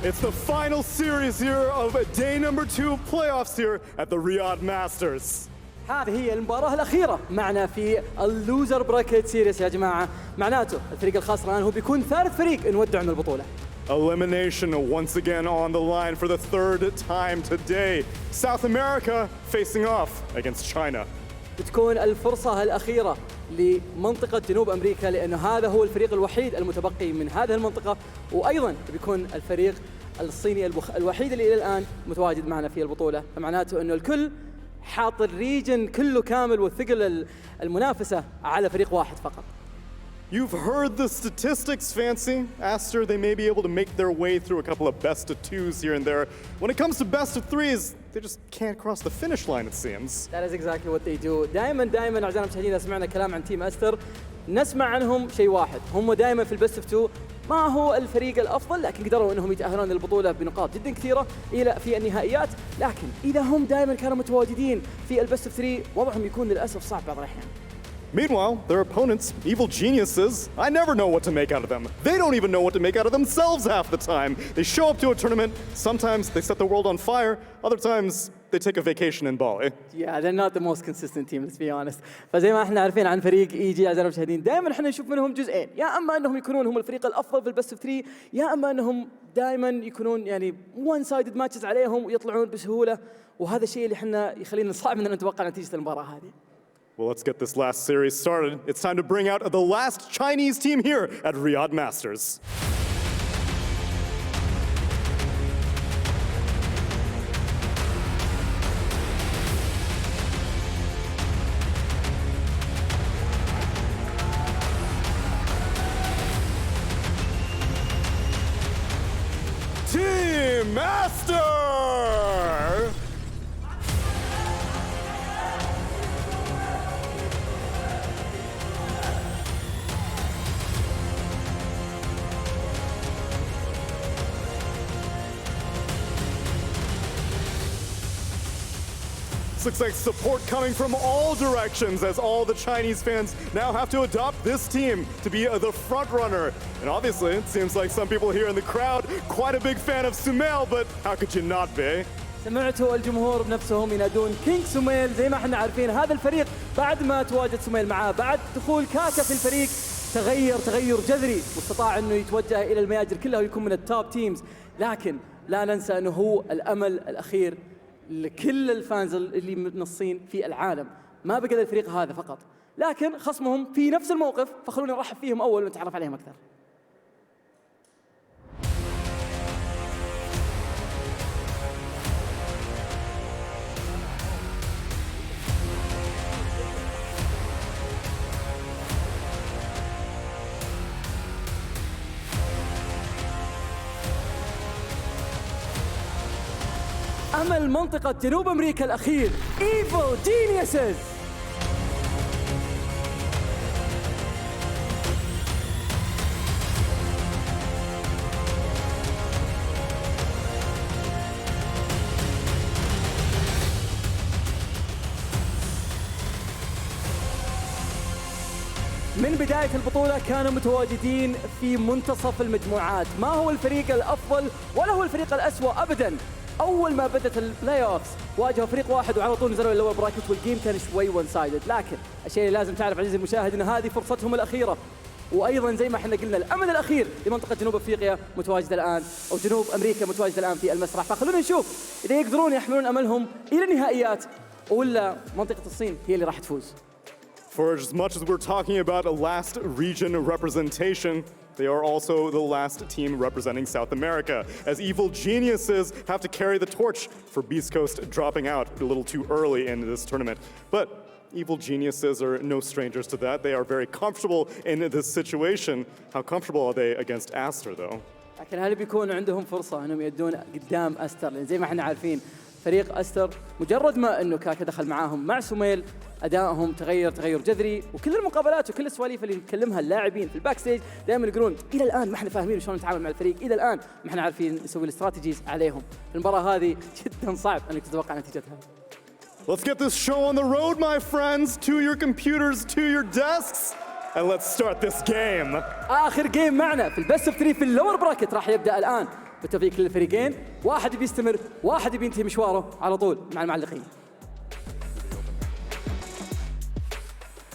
It's the final series here of day number 2 playoffs here at the Riyadh Masters. هذه هي المباراة الأخيرة معنا في اللوزر براكيت سيريس يا جماعة. معناته الفريق الخاسر الآن هو بيكون ثالث فريق نودع من البطولة. Elimination once again on the line for the third time today. South America facing off against China. بتكون الفرصة الأخيرة لمنطقة جنوب أمريكا لأنه هذا هو الفريق الوحيد المتبقي من هذه المنطقة، وأيضاً بيكون الفريق الصيني الوحيد اللي إلى الآن متواجد معنا في البطولة، فمعناته أنه الكل حاط الريجن كله كامل والثقل المنافسة على فريق واحد فقط. You've heard the statistics, Fancy. Aster, they may be able to make their way through a couple of best of 2s here and there. When it comes to best of 3s, they just can't cross the finish line, it seems. That is exactly what they do. دائما أعزائنا المشاهدين إذا سمعنا كلام عن تيم أستر نسمع عنهم شيء واحد، هم دائما في البست اوف 2 ما هو الفريق الأفضل، لكن قدروا أنهم يتأهلون للبطولة بنقاط جدا كثيرة إلى في النهائيات، لكن إذا هم دائما كانوا متواجدين في البست اوف 3 وضعهم يكون للأسف صعب بعض الأحيان. Meanwhile, their opponents, evil geniuses, I never know what to make out of them. They don't even know what to make out of themselves half the time. They show up to a tournament, sometimes they set the world on fire, other times they take a vacation in Bali. Yeah, they're not the most consistent team, let's be honest. فزي ما احنا عارفين عن فريق ايجي اعزائنا المشاهدين، دائما احنا نشوف منهم جزئين، يا اما انهم يكونون هم الفريق الافضل في البست اوف 3، يا اما انهم دائما يكونون يعني وان سايدد ماتشز عليهم ويطلعون بسهولة، وهذا الشيء اللي احنا يخلينا صعب ان نتوقع نتيجة المباراة هذه. Well, let's get this last series started. It's time to bring out the last Chinese team here at Riyadh Masters. Team Aster! Looks like support coming from all directions as all the Chinese fans now have to adopt this team to be the front runner. And obviously, it seems like some people here in the crowd quite a big fan of Sumail, but how could you not be? سمعتوا الجمهور بنفسهم ينادون كينج سوميل. زي ما احنا عارفين هذا الفريق بعد ما تواجد سوميل معاه، بعد دخول كاكا في الفريق تغير جذري واستطاع انه يتوجه الى المياجر كلها ويكون من التوب تيمز، لكن لا ننسى انه هو الامل الاخير لكل الفانز اللي من الصين في العالم. ما بقى الفريق هذا فقط، لكن خصمهم في نفس الموقف، فخلونا نرحب فيهم أول ونتعرف عليهم أكثر. أمل منطقة جنوب أمريكا الأخير Evil Geniuses. من بداية البطولة كانوا متواجدين في منتصف المجموعات، ما هو الفريق الأفضل ولا هو الفريق الأسوأ أبداً. أول ما بدت البلاي أوفس واجهوا فريق واحد وعلى طول نزلوا اللور براكت والجيم كان شوي ون سايدد، لكن الشيء اللي لازم تعرف عزيزي المشاهد أن هذه فرصتهم الأخيرة، وأيضا زي ما احنا قلنا الأمل الأخير لمنطقة جنوب أفريقيا متواجدة الآن، أو جنوب أمريكا متواجدة الآن في المسرح، فخلونا نشوف إذا يقدرون يحملون أملهم إلى النهائيات ولا منطقة الصين هي اللي راح تفوز. For as much as we're talking about a last region representation, they are also the last team representing South America, as evil geniuses have to carry the torch for Beast Coast dropping out a little too early in this tournament. But evil geniuses are no strangers to that. They are very comfortable in this situation. How comfortable are they against Aster, though? لكن هل بيكون عندهم فرصة أنهم يدون قدام أستر؟ لأن زي ما احنا عارفين فريق أستر مجرد ما أنه كاكا دخل معاهم مع سوميل أدائهم تغير جذري، وكل المقابلات وكل السواليف اللي يتكلمها اللاعبين في الباك ستيج دائما يقولون إلى الآن ما احنا فاهمين شلون نتعامل مع الفريق، إلى الآن ما احنا عارفين نسوي الاستراتيجيز عليهم. المباراة هذه جدا صعب أنك تتوقع نتيجتها. Let's get this show on the road, my friends. To your computers, to your desks, and let's start this game. آخر جيم معنا في البست اوف 3 في اللور براكت راح يبدأ الآن بالتوفيق للفريقين. واحد بيستمر، واحد بينتهي مشواره على طول مع المعلقين.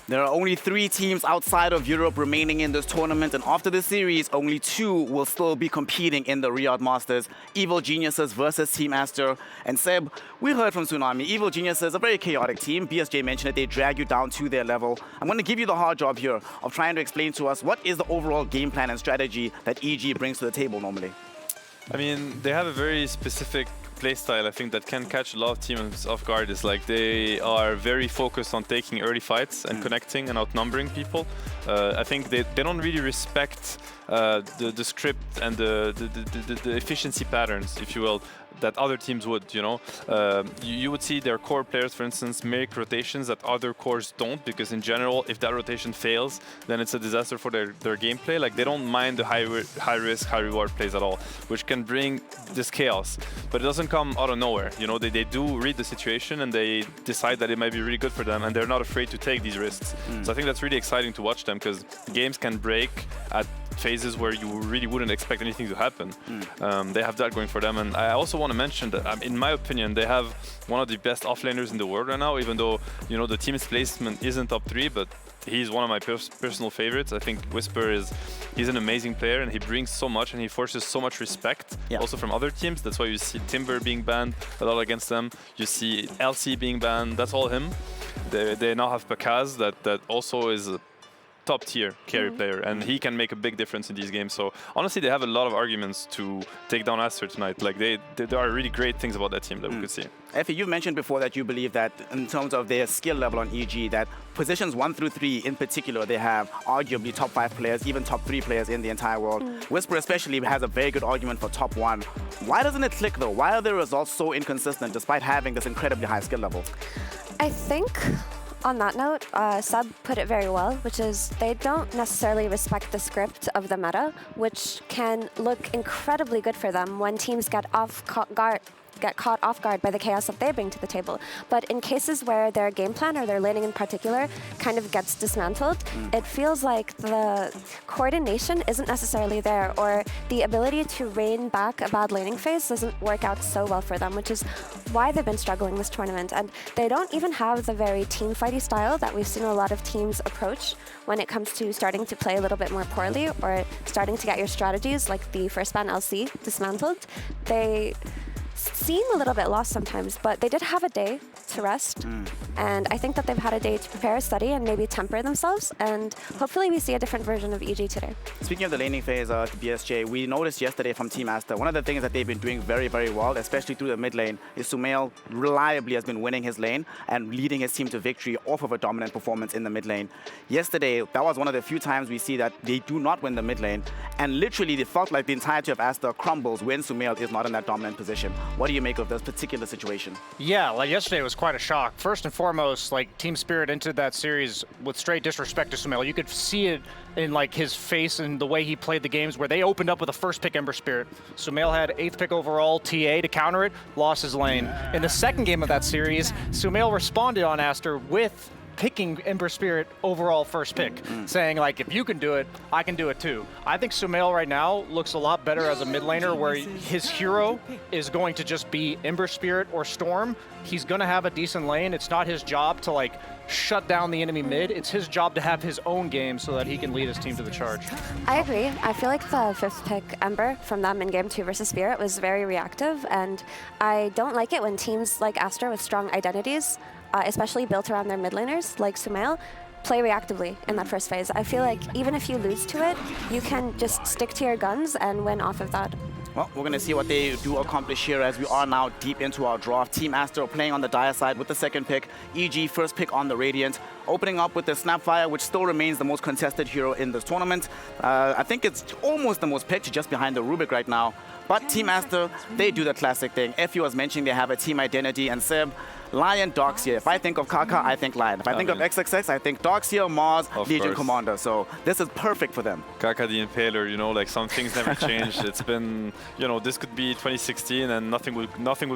There are only 3 teams outside of Europe remaining in this tournament, and after the series, only 2 will still be competing in the Riyadh Masters. Evil Geniuses versus Team Aster. And Seb, we heard from Tsunami, Evil Geniuses, a very chaotic team. BSJ mentioned that they drag you down to their level. I'm going to give you the hard job here of trying to explain to us what is the overall game plan and strategy that EG brings to the table normally. I mean, they have a very specific playstyle, I think, that can catch a lot of teams off guard. Is like they are very focused on taking early fights and connecting and outnumbering people. I think they don't really respect the script and the efficiency patterns, if you will, that other teams would, you know. You would see their core players, for instance, make rotations that other cores don't, because in general, if that rotation fails, then it's a disaster for their gameplay. Like, they don't mind the high risk, high reward plays at all, which can bring this chaos. But it doesn't come out of nowhere. You know, they do read the situation and they decide that it might be really good for them, and they're not afraid to take these risks. So I think that's really exciting to watch them, because games can break at phases where you really wouldn't expect anything to happen. They have that going for them. And I also want to mention that, in my opinion, they have one of the best offlaners in the world right now, even though, you know, the team's placement isn't top 3, but he's one of my personal favorites. I think Whisper he's an amazing player, and he brings so much, and he forces so much respect also from other teams. That's why you see Timber being banned a lot against them. You see LC being banned. That's all him. They now have Pakaz that also is a top tier carry player, and he can make a big difference in these games. So honestly, they have a lot of arguments to take down Aster tonight. Like, there are really great things about that team that we could see. Effie, you've mentioned before that you believe that in terms of their skill level on EG, that positions 1 through 3 in particular, they have arguably top 5 players, even top 3 players in the entire world. Whisper especially has a very good argument for top 1. Why doesn't it click though? Why are their results so inconsistent despite having this incredibly high skill level? I think on that note, Sub put it very well, which is they don't necessarily respect the script of the meta, which can look incredibly good for them when teams get caught off guard by the chaos that they bring to the table. But in cases where their game plan or their laning in particular kind of gets dismantled, it feels like the coordination isn't necessarily there, or the ability to rein back a bad laning phase doesn't work out so well for them, which is why they've been struggling this tournament. And they don't even have the very team fighty style that we've seen a lot of teams approach when it comes to starting to play a little bit more poorly or starting to get your strategies, like the first ban LC, dismantled. They seem a little bit lost sometimes, but they did have a day to rest, and I think that they've had a day to prepare, study, and maybe temper themselves, and hopefully we see a different version of EG today. Speaking of the laning phase, BSJ, we noticed yesterday from Team Aster, one of the things that they've been doing very, very well, especially through the mid lane, is Sumail reliably has been winning his lane and leading his team to victory off of a dominant performance in the mid lane. Yesterday, that was one of the few times we see that they do not win the mid lane, and literally they felt like the entirety of Aster crumbles when Sumail is not in that dominant position. What do you make of this particular situation? Yeah, like yesterday was quite a shock. First and foremost, like Team Spirit entered that series with straight disrespect to Sumail. You could see it in like his face and the way he played the games, where they opened up with a first pick Ember Spirit. Sumail had 8th pick overall TA to counter it, lost his lane. In the second game of that series, Sumail responded on Aster with picking Ember Spirit overall first pick, saying like, if you can do it, I can do it too. I think Sumail right now looks a lot better as a mid laner, where his hero is going to just be Ember Spirit or Storm. He's gonna have a decent lane. It's not his job to like shut down the enemy mid. It's his job to have his own game so that he can lead his team to the charge. I agree. I feel like the 5th pick Ember from them in game 2 versus Spirit was very reactive, and I don't like it when teams like Aster with strong identities, especially built around their mid laners like Sumail, play reactively in that first phase. I feel like even if you lose to it, you can just stick to your guns and win off of that. Well, we're going to see what they do accomplish here as we are now deep into our draft. Team Aster playing on the Dire side with the 2nd pick. EG first pick on the Radiant. Opening up with the Snapfire, which still remains the most contested hero in this tournament. I think it's almost the most picked, just behind the Rubik right now. But Team Aster, they do the classic thing. Effie was mentioning they have a team identity, and Seb, Lion, Darkseer. If I think of Kaka, I think Lion. If I think of XXX, I think Darkseer, Mars, Legion course. Commander. So this is perfect for them. Kaka the Impaler, you know, like some things never change. It's been, you know, this could be 2016 and nothing would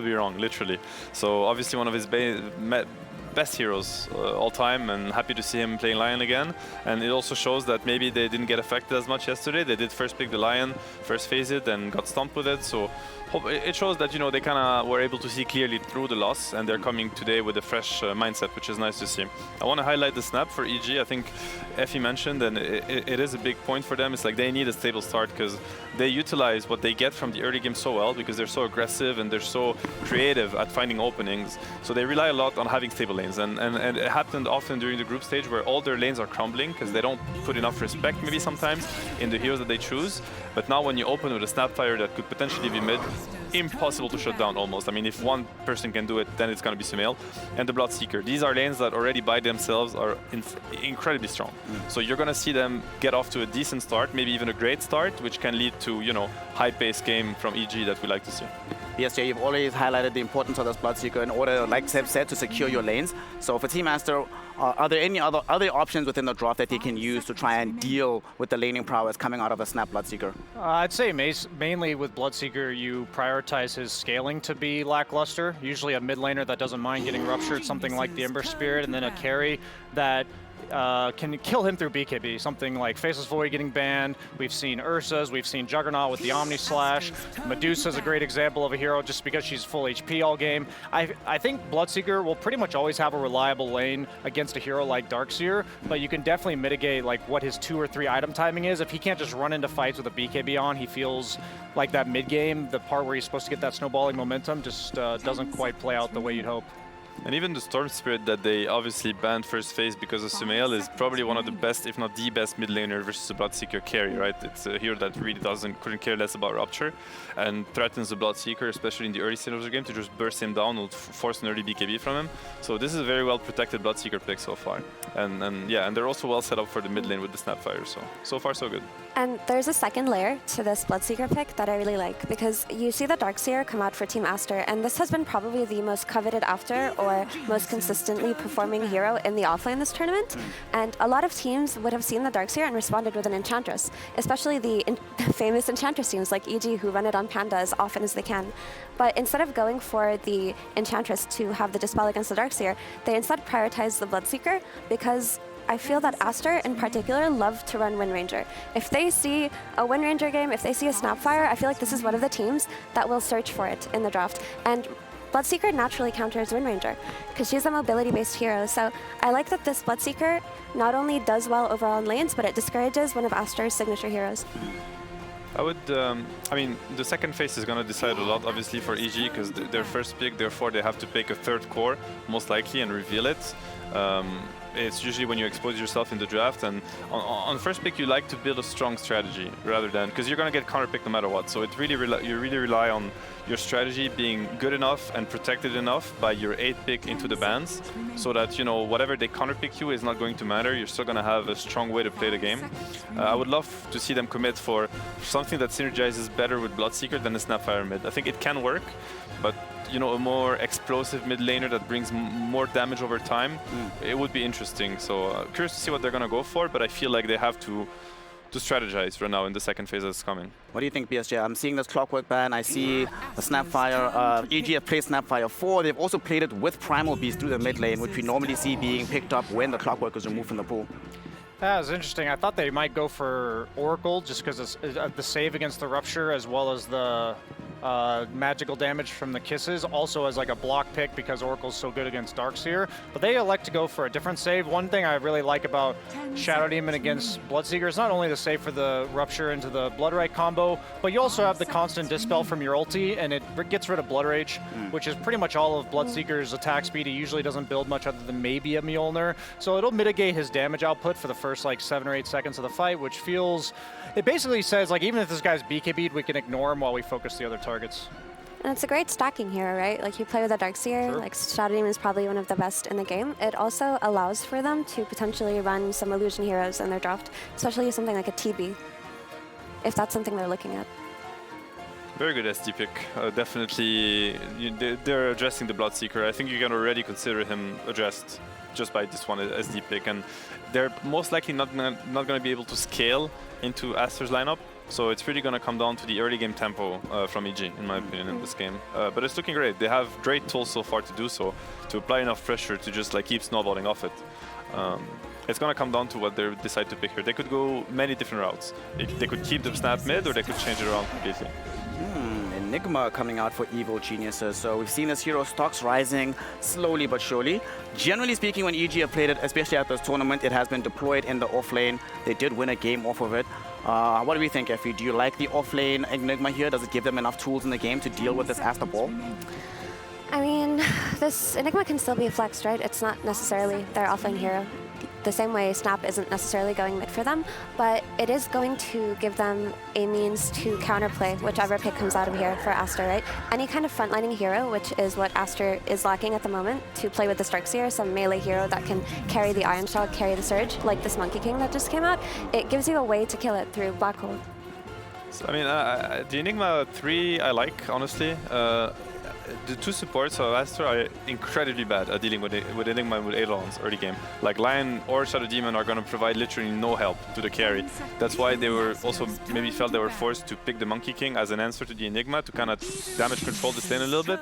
be wrong, literally. So obviously one of his best heroes all time, and happy to see him playing Lion again. And it also shows that maybe they didn't get affected as much yesterday. They did first pick the Lion, first phase it, and got stumped with it. So it shows that, you know, they kind of were able to see clearly through the loss, and they're coming today with a fresh mindset, which is nice to see. I want to highlight the snap for EG. I think Effie mentioned, and it is a big point for them. It's like they need a stable start because they utilize what they get from the early game so well because they're so aggressive and they're so creative at finding openings. So they rely a lot on having stable lanes, and it happened often during the group stage where all their lanes are crumbling because they don't put enough respect maybe sometimes in the heroes that they choose. But now when you open with a Snapfire that could potentially be mid, impossible to shut down almost. I mean, if one person can do it, then it's going to be Sumail. And the Bloodseeker. These are lanes that already by themselves are incredibly strong. So you're going to see them get off to a decent start, maybe even a great start, which can lead to, you know, high-paced game from EG that we like to see. BSJ, you've always highlighted the importance of this Bloodseeker in order, like Seb said, to secure your lanes. So for Team Aster, are there any other options within the draft that they can use to try and deal with the laning prowess coming out of a Snap Bloodseeker? I'd say mainly with Bloodseeker, you prioritize his scaling to be lackluster. Usually a mid laner that doesn't mind getting ruptured, something like the Ember Spirit, and then a carry that can kill him through BKB, something like Faceless Void getting banned. We've seen Ursa's, we've seen Juggernaut with the Omni Slash. Medusa's a great example of a hero just because she's full HP all game. I think Bloodseeker will pretty much always have a reliable lane against a hero like Darkseer, but you can definitely mitigate like what his 2 or 3 item timing is. If he can't just run into fights with a BKB on, he feels like that mid game, the part where he's supposed to get that snowballing momentum, just doesn't quite play out the way you'd hope. And even the Storm Spirit that they obviously banned first phase because of Sumail is probably one of the best, if not the best, mid laner versus the Bloodseeker carry, right? It's a hero that really couldn't care less about Rupture and threatens the Bloodseeker, especially in the early stage of the game, to just burst him down or force an early BKB from him. So this is a very well protected Bloodseeker pick so far. And they're also well set up for the mid lane with the Snapfire. So far so good. And there's a second layer to this Bloodseeker pick that I really like, because you see the Darkseer come out for Team Aster, and this has been probably the most coveted after or most consistently performing hero in the offlane this tournament. And a lot of teams would have seen the Darkseer and responded with an Enchantress, especially the famous Enchantress teams like EG who run it on Panda as often as they can. But instead of going for the Enchantress to have the Dispel against the Darkseer, they instead prioritize the Bloodseeker because I feel that Aster in particular love to run Wind Ranger. If they see a Wind Ranger game, if they see a Snapfire, I feel like this is one of the teams that will search for it in the draft. And Bloodseeker naturally counters Wind Ranger because she's a mobility-based hero. So I like that this Bloodseeker not only does well overall in lanes, but it discourages one of Aster's signature heroes. I would, I mean, the second phase is going to decide a lot, obviously, for EG, because their first pick, therefore they have to pick a third core, most likely, and reveal it. It's usually when you expose yourself in the draft, and on first pick you like to build a strong strategy rather than, because you're going to get counter picked no matter what. So it really you really rely on your strategy being good enough and protected enough by your 8th pick into the bans, so that, you know, whatever they counter pick you is not going to matter. You're still going to have a strong way to play the game. I would love to see them commit for something that synergizes better with Bloodseeker than a Snapfire mid. I think it can work, but you know, a more explosive mid laner that brings more damage over time, it would be interesting. So curious to see what they're going to go for, but I feel like they have to strategize right now in the second phase that's coming. What do you think, BSJ? I'm seeing this Clockwork ban. I see the Snapfire. EG have played Snapfire 4. They've also played it with Primal Beast through the mid lane, which we normally see being picked up when the Clockwork is removed from the pool. That was interesting. I thought they might go for Oracle just because of the save against the Rupture as well as the magical damage from the Kisses, also as like a block pick because Oracle's so good against Darkseer. But they elect to go for a different save. One thing I really like about Shadow Demon against Bloodseeker is not only the save for the Rupture into the Bloodright combo, but you also have the constant Dispel from your ulti, and it gets rid of Blood Rage, which is pretty much all of Bloodseeker's attack speed. He usually doesn't build much other than maybe a Mjolnir. So it'll mitigate his damage output for the first like 7 or 8 seconds of the fight, which feels, it basically says like even if this guy's BKB'd, we can ignore him while we focus the other targets. And it's a great stacking hero, right? Like you play with a Darkseer, Sure. like Shadow Demon is probably one of the best in the game. It also allows for them to potentially run some illusion heroes in their draft, especially something like a TB, if that's something they're looking at. Very good SD pick. Definitely, they're addressing the Bloodseeker. I think you can already consider him addressed just by this one SD pick, and they're most likely not going to be able to scale into Aster's lineup. So it's really going to come down to the early game tempo from EG, in my opinion, in this game. But it's looking great. They have great tools so far to do so, to apply enough pressure to just like keep snowballing off it. It's going to come down to what they decide to pick here. They could go many different routes. They could keep the snap mid, or they could change it around completely. Enigma coming out for Evil Geniuses. So we've seen this hero stocks rising slowly but surely. Generally speaking, when EG have played it, especially at this tournament, it has been deployed in the off lane. They did win a game off of it. What do we think, Effie? Do you like the off lane Enigma here? Does it give them enough tools in the game to deal with this Aster ball? I mean, this Enigma can still be flexed, right? It's not necessarily their offlane hero. The same way Snap isn't necessarily going mid for them, but it is going to give them a means to counterplay whichever pick comes out of here for Aster, right? Any kind of frontlining hero, which is what Aster is lacking at the moment, to play with the Starkseer, some melee hero that can carry the Iron Shot, carry the Surge, like this Monkey King that just came out, it gives you a way to kill it through Black Hole. So, I mean, the Enigma 3 I like, honestly. The two supports of Aster are incredibly bad at dealing with Enigma and with Ailerons early game. Like Lion or Shadow Demon are going to provide literally no help to the carry. That's why they were also maybe felt they were forced to pick the Monkey King as an answer to the Enigma to kind of damage control this lane a little bit.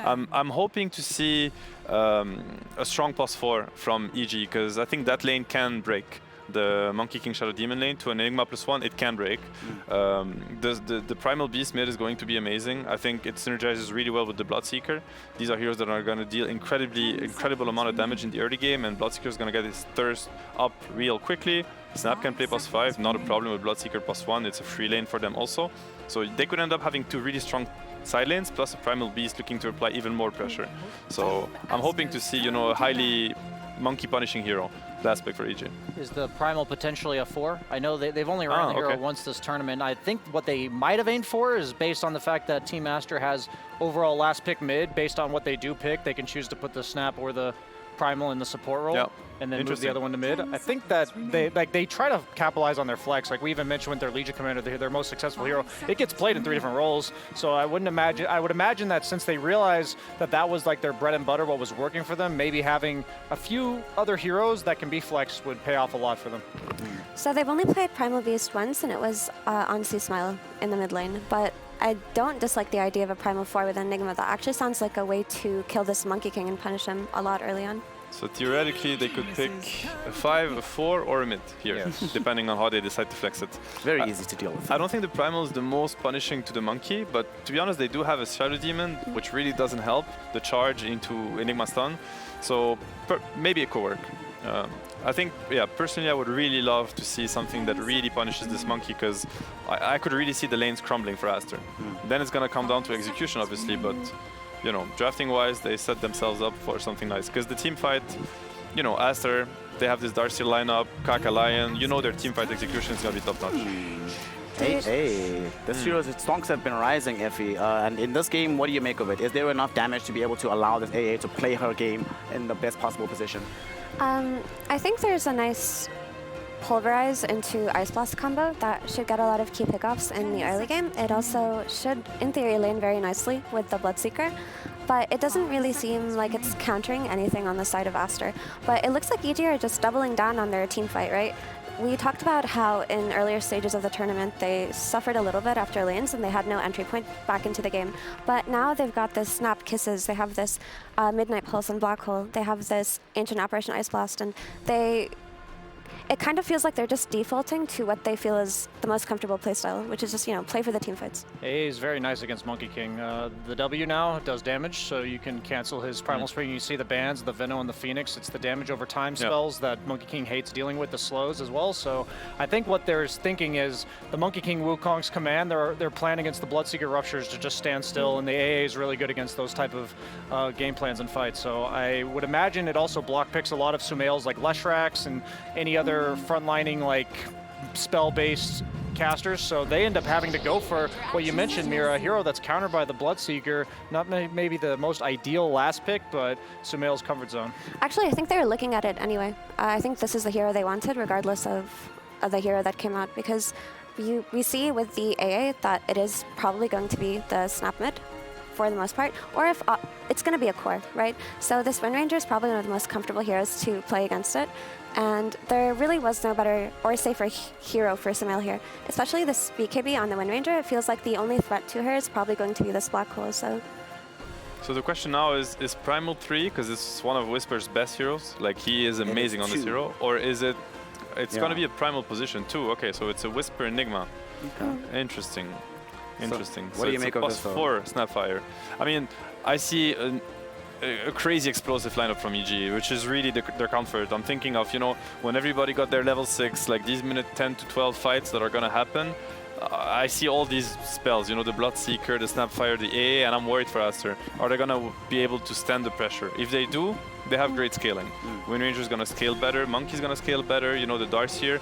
I'm hoping to see a strong +4 from EG, because I think that lane can break. The Monkey King Shadow Demon lane to an Enigma +1, it can break. The Primal Beast mid is going to be amazing. I think it synergizes really well with the Bloodseeker. These are heroes that are going to deal incredible amount of damage in the early game, and Bloodseeker is going to get his thirst up real quickly. Snap can play +5, not a problem with Bloodseeker +1. It's a free lane for them also. So they could end up having two really strong side lanes, plus a Primal Beast looking to apply even more pressure. So I'm hoping to see, you know, a highly monkey punishing hero. Last pick for EG. Is the Primal potentially a 4? I know they've only run the hero once this tournament. I think what they might have aimed for is based on the fact that Team Aster has overall last pick mid. Based on what they do pick, they can choose to put the Snap or the Primal in the support role, and then move the other one to mid. I think that they try to capitalize on their flex. Like we even mentioned with their Legion Commander, their most successful hero, it gets played in 3 different roles. So I would imagine that since they realized that that was like their bread and butter, what was working for them, maybe having a few other heroes that can be flexed would pay off a lot for them. So they've only played Primal Beast once, and it was on C-Smile in the mid lane. But I don't dislike the idea of a Primal 4 with Enigma. That actually sounds like a way to kill this Monkey King and punish him a lot early on. So theoretically, they could pick a 5, a 4, or a mid here, depending on how they decide to flex it. Very easy to deal with. I don't think the Primal is the most punishing to the Monkey, but to be honest, they do have a Shadow Demon, which really doesn't help the charge into Enigma stun. So maybe it could work. I think, personally, I would really love to see something that really punishes this Monkey, because I could really see the lanes crumbling for Aster. Then it's going to come down to execution, obviously, but you know, drafting-wise, they set themselves up for something nice. Because the team fight, you know, Aster, they have this Darcy lineup, Kaka Lion, you know their team fight execution is going to be top-notch. Hey, this hero's stonks have been rising, Effie. And in this game, what do you make of it? Is there enough damage to be able to allow this AA to play her game in the best possible position? I think there's a nice Pulverize into Ice Blast combo that should get a lot of key pickoffs in the early game. It also should, in theory, lane very nicely with the Bloodseeker, but it doesn't really seem like it's countering anything on the side of Aster. But it looks like EG are just doubling down on their team fight, right? We talked about how in earlier stages of the tournament they suffered a little bit after lanes and they had no entry point back into the game. But now they've got this Snap Kisses, they have this Midnight Pulse and Black Hole, they have this Ancient Apparition Ice Blast, and it kind of feels like they're just defaulting to what they feel is the most comfortable playstyle, which is just, you know, play for the team fights. AA is very nice against Monkey King. The W now does damage, so you can cancel his Primal Spring. You see the bans, the Venom and the Phoenix. It's the damage over time spells that Monkey King hates dealing with, the slows as well. So I think what they're thinking is the Monkey King Wukong's command, they're planning against the Bloodseeker Ruptures to just stand still, and the AA is really good against those type of game plans and fights. So I would imagine it also block picks a lot of Sumails like Leshrax and any other frontlining like spell-based casters, so they end up having to go for what you mentioned, Mira, a hero that's countered by the Bloodseeker. Not maybe the most ideal last pick, but Sumail's comfort zone. Actually, I think they were looking at it anyway. I think this is the hero they wanted, regardless of the hero that came out, because we see with the AA that it is probably going to be the snap mid for the most part, or if it's going to be a core, right? So this Wind Ranger is probably one of the most comfortable heroes to play against it, and there really was no better or safer hero for Sumail here. Especially this BKB on the Wind Ranger, it feels like the only threat to her is probably going to be this Black Hole, so... So the question now is Primal 3, because it's one of Whisper's best heroes, like he is amazing on this hero, or is it, it's going to be a Primal position too, okay, so it's a Whisper Enigma. Okay. Interesting. Interesting. So what do you make of this? +4 Snapfire. I mean, I see a crazy explosive lineup from EG, which is really their comfort. I'm thinking of, you know, when everybody got their level 6, like these minute 10 to 12 fights that are gonna happen, I see all these spells, you know, the Bloodseeker, the Snapfire, the AA, and I'm worried for Aster. Are they gonna be able to stand the pressure? If they do, they have great scaling. Wind Ranger's gonna scale better, Monkey's gonna scale better, you know, the Darts here.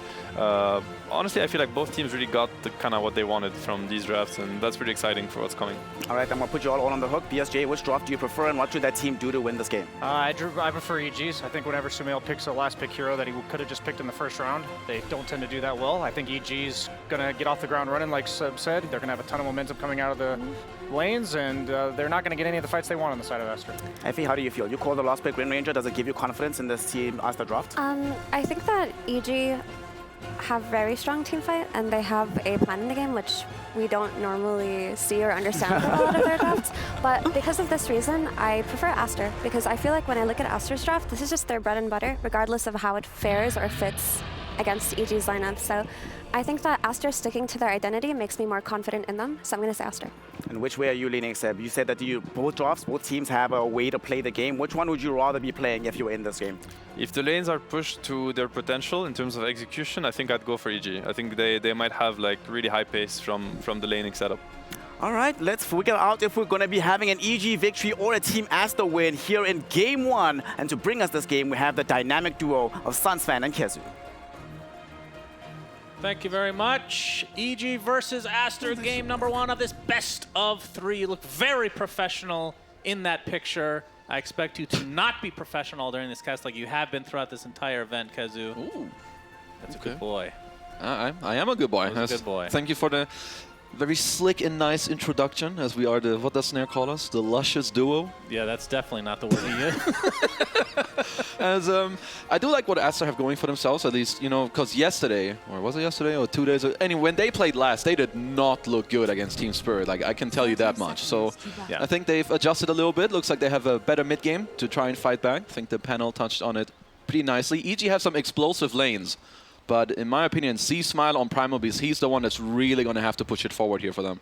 Honestly, I feel like both teams really got the kind of what they wanted from these drafts, and that's pretty exciting for what's coming. All right, I'm gonna put you all on the hook. BSJ, which draft do you prefer, and what should that team do to win this game? I prefer EG's. I think whenever Sumail picks a last pick hero that he could have just picked in the first round, they don't tend to do that well. I think EG's gonna get off the ground running, like Seb said. They're gonna have a ton of momentum coming out of the lanes, and they're not gonna get any of the fights they want on the side of Aster. Effie, how do you feel? You call the last pick Wind Ranger. Does it give you confidence in this team Aster draft? I think that EG have very strong team fight, and they have a plan in the game, which we don't normally see or understand with a lot of their drafts. But because of this reason, I prefer Aster, because I feel like when I look at Aster's draft, this is just their bread and butter, regardless of how it fares or fits against EG's lineup. So I think that Aster sticking to their identity makes me more confident in them, so I'm going to say Aster. And which way are you leaning, Seb? You said that both drafts, both teams have a way to play the game. Which one would you rather be playing if you were in this game? If the lanes are pushed to their potential in terms of execution, I think I'd go for EG. I think they might have like really high pace from the laning setup. All right, let's figure out if we're going to be having an EG victory or a Team Aster win here in Game 1. And to bring us this game, we have the dynamic duo of Sunsfan and Kezu. Thank you very much. EG versus Aster, game number 1 of this best of 3. You look very professional in that picture. I expect you to not be professional during this cast like you have been throughout this entire event, Kezu. Ooh. That's a good boy. I am a good boy. That was a good boy. Thank you for the very slick and nice introduction, as we are the, what does Snare call us? The luscious duo. Yeah, that's definitely not the word he used. As I do like what Aster have going for themselves, at least, you know, because yesterday, or was it yesterday, or 2 days ago, anyway, when they played last, they did not look good against Team Spirit. Like, I can tell you that much. So Yeah. I think they've adjusted a little bit. Looks like they have a better mid game to try and fight back. I think the panel touched on it pretty nicely. EG have some explosive lanes. But in my opinion, C-Smile on Primal Beast, he's the one that's really going to have to push it forward here for them.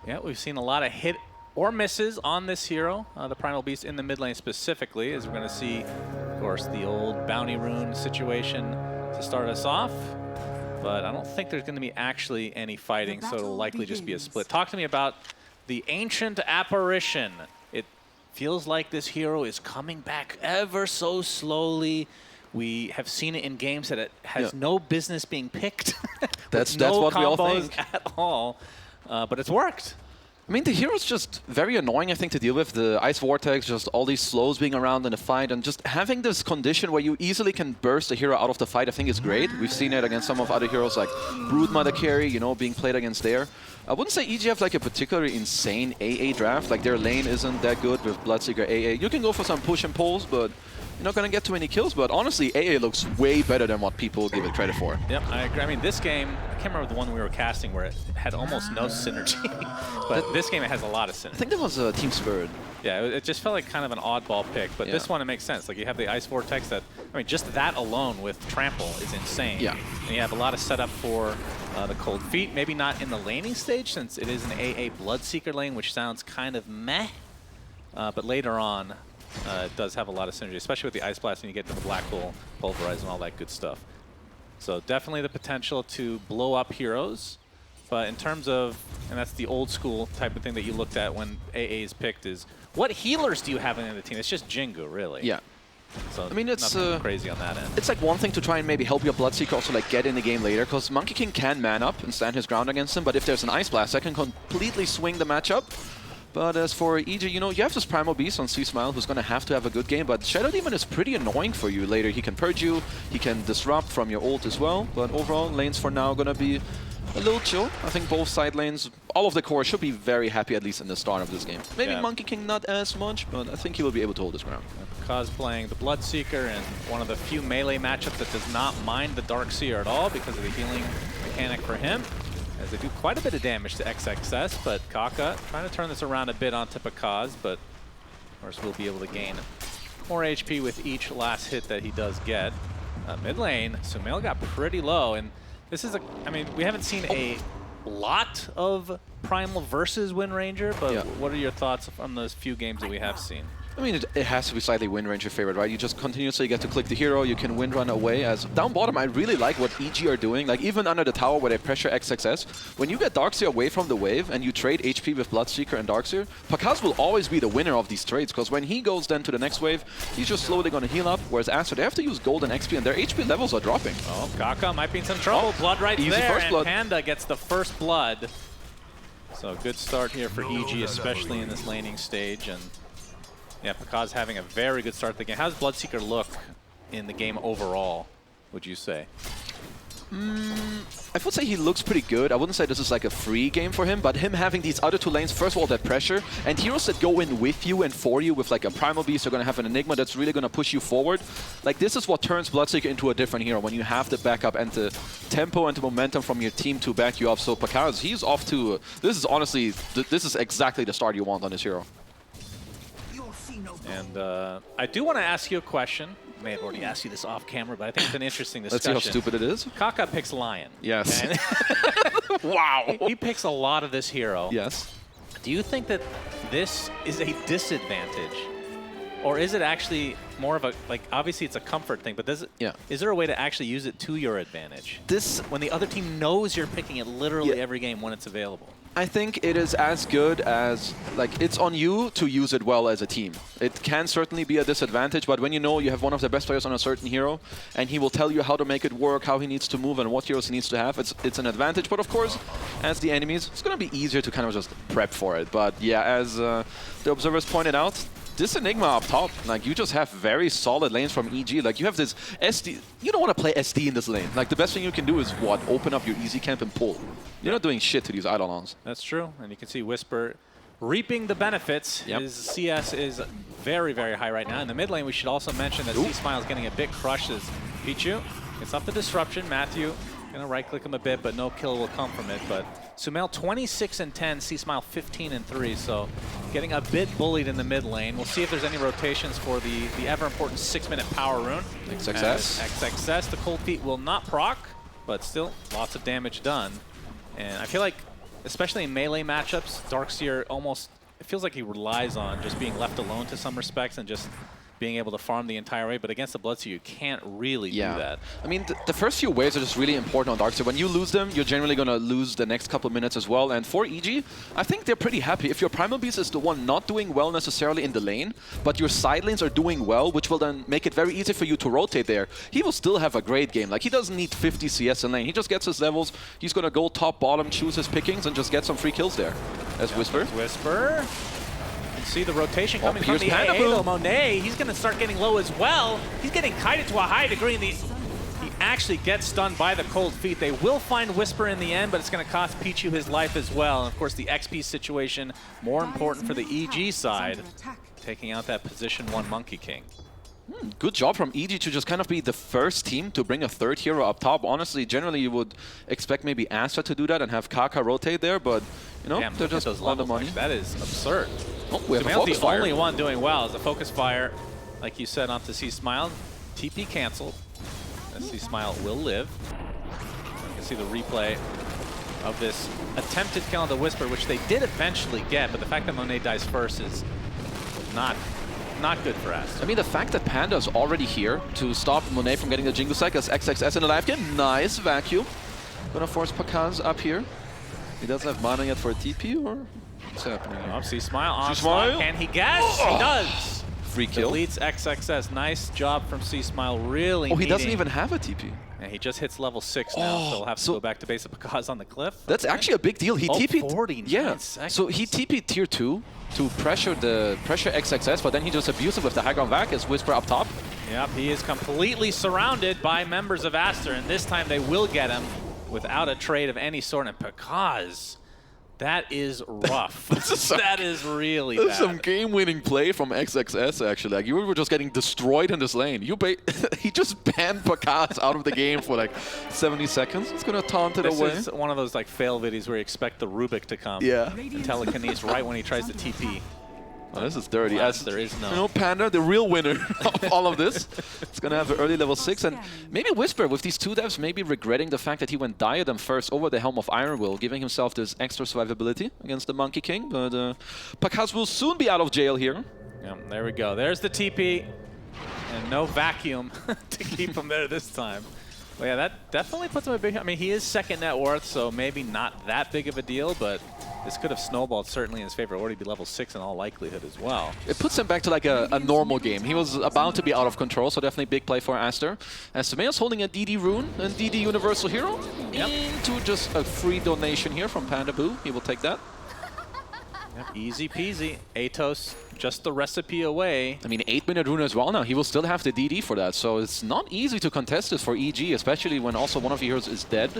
Yeah, we've seen a lot of hit or misses on this hero, the Primal Beast in the mid lane specifically, as we're going to see, of course, the old Bounty Rune situation to start us off. But I don't think there's going to be actually any fighting, so it'll likely just be a split. Talk to me about the Ancient Apparition. It feels like this hero is coming back ever so slowly. We have seen it in games that it has no business being picked. That's no what we all combos think. at all, but it's worked. I mean, the hero's just very annoying, I think, to deal with. The Ice Vortex, just all these slows being around in the fight, and just having this condition where you easily can burst a hero out of the fight, I think is great. We've seen it against some of other heroes like Broodmother Carry, you know, being played against there. I wouldn't say EG have like a particularly insane AA draft. Like, their lane isn't that good with Bloodseeker AA. You can go for some push and pulls, but you're not going to get too many kills, but honestly, AA looks way better than what people give it credit for. Yep, I agree. I mean, this game, I can't remember the one we were casting where it had almost no synergy, but this game it has a lot of synergy. I think that was Team Spirit. Yeah, it just felt like kind of an oddball pick, but this one, it makes sense. Like, you have the Ice Vortex that, I mean, just that alone with Trample is insane. Yeah. And you have a lot of setup for the Cold Feet, maybe not in the laning stage since it is an AA Bloodseeker lane, which sounds kind of meh, but later on, it does have a lot of synergy, especially with the Ice Blast when you get to the Black Hole, Pulverize, and all that good stuff. So definitely the potential to blow up heroes. But in terms of, and that's the old school type of thing that you looked at when AA is picked, is what healers do you have in the team? It's just Jingu, really. Yeah. So I mean, it's nothing crazy on that end. It's like one thing to try and maybe help your Bloodseeker also like get in the game later, because Monkey King can man up and stand his ground against him, but if there's an Ice Blast, that can completely swing the matchup. But as for EG, you know, you have this Primal Beast on C-Smile who's going to have to have a good game, but Shadow Demon is pretty annoying for you later. He can purge you, he can disrupt from your ult as well, but overall, lanes for now going to be a little chill. I think both side lanes, all of the core should be very happy, at least in the start of this game. Maybe Monkey King not as much, but I think he will be able to hold his ground. Kaz playing the Bloodseeker in one of the few melee matchups that does not mind the Darkseer at all because of the healing mechanic for him, as they do quite a bit of damage to XXS, but Kaka trying to turn this around a bit onto Pakaz, but of course we'll be able to gain more HP with each last hit that he does get. Mid lane, Sumail got pretty low, and this is I mean, we haven't seen a lot of Primal versus Wind Ranger, but what are your thoughts from those few games that we have seen? I mean, it has to be slightly Wind Ranger favorite, right? You just continuously get to click the hero, you can wind run away. As down bottom, I really like what EG are doing. Like, even under the tower where they pressure XXS, when you get Darkseer away from the wave and you trade HP with Bloodseeker and Darkseer, Pakaz will always be the winner of these trades, because when he goes then to the next wave, he's just slowly going to heal up, whereas Aster, they have to use gold and XP, and their HP levels are dropping. Oh, Kaka might be in some trouble. Blood right easy there, first blood. and Panda gets the first blood. So good start here for EG, especially in this laning stage. And yeah, Pakaz having a very good start to the game. How does Bloodseeker look in the game overall, would you say? I would say he looks pretty good. I wouldn't say this is like a free game for him, but him having these other two lanes, first of all, that pressure, and heroes that go in with you and for you with like a Primal Beast, are going to have an Enigma that's really going to push you forward. Like, this is what turns Bloodseeker into a different hero, when you have the backup and the tempo and the momentum from your team to back you up. So Pakaz, he's off to... This is honestly, this is exactly the start you want on this hero. And I do want to ask you a question. I may have already asked you this off camera, but I think it's an interesting discussion. Let's see how stupid it is. Kaka picks Lion. Yes. Wow. He picks a lot of this hero. Yes. Do you think that this is a disadvantage? Or is it actually more of a, like, obviously it's a comfort thing, but is there a way to actually use it to your advantage? When the other team knows you're picking it literally every game when it's available. I think it is as good as, like, it's on you to use it well as a team. It can certainly be a disadvantage, but when you know you have one of the best players on a certain hero, and he will tell you how to make it work, how he needs to move, and what heroes he needs to have, it's an advantage. But of course, as the enemies, it's going to be easier to kind of just prep for it. But yeah, as the observers pointed out, this Enigma up top, like, you just have very solid lanes from EG. Like, you have this SD. You don't want to play SD in this lane. Like, the best thing you can do is, what? Open up your easy camp and pull. You're not doing shit to these Eidolons. That's true. And you can see Whisper reaping the benefits. His CS is very, very high right now. In the mid lane, we should also mention that C-Smile is getting a bit crushed as Pichu gets off the disruption. Matthew going to right-click him a bit, but no kill will come from it. But Sumail 26-10, C-Smile 15-3, so getting a bit bullied in the mid lane. We'll see if there's any rotations for the ever-important 6-minute power rune. XXS. XXS, the Cold Feet will not proc, but still lots of damage done. And I feel like, especially in melee matchups, Darkseer almost, it feels like he relies on just being left alone to some respects and just being able to farm the entire way, but against the Bloodseeker, you can't really do that. I mean, the first few waves are just really important on Darkseer. When you lose them, you're generally going to lose the next couple of minutes as well. And for EG, I think they're pretty happy. If your Primal Beast is the one not doing well necessarily in the lane, but your side lanes are doing well, which will then make it very easy for you to rotate there, he will still have a great game. Like, he doesn't need 50 CS in lane. He just gets his levels. He's going to go top, bottom, choose his pickings, and just get some free kills there. As Whisper. Whisper. See the rotation coming from the AA, though. Monet, he's going to start getting low as well. He's getting kited to a high degree. He actually gets stunned by the Cold Feet. They will find Whisper in the end, but it's going to cost Pichu his life as well. And of course, the XP situation, more important for the EG side, taking out that position 1 Monkey King. Good job from EG to just kind of be the first team to bring a third hero up top. Honestly, generally you would expect maybe Aster to do that and have Kaka rotate there, but you know, they're just on the money. That is absurd. Oh, we have a focus fire. The only one doing well is a focus fire, like you said, onto C-Smile. TP canceled. C-Smile will live. You can see the replay of this attempted kill on the Whisper, which they did eventually get, but the fact that Monet dies first is not good for us. I mean, the fact that Panda is already here to stop Monet from getting the Jingle Sack as XXS in the live game. Nice vacuum. Gonna force Pakaz up here. He doesn't have mana yet for a TP, or what's happening? Oh, C-Smile on slot. Can he guess? He does. Free kill. Deletes XXS. Nice job from C-Smile. Really. Oh, he doesn't even have a TP. And he just hits level 6 now, so he'll have to go back to base of Pakaz on the cliff. That's actually a big deal. He TP'd. 49 seconds. So he TP'd tier 2 to pressure XXS, but then he just abused it with the high ground back as Whisper up top. Yep, he is completely surrounded by members of Aster, and this time they will get him. without a trade of any sort. And Pakaz, that is rough. That is really bad. Some game-winning play from XXS, actually. Like, you were just getting destroyed in this lane. He just banned Pakaz out of the game for like 70 seconds. It's going to taunt it away. This is one of those like fail videos where you expect the Rubik to come. Yeah. And telekinesis right when he tries to TP. Oh, this is dirty. As there is no. You know, Panda, the real winner of all of this. It's going to have an early level 6. And maybe Whisper, with these 2 devs, maybe regretting the fact that he went Diadem first over the Helm of Iron Will, giving himself this extra survivability against the Monkey King. But Pakaz will soon be out of jail here. Yeah, there we go. There's the TP. And no vacuum to keep him there this time. But yeah, that definitely puts him a big... I mean, he is second net worth, so maybe not that big of a deal, but this could have snowballed certainly in his favor. Already be level 6 in all likelihood as well. It puts him back to like a normal game. He was about to be out of control, so definitely big play for Aster. As Sumeil's holding a DD Rune and DD Universal Hero into just a free donation here from Panda Boo. He will take that. Yep, easy peasy. Atos, just the recipe away. I mean, 8-minute rune as well now. He will still have the DD for that, so it's not easy to contest this for EG, especially when also one of your heroes is dead.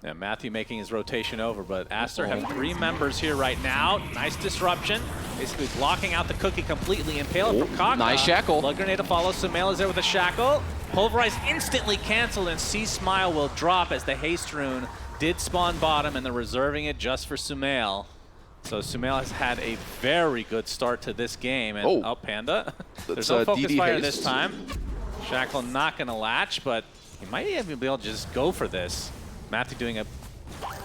Yeah, Matthew making his rotation over, but Aster have 3 members here right now. Nice disruption. Basically blocking out the cookie completely. Impale it from Kaka. Nice shackle. Blood grenade to follow. Sumail is there with a shackle. Pulverize instantly canceled, and C-Smile will drop as the haste rune did spawn bottom, and they're reserving it just for Sumail. So Sumail has had a very good start to this game. And Panda. There's no focus DD fire haste. this time. Shackle not going to latch, but he might even be able to just go for this. Matthew doing a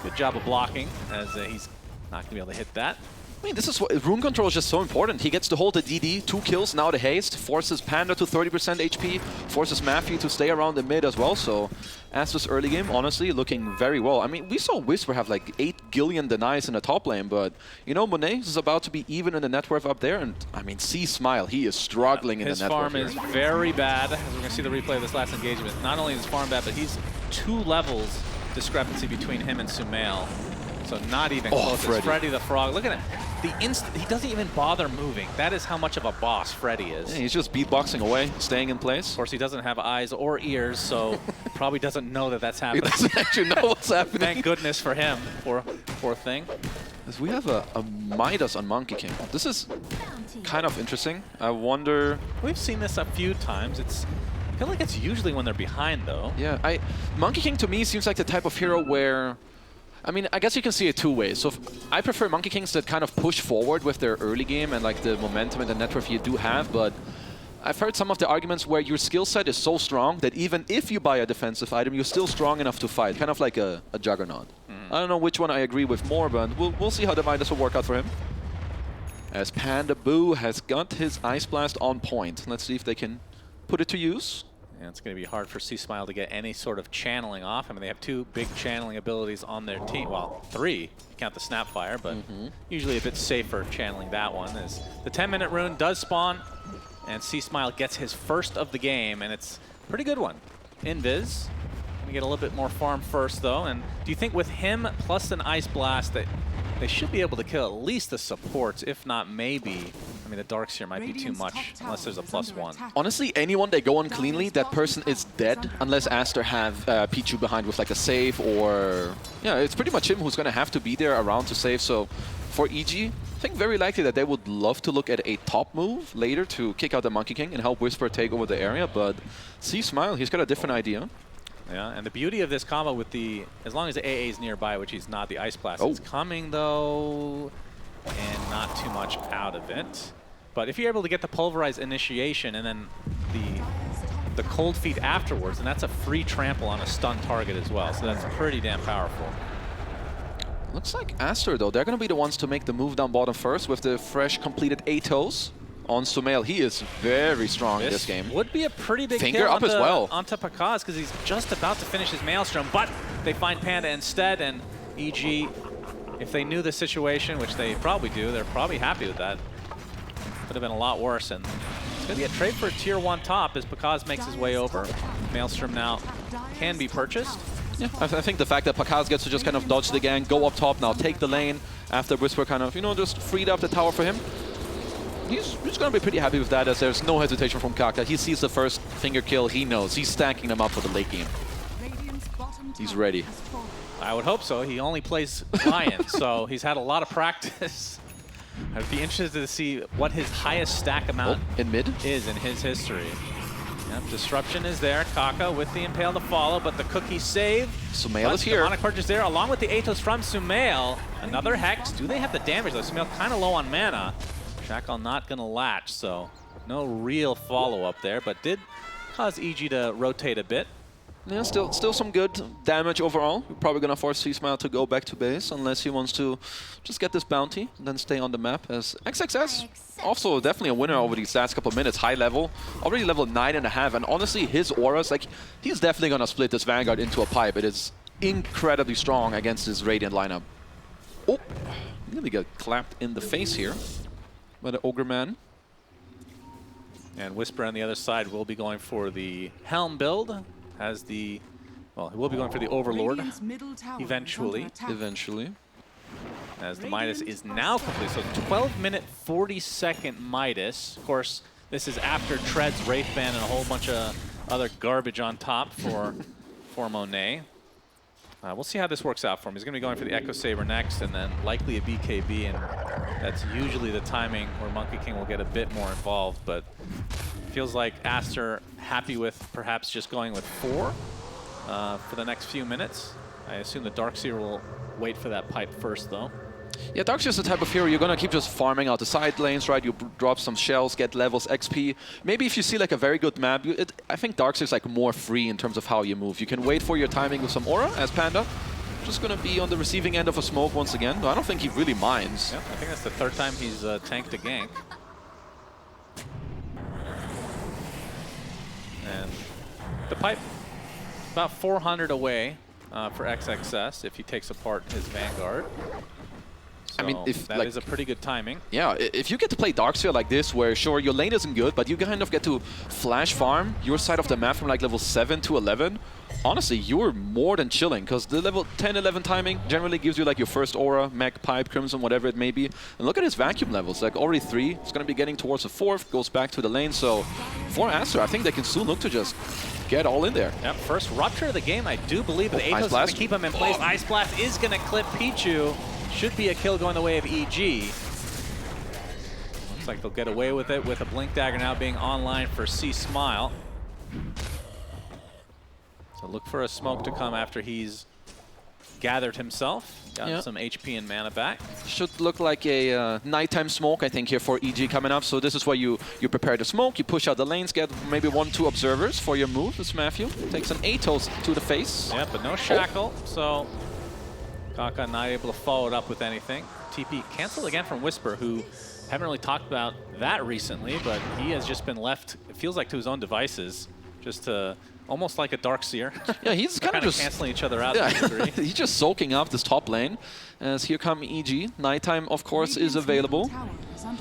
good job of blocking, as he's not going to be able to hit that. I mean, this is what rune control is just so important. He gets to hold the DD, 2 kills, now the haste, forces Panda to 30% HP, forces Matthew to stay around the mid as well. So Aster's early game, honestly, looking very well. I mean, we saw Whisper have like 8 Gillian denies in the top lane, but you know, Monet is about to be even in the net worth up there. And I mean, C-Smile, he is struggling in the net worth. His farm is very bad, as we're going to see the replay of this last engagement. Not only is his farm bad, but he's 2 levels discrepancy between him and Sumail. So not even close. It's Freddy the Frog. Look at it. He doesn't even bother moving. That is how much of a boss Freddy is. Yeah, he's just beatboxing away, staying in place. Of course, he doesn't have eyes or ears, so probably doesn't know that that's happening. He doesn't actually know what's happening. Thank goodness for him, poor thing. As we have a Midas on Monkey King. This is kind of interesting. I wonder... We've seen this a few times. I feel like it's usually when they're behind, though. Yeah, Monkey King to me seems like the type of hero where... I mean, I guess you can see it 2 ways. So I prefer Monkey Kings that kind of push forward with their early game and like the momentum and the net worth you do have, but I've heard some of the arguments where your skill set is so strong that even if you buy a defensive item, you're still strong enough to fight, kind of like a Juggernaut. I don't know which one I agree with more, but we'll see how the Midas will work out for him. As Panda Boo has got his Ice Blast on point. Let's see if they can put it to use. Yeah, it's going to be hard for C-Smile to get any sort of channeling off. I mean, they have 2 big channeling abilities on their team. Well, 3, if you count the Snapfire, but usually a bit safer channeling that one. As the 10-minute rune does spawn, and C-Smile gets his first of the game, and it's a pretty good one. Invis. Going to get a little bit more farm first, though. And do you think with him plus an Ice Blast that they should be able to kill at least the supports, if not maybe... I mean, the Darks here might be too much, unless there's a +1. Honestly, anyone they go on cleanly, that person is dead, unless Aster have Pichu behind with like a save or... Yeah, it's pretty much him who's going to have to be there around to save. So for EG, I think very likely that they would love to look at a top move later to kick out the Monkey King and help Whisper take over the area, but C-Smile, he's got a different idea. Yeah, and the beauty of this combo with the... As long as the AA is nearby, which he's not, the Ice Blast is coming, though, and not too much out of it. But if you're able to get the Pulverize initiation and then the Cold Feet afterwards, and that's a free trample on a stun target as well. So that's pretty damn powerful. Looks like Aster, though, they're going to be the ones to make the move down bottom first with the fresh completed Atos on Sumail. He is very strong in this game. Would be a pretty big Finger kill up as well onto Pakaz, because he's just about to finish his Maelstrom, but they find Panda instead, and EG, if they knew the situation, which they probably do, they're probably happy with that. Could have been a lot worse, and it's going to be a trade for a tier 1 top as Pakaz makes his way over. Maelstrom now can be purchased. Yeah, I think the fact that Pakaz gets to just kind of dodge the gang, go up top now, take the lane after Whisper kind of, you know, just freed up the tower for him. He's going to be pretty happy with that, as there's no hesitation from Kaka. He sees the first finger kill, he knows. He's stacking them up for the late game. He's ready. I would hope so. He only plays Lion, so he's had a lot of practice. I'd be interested to see what his highest stack amount in mid is in his history. Yep, disruption is there. Kaka with the Impale to follow, but the cookie save. Sumail is here. Demonic Purge is there, along with the Atos from Sumail. Another Hex. Do they have the damage, though? Sumail kind of low on mana. Shackle not going to latch, so no real follow-up there, but did cause EG to rotate a bit. Yeah, still some good damage overall. We're probably going to force C-Smile to go back to base unless he wants to just get this bounty and then stay on the map. As XXS, also definitely a winner over these last couple of minutes. High level, already level 9.5. And honestly, his auras, like, he's definitely going to split this Vanguard into a pipe. It is incredibly strong against his Radiant lineup. Oh, nearly got clapped in the face here by the Ogre Man. And Whisper on the other side will be going for the Helm build. Has the, well, he will be going for the Overlord eventually. As the Midas is now complete. So 12-minute, 40-second Midas. Of course, this is after Treads, Wraithband, and a whole bunch of other garbage on top for Monet. We'll see how this works out for him. He's going to be going for the Echo Saber next, and then likely a BKB, and that's usually the timing where Monkey King will get a bit more involved, but feels like Aster happy with perhaps just going with 4 for the next few minutes. I assume the Darkseer will wait for that pipe first, though. Yeah, Darkseer is the type of hero you're going to keep just farming out the side lanes, right? You drop some shells, get levels, XP. Maybe if you see like a very good map, I think Darkseer is like more free in terms of how you move. You can wait for your timing with some aura as Panda. Just going to be on the receiving end of a smoke once again. No, I don't think he really minds. Yep, I think that's the 3rd time he's tanked a gank. And the pipe, about 400 away for XXS if he takes apart his Vanguard. So I mean, if that like, is a pretty good timing. Yeah, if you get to play Darkseer like this, where sure, your lane isn't good, but you kind of get to flash farm your side of the map from like level 7 to 11, honestly, you're more than chilling, because the level 10, 11 timing generally gives you like your first aura, mech, pipe, crimson, whatever it may be. And look at his vacuum levels, like already 3. It's going to be getting towards the 4th, goes back to the lane. So for Aster, I think they can soon look to just get all in there. Yep, first rupture of the game, I do believe the Atos is going to keep him in place. Ice Blast is going to clip Pichu. Should be a kill going the way of EG. Looks like they'll get away with it with a Blink Dagger now being online for C-Smile. So look for a smoke to come after he's gathered himself. Got some HP and mana back. Should look like a nighttime smoke, I think, here for EG coming up. So this is where you prepare the smoke, you push out the lanes, get maybe 1, 2 observers for your move. This Matthew takes an Atos to the face. Yeah, but no shackle, so Kaka not able to follow it up with anything. TP canceled again from Whisper, who haven't really talked about that recently, but he has just been left, it feels like, to his own devices, just to almost like a Darkseer. Yeah, he's kind of just canceling each other out to a degree. He's just soaking up this top lane. As here come EG. Nighttime, of course, is available.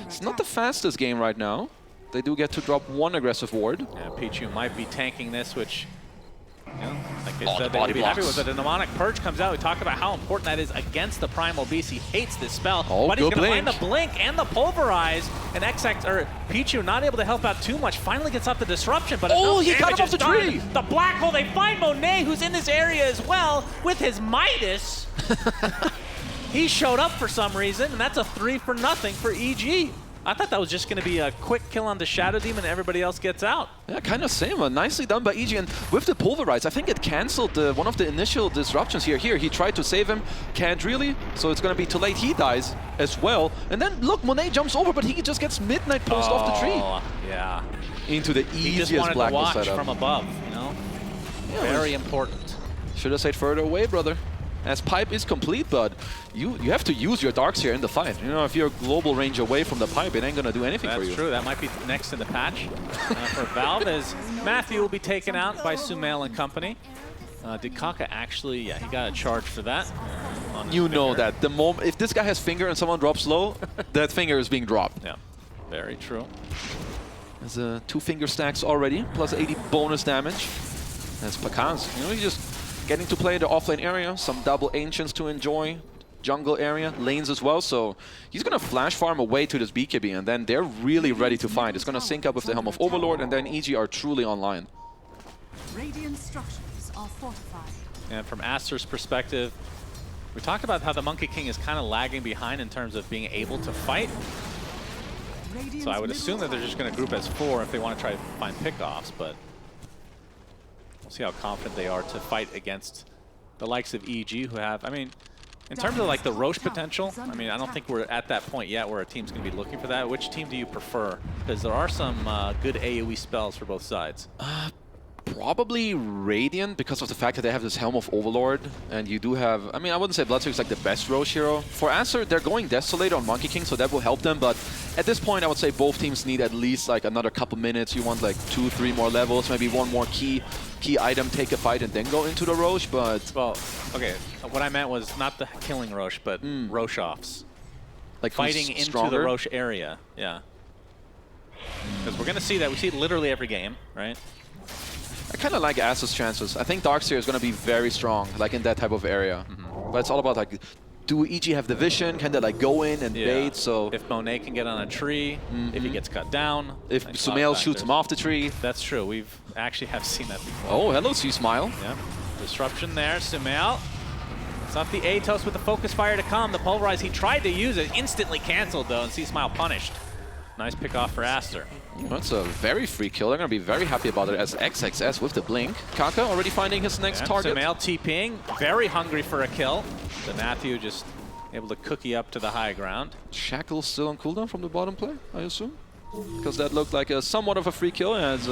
It's not the fastest game right now. They do get to drop 1 aggressive ward. Yeah, Pichu might be tanking this, which, you know, like I the said, body they'd be happy blocks. with it. The Demonic Purge comes out. We talk about how important that is against the Primal Beast. He hates this spell, but he's good going to find blink. the Blink and the Pulverize. And Pichu not able to help out too much. Finally gets up the Disruption, but enough he cut him damage off is the done. tree. The Black Hole, they find Monet, who's in this area as well, with his Midas. He showed up for some reason, and that's a 3 for nothing for EG. I thought that was just going to be a quick kill on the Shadow Demon and everybody else gets out. Yeah, kind of same. Nicely done by EG. And with the Pulverize, I think it cancelled one of the initial disruptions here. He tried to save him, can't really, so it's going to be too late. He dies as well. And then, look, Monet jumps over, but he just gets Midnight Post off the tree. Yeah. Into the He easiest just wanted to Blackness watch setup. from above, you know? Yeah, Very important. Should have stayed further away, brother. As pipe is complete, but you have to use your Darkseer in the fight. You know, if you're global range away from the pipe, it ain't gonna do anything for you. That's true. That might be next in the patch for Valve, as Matthew will be taken out by Sumail and company. Did Kaka actually? Yeah, he got a charge for that. You know that the moment if this guy has finger and someone drops low, that finger is being dropped. Yeah, very true. There's 2 finger stacks already, plus 80 bonus damage. That's Pakaz. You know, he's just getting to play the offlane area, some double Ancients to enjoy, jungle area, lanes as well, so he's going to flash farm away to this BKB, and then they're really ready to fight. It's going to sync up with the Helm of Overlord, and then EG are truly online. Radiant structures are fortified. And from Aster's perspective, we talked about how the Monkey King is kind of lagging behind in terms of being able to fight. So I would assume that they're just going to group as 4 if they want to try to find pickoffs, but we'll see how confident they are to fight against the likes of EG, who have, I mean, in terms of like the Roche potential, I mean, I don't think we're at that point yet where a team's going to be looking for that. Which team do you prefer? Because there are some good AoE spells for both sides. Probably Radiant, because of the fact that they have this Helm of Overlord, and you do have, I mean, I wouldn't say Bloodstreak is like the best Roche hero. For Aster, they're going Desolator on Monkey King, so that will help them, but at this point, I would say both teams need at least like another couple minutes. You want like 2-3 more levels, maybe one more key item, take a fight, and then go into the Roche, but... Well, okay, what I meant was not the killing Roche, but Roche-offs. Like fighting into stronger? the Roche area, yeah. Because we're going to see that. We see it literally every game, right? I kind of like Aster's chances. I think Darkseer is going to be very strong, like in that type of area. But it's all about like, do EG have the vision? Can they like go in and bait? So if Monet can get on a tree, if he gets cut down, if like Sumail shoots him off the tree. That's true. We've actually have seen that before. Oh, hello, C-Smile. Yeah, disruption there, Sumail. It's not the Atos with the focus fire to come. The pulverize, he tried to use it, instantly canceled though, and C-Smile punished. Nice pick off for Aster. That's a very free kill. They're going to be very happy about it as XXS with the blink. Kaka already finding his next target. Sumail TPing, very hungry for a kill. So Matthew just able to cookie up to the high ground. Shackle still on cooldown from the bottom play, I assume? Because that looked like a somewhat of a free kill, as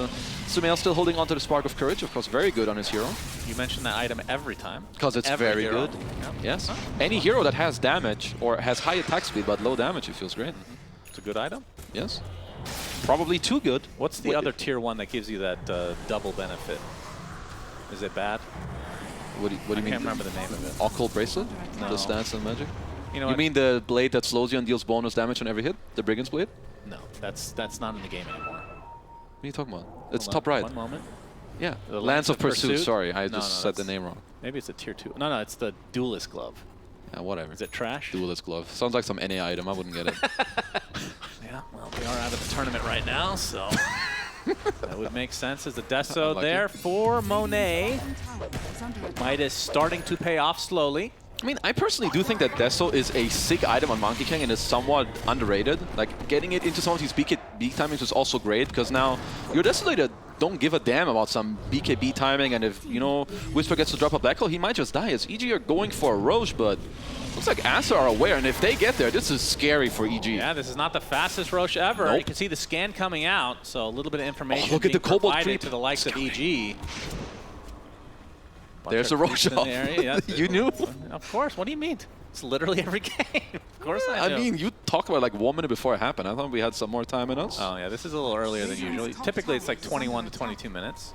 Sumail still holding onto the Spark of Courage. Of course, very good on his hero. You mention that item every time. Because it's every very hero. good. Yep. Yes. Any hero that has damage or has high attack speed but low damage, it feels great. It's a good item. Yes. Probably too good. What's the other tier 1 that gives you that double benefit? Is it bad? What do you mean? I can't remember the name of it. Occult Bracelet? No. The stance and magic? You mean the blade that slows you and deals bonus damage on every hit? The Brigand's Blade? No, that's not in the game anymore. What are you talking about? It's Hold top on, right. One moment. Yeah. The Lance of Pursuit. Sorry, I No, just said the name wrong. Maybe it's a tier 2. No, it's the Duelist Glove. Yeah, whatever. Is it trash? Duelist Glove. Sounds like some NA item. I wouldn't get it. Yeah, well, we are out of the tournament right now, so that would make sense as a Deso there for Monet. Midas starting to pay off slowly. I mean, I personally do think that Deso is a sick item on Monkey King and is somewhat underrated. Like, getting it into some of these BKB timings is also great, because now your Desolator don't give a damn about some BKB timing, and if, you know, Whisper gets to drop a Black Hole, he might just die. As EG are going for a Roche, but looks like Aster are aware, and if they get there, this is scary for EG. Yeah, this is not the fastest Roche ever. Nope. You can see the scan coming out, so a little bit of information look at the Cobalt creep. to the likes of EG. There's a Roche off. Yeah. You knew? Of course. What do you mean? It's literally every game. Of course I know. I mean, you talked about like 1 minute before it happened. I thought we had some more time in us. Oh, yeah. This is a little earlier than usual. Typically, it's like 21 to 22 minutes.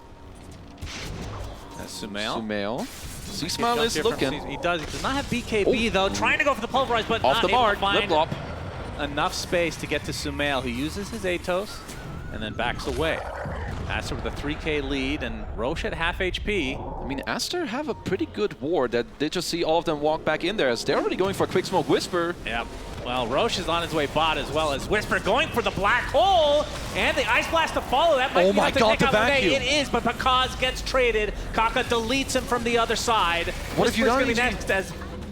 That's Sumail. C-Smile is looking. He does not have BKB, though. Trying to go for the pulverize, but off not the able mark. to find Lip lop. enough space to get to Sumail, who uses his Atos and then backs away. Aster with a 3K lead, and Roche at half HP. I mean, Aster have a pretty good ward that they just see all of them walk back in there, as they're already going for a quick smoke Whisper. Yep. Well, Roche is on his way bot, as well as Whisper going for the black hole, and the Ice Blast to follow. That might oh be my enough to god, take the out Monet. vacuum. It is, but Pakaz gets traded. Kaka deletes him from the other side. What have you done, Whisper's gonna be next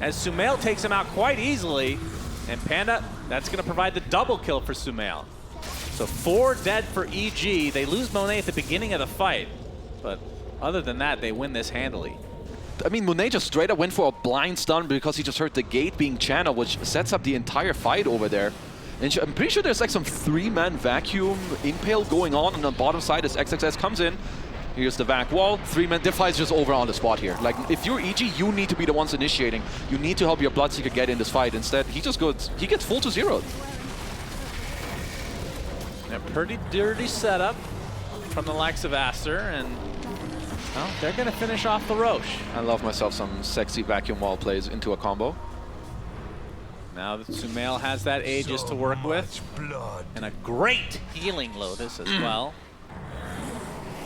as Sumail takes him out quite easily, and Panda, that's going to provide the double kill for Sumail. So 4 dead for EG. They lose Monet at the beginning of the fight, but other than that, they win this handily. I mean, Monet just straight up went for a blind stun because he just heard the gate being channeled, which sets up the entire fight over there. And I'm pretty sure there's like some 3-man vacuum impale going on the bottom side as XXS comes in. Here's the vac wall. 3-man Defy is just over on the spot here. Like, if you're EG, you need to be the ones initiating. You need to help your Bloodseeker get in this fight. Instead, he just goes, he gets full to 0. A pretty dirty setup from the likes of Aster, and well, they're going to finish off the Roche. I love myself some sexy vacuum wall plays into a combo. Now that Sumail has that Aegis to work with, and a great healing Lotus as well.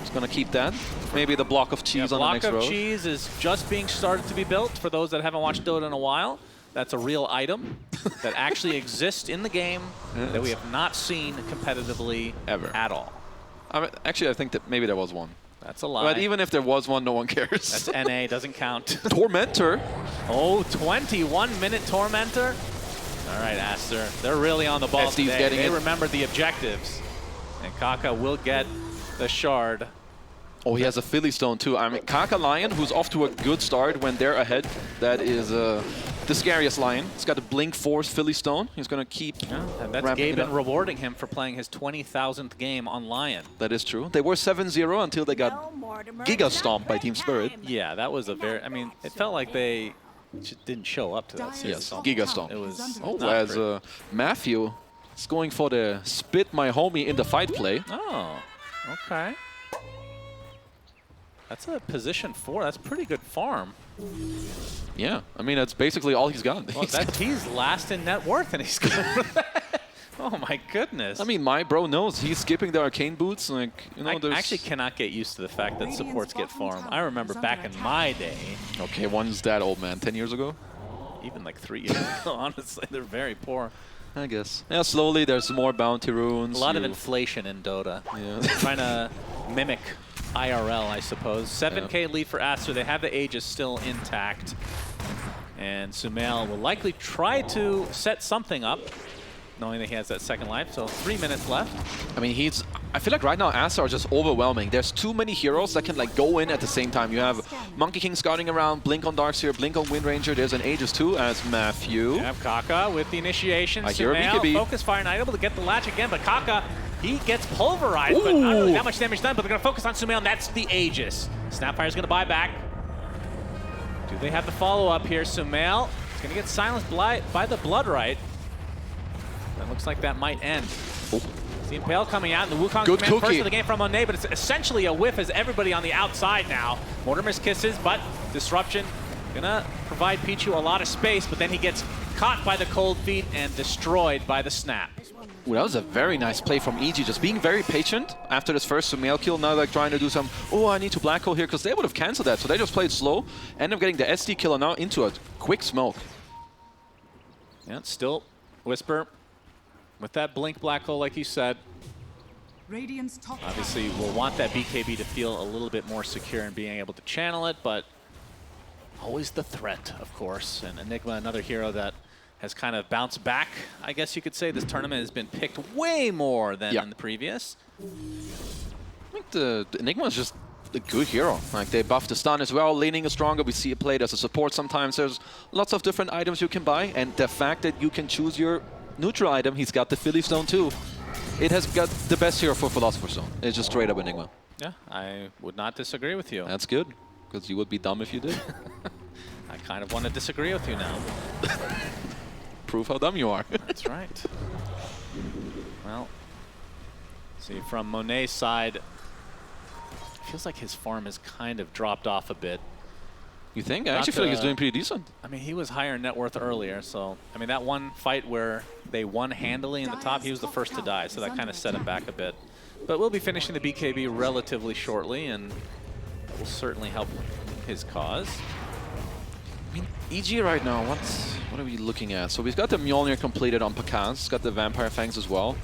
He's going to keep that. Maybe the block of cheese on the next row. Block of cheese is just being started to be built. For those that haven't watched Dota in a while, that's a real item that actually exists in the game that we have not seen competitively ever at all. Actually, I think that maybe there was one. That's a lie. But even if there was one, no one cares. That's NA, doesn't count. Tormentor. Oh, 21-minute Tormentor. All right, Aster. They're really on the ball SD's today. getting They it. remembered the objectives. And Kaka will get the shard. Oh, he has a Philly Stone too. I mean, Kaka Lion, who's off to a good start when they're ahead. That is the scariest Lion. He's got a Blink Force Philly Stone. He's going to keep And that's ramping it Gaben up. rewarding him for playing his 20,000th game on Lion. That is true. They were 7-0 until they got Giga Stomped by Team Spirit. Yeah, that was a very, I mean, it felt like they didn't show up to that series. Yes, Giga Stomp. It was Oh, not as great. Matthew is going for the spit my homie in the fight play. Oh, okay. That's a position 4. That's pretty good farm. Yeah, I mean, that's basically all he's got. Well, he's last in net worth, and he's going for that. Oh, my goodness. I mean, my bro knows he's skipping the arcane boots. Like, you know, I there's... actually cannot get used to the fact that supports get farm. I remember back in my day, Okay, one's that old, man. 10 years ago? even like 3 years ago, honestly, they're very poor. I guess. Yeah, slowly there's more bounty runes. A lot of inflation in Dota. Yeah. Trying to mimic IRL, I suppose. 7K lead for Aster. They have the Aegis still intact. And Sumail will likely try to set something up, knowing that he has that second life. So 3 minutes left. I mean, I feel like right now Aster are just overwhelming. There's too many heroes that can like go in at the same time. You have Monkey King scouting around, Blink on Darkseer, Blink on Wind Ranger. There's an Aegis too as Matthew. You have Kaka with the initiation. I hear a Sumail, BKB. focus fire, not able to get the latch again, but Kaka, he gets pulverized, but not really that much damage done, but they're going to focus on Sumail, and that's the Aegis. Snapfire's going to buy back. Do they have the follow-up here? Sumail is going to get silenced by the Blood Right. That looks like that might end. See Impale coming out, and the Wukong Good command first cookie. of the game from Monet, but it's essentially a whiff as everybody on the outside now. Mortimer's kisses, but Disruption gonna provide Pichu a lot of space, but then he gets caught by the cold feet and destroyed by the snap. Ooh, that was a very nice play from EG, just being very patient after this first Sumail kill, now like trying to do some, oh, I need to black hole here, because they would have cancelled that, so they just played slow, end up getting the SD killer now into a quick smoke. Yeah, still Whisper with that blink black hole, like you said. Obviously, we'll want that BKB to feel a little bit more secure in being able to channel it, but always the threat, of course. And Enigma, another hero that has kind of bounced back, I guess you could say. This tournament has been picked way more than in the previous. I think the Enigma is just a good hero. Like, they buffed the stun as well, Leaning is stronger. We see it played as a support sometimes. There's lots of different items you can buy, and the fact that you can choose your neutral item, he's got the Philly Stone too. It has got the best hero for Philosopher's Stone. It's just straight up Enigma. Yeah, I would not disagree with you. That's good, because you would be dumb if you did. I kind of want to disagree with you now. Prove how dumb you are. That's right. Well, see, from Monet's side, it feels like his farm has kind of dropped off a bit. You think? I actually feel like he's doing pretty decent. I mean, he was higher in net worth earlier, so I mean, that one fight where they won handily in the top, he was the first to die, so that kind of set him back a bit. But we'll be finishing the BKB relatively shortly, and that will certainly help his cause. I mean, EG right now, what are we looking at? So we've got the Mjolnir completed on Pakaz, got the Vampire Fangs as well.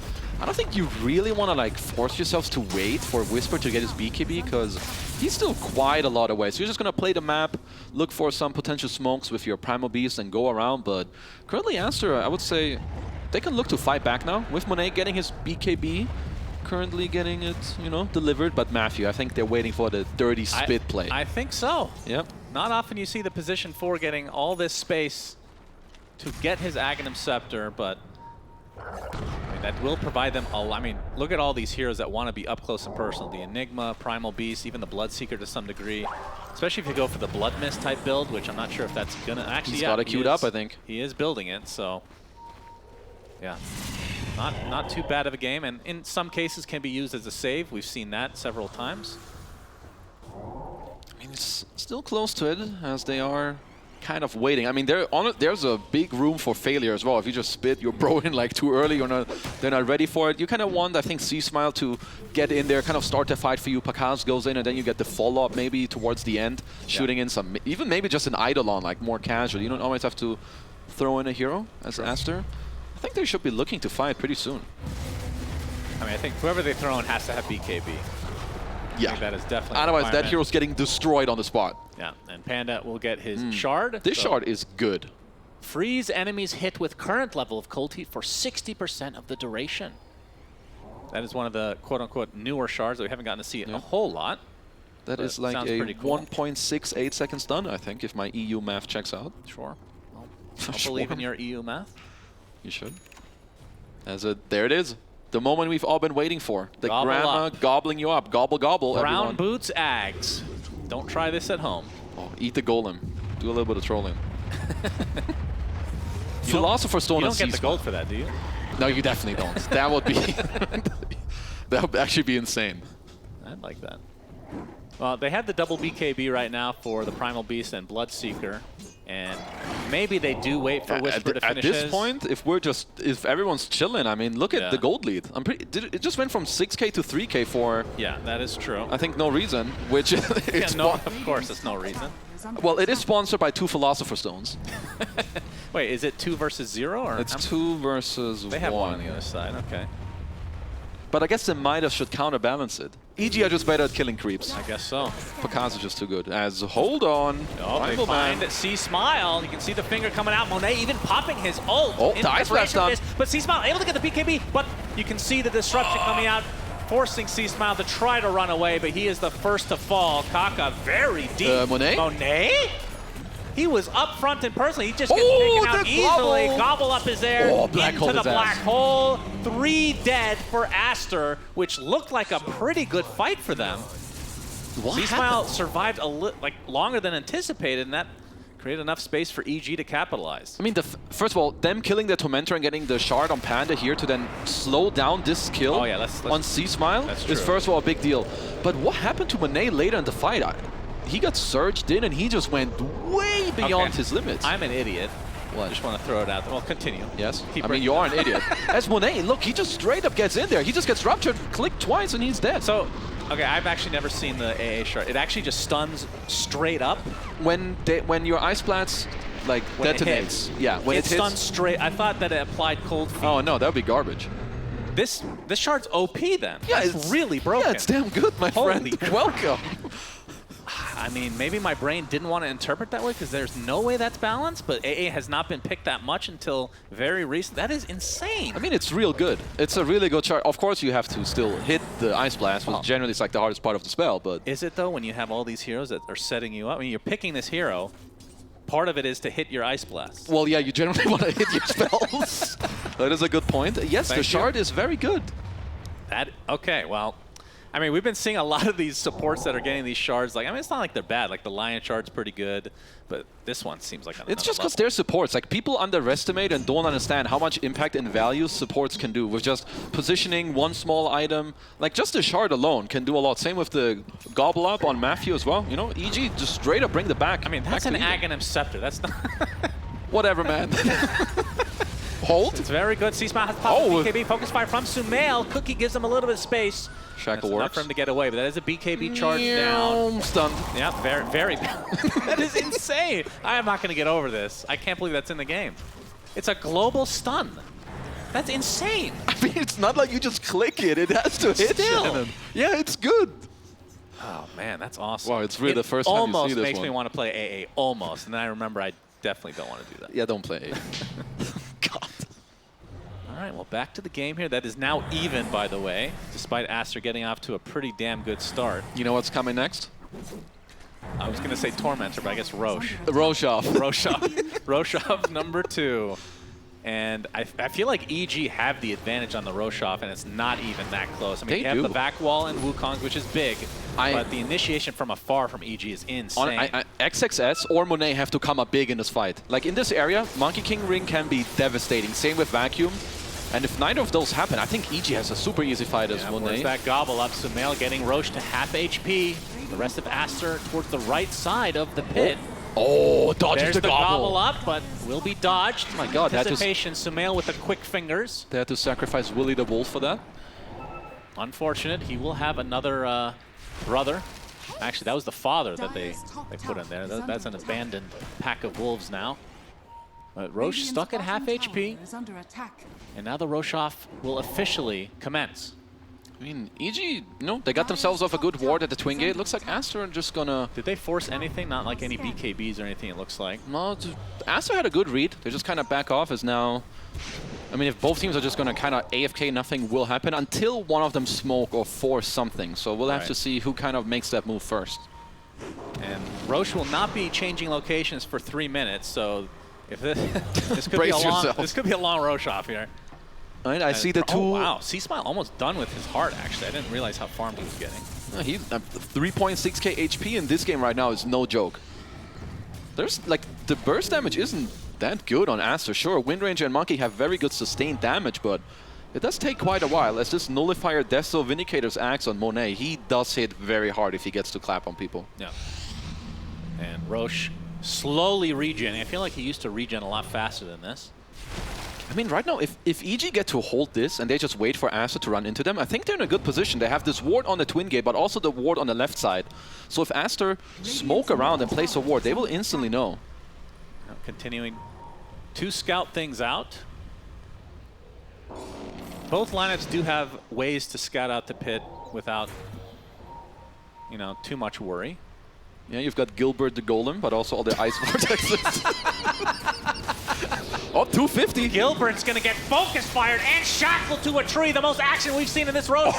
I don't think you really want to like force yourselves to wait for Whisper to get his BKB, because he's still quite a lot away. So you're just going to play the map, look for some potential smokes with your Primal Beast and go around. But currently Aster, I would say, they can look to fight back now. With Monet getting his BKB, currently getting it, you know, delivered. But Matthew, I think they're waiting for the dirty spit play. I think so. Yep. Not often you see the position 4 getting all this space to get his Aghanim Scepter, but I mean, that will provide them a lot. I mean, look at all these heroes that want to be up close and personal. The Enigma, Primal Beast, even the Bloodseeker to some degree. Especially if you go for the Blood Mist type build, which I'm not sure if that's gonna actually. He's got it queued up, I think. He is building it, so yeah, not too bad of a game, and in some cases can be used as a save. We've seen that several times. I mean, it's still close to it, as they are kind of waiting. I mean, there's a big room for failure as well. If you just spit your bro in like too early, they're not ready for it. You kind of want, I think, C-Smile to get in there, kind of start the fight for you. Pakaz goes in, and then you get the follow-up maybe towards the end, shooting in some, even maybe just an Eidolon, like more casual. You don't always have to throw in a hero as Aster. I think they should be looking to fight pretty soon. I mean, I think whoever they throw in has to have BKB. Yeah. think that is definitely a Otherwise, that requirement. hero's getting destroyed on the spot. Yeah, and Panda will get his shard. This so shard is good. freeze enemies hit with current level of cold heat for 60% of the duration. That is one of the quote-unquote newer shards that we haven't gotten to see a whole lot. That But is like sounds a pretty cool. 1.68 seconds done, I think, if my EU math checks out. Sure. Well, I'll believe in your EU math. You should. There it is. The moment we've all been waiting for. The Gobble grandma up. gobbling you up. Gobble, gobble, Brown everyone. boots, Ags. Don't try this at home. Oh, eat the golem. Do a little bit of trolling. You don't- Philosopher's Stone You and don't get the Sea gold for that, do you? No, you definitely don't. That would be... that would actually be insane. I'd like that. Well, they have the double BKB right now for the Primal Beast and Bloodseeker. And maybe they do wait for Whisper to At finish this his. point, if everyone's chilling, I mean, look at Yeah. the gold lead. It just went from 6K to 3K for, Yeah, that is true. I think, no reason, which Yeah, it's no, of course, there's no reason. well, it is sponsored by 2 Philosopher's Stones. Wait, is it 2 versus 0? Or It's 2 versus They have 1. one on the other side, okay. But I guess the Midas should counterbalance it. EG are just better at killing creeps. I guess so. Pakaz is just too good. As hold on. Oh, they Rival find man. C-Smile. You can see the finger coming out. Monet even popping his ult. Oh, in the Ice Blast preparation for done. this. But C-Smile able to get the BKB, but you can see the disruption coming out, forcing C-Smile to try to run away, but he is the first to fall. Kaka very deep. Monet? Monet? He was up front and personally. He just gets Oh, taken out the easily. gobble. Gobble up is there. Oh, black into hole the his ass. black hole. 3 dead for Aster, which looked like a pretty good fight for them. What C-Smile happened? survived longer than anticipated, and that created enough space for EG to capitalize. I mean, first of all, them killing the Tormentor and getting the shard on Panda here to then slow down this kill Oh, yeah, let's- on C-Smile That's is true. first of all a big deal. But what happened to Monet later in the fight? He got surged in and he just went way beyond Okay. his limits. I'm an idiot. What? Just want to throw it out there. Well, continue. Yes? Keep I mean, breaking you are it. an idiot. As Monet, look, he just straight up gets in there. He just gets ruptured, click twice, and he's dead. So, okay, I've actually never seen the AA shard. It actually just stuns straight up. when your Ice Blast, like, When it detonates. hits. Yeah, when it hits. stuns straight. I thought that it applied cold feet. Oh, no, that would be garbage. This shard's OP then. Yeah, it's really broken. Yeah, it's damn good, my Holy friend. crap. Welcome. I mean, maybe my brain didn't want to interpret that way because there's no way that's balanced, but AA has not been picked that much until very recent. That is insane. I mean, it's real good. It's a really good chart. Of course, you have to still hit the Ice Blast, which generally is like the hardest part of the spell, but... Is it though, when you have all these heroes that are setting you up? I mean, you're picking this hero. Part of it is to hit your Ice Blast. Well, yeah, you generally want to hit your spells. That is a good point. Yes, Thank the you. shard is very good. Okay, well, I mean, we've been seeing a lot of these supports that are getting these shards. Like, I mean, it's not like they're bad. Like, the Lion shard's pretty good, but this one seems like It's just because they're supports. Like, people underestimate and don't understand how much impact and value supports can do with just positioning one small item. Like, just the shard alone can do a lot. Same with the Gobble Up on Matthew as well. You know, EG just straight up bring the back. I mean, that's back an to even. Aghanim Scepter. That's not... Whatever, man. Hold. It's very good. C-Smile has popped Oh. the BKB. Focus fire from Sumail. Cookie gives him a little bit of space. Shackle That's enough works. for him to get away, but that is a BKB charge down. Stunned. Yeah, very. That is insane. I am not going to get over this. I can't believe that's in the game. It's a global stun. That's insane. I mean, it's not like you just click it. It has to hit Still. Shannon. Yeah, it's good. Oh, man, that's awesome. Wow, it's really It the first time you see almost this makes me one. want to play AA, almost. And then I remember I definitely don't want to do that. Yeah, don't play it. God. All right, well, back to the game here. That is now even, by the way, despite Aster getting off to a pretty damn good start. You know what's coming next? I was going to say Tormentor, but I guess Roche. Roshoff. Roshoff number 2. And I feel like EG have the advantage on the Roshoff, and it's not even that close. I mean, They you have do. the back wall and Wukong's, which is big, but the initiation from afar from EG is insane. XXS or Monet have to come up big in this fight. Like in this area, Monkey King Ring can be devastating. Same with Vacuum. And if neither of those happen, I think EG has a super easy fight as Where's Monet. that gobble up? Sumail getting Roche to half HP. The rest of Aster towards the right side of the pit. Oh, dodges There's the gobble up, but will be dodged. Oh my God, that just- Anticipation, Sumail with the quick fingers. They had to sacrifice Willy the Wolf for that. Unfortunate. He will have another brother. Actually, that was the father that they put in there. That's an abandoned pack of wolves now. But Roche stuck at half HP. And now the Roshoff will officially commence. I mean, EG, you know, they got themselves off a good ward at the Twin Gate. Looks like Aster are just gonna... Did they force anything? Not like any BKBs or anything, it looks like. No, Aster had a good read. They just kind of back off as now... I mean, if both teams are just gonna kind of AFK, nothing will happen until one of them smoke or force something. So we'll have to see who kind of makes that move first. And Roche will not be changing locations for 3 minutes, so if this could be a long Roche off here. Right, I see the two... Oh, wow. C-Smile almost done with his heart, actually. I didn't realize how farmed he was getting. He's 3.6k HP in this game right now is no joke. There's, like, the burst damage isn't that good on Aster. Sure, Wind Ranger and Monkey have very good sustained damage, but it does take quite a while. As this Nullifier Desto Vindicator's axe on Monet, he does hit very hard if he gets to clap on people. Yeah. And Roche slowly regenning. I feel like he used to regen a lot faster than this. I mean, right now, if EG get to hold this and they just wait for Aster to run into them, I think they're in a good position. They have this ward on the Twin Gate, but also the ward on the left side. So if Aster smoke around and place a ward, they will instantly know. Now continuing to scout things out. Both lineups do have ways to scout out the pit without, you know, too much worry. Yeah, you've got Gilbert the Golem, but also all the ice vortexes. Oh, 250. Gilbert's going to get focus fired and shackled to a tree. The most action we've seen in this road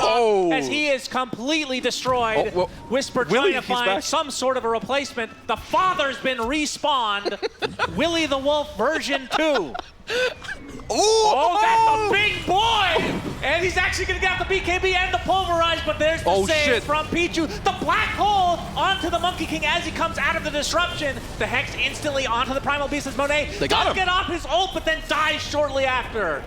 as he is completely destroyed. Oh, well, Whisper Willie, trying to find some sort of a replacement. The father's been respawned. Willie the Wolf version 2. Oh, that's a big boy! And he's actually going to get out the BKB and the Pulverize, but there's the save from Pichu. The Black Hole onto the Monkey King as he comes out of the disruption. The Hex instantly onto the Primal Beast as Monet does get off his ult, but then dies shortly after.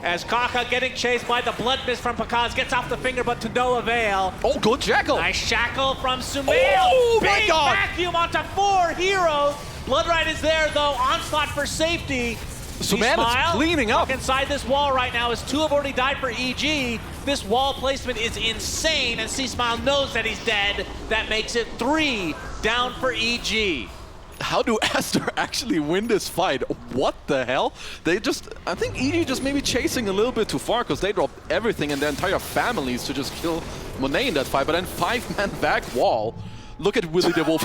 As Kaka getting chased by the Blood Mist from Pakaz gets off the finger, but to no avail. Oh, good shackle. Nice shackle from Sumail. Oh, big my God. vacuum onto 4 heroes. Bloodrite is there, though. Onslaught for safety. Sumail is cleaning up. Inside this wall right now as 2 have already died for EG. This wall placement is insane, and C-Smile knows that he's dead. That makes it 3 down for EG. How do Aster actually win this fight? What the hell? They just, I think EG just maybe chasing a little bit too far because they dropped everything and their entire families to just kill Monet in that fight, but then 5-man back wall. Look at Willie the Wolf.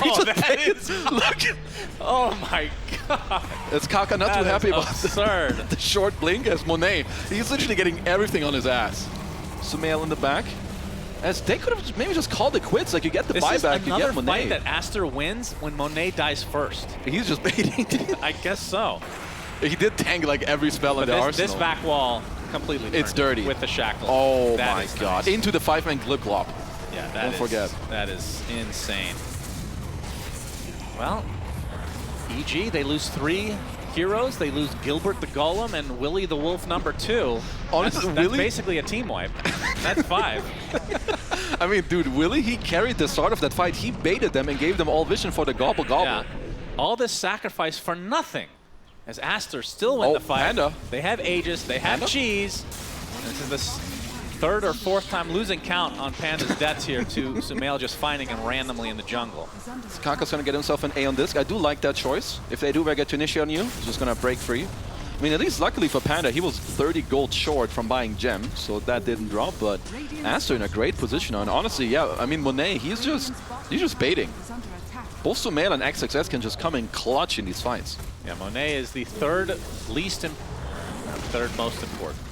Look. Oh my God. It's Kaka not too happy about the short blink as Monet. He's literally getting everything on his ass. Sumail in the back. As they could have maybe just called it quits. Like, you get the buyback, you get Monet. This is another fight that Aster wins when Monet dies first. He's just baiting. I guess so. He did tank like every spell in the arsenal. This back wall completely It's dirty. with the shackle. Oh my God. Nice. Into the 5-man Glip Clop. Yeah, Don't forget. That is insane. Well, EG, they lose 3 heroes. They lose Gilbert the Golem and Willie the Wolf number 2. Honestly, that's basically a team wipe. That's 5. I mean, dude, Willie, he carried the start of that fight. He baited them and gave them all vision for the Gobble Gobble. Yeah. All this sacrifice for nothing. As Aster still win the fight. Panda. They have Aegis, they have Cheese. This is the 3rd or 4th time losing count on Panda's deaths here to Sumail just finding him randomly in the jungle. Kaka's going to get himself an A on this. I do like that choice. If they do get to initiate on you, he's just going to break free. I mean, at least luckily for Panda, he was 30 gold short from buying Gem, so that didn't drop, but Aster in a great position. And honestly, yeah, I mean, Monet, he's just baiting. Both Sumail and XXS can just come in clutch in these fights. Yeah, Monet is the 3rd most important.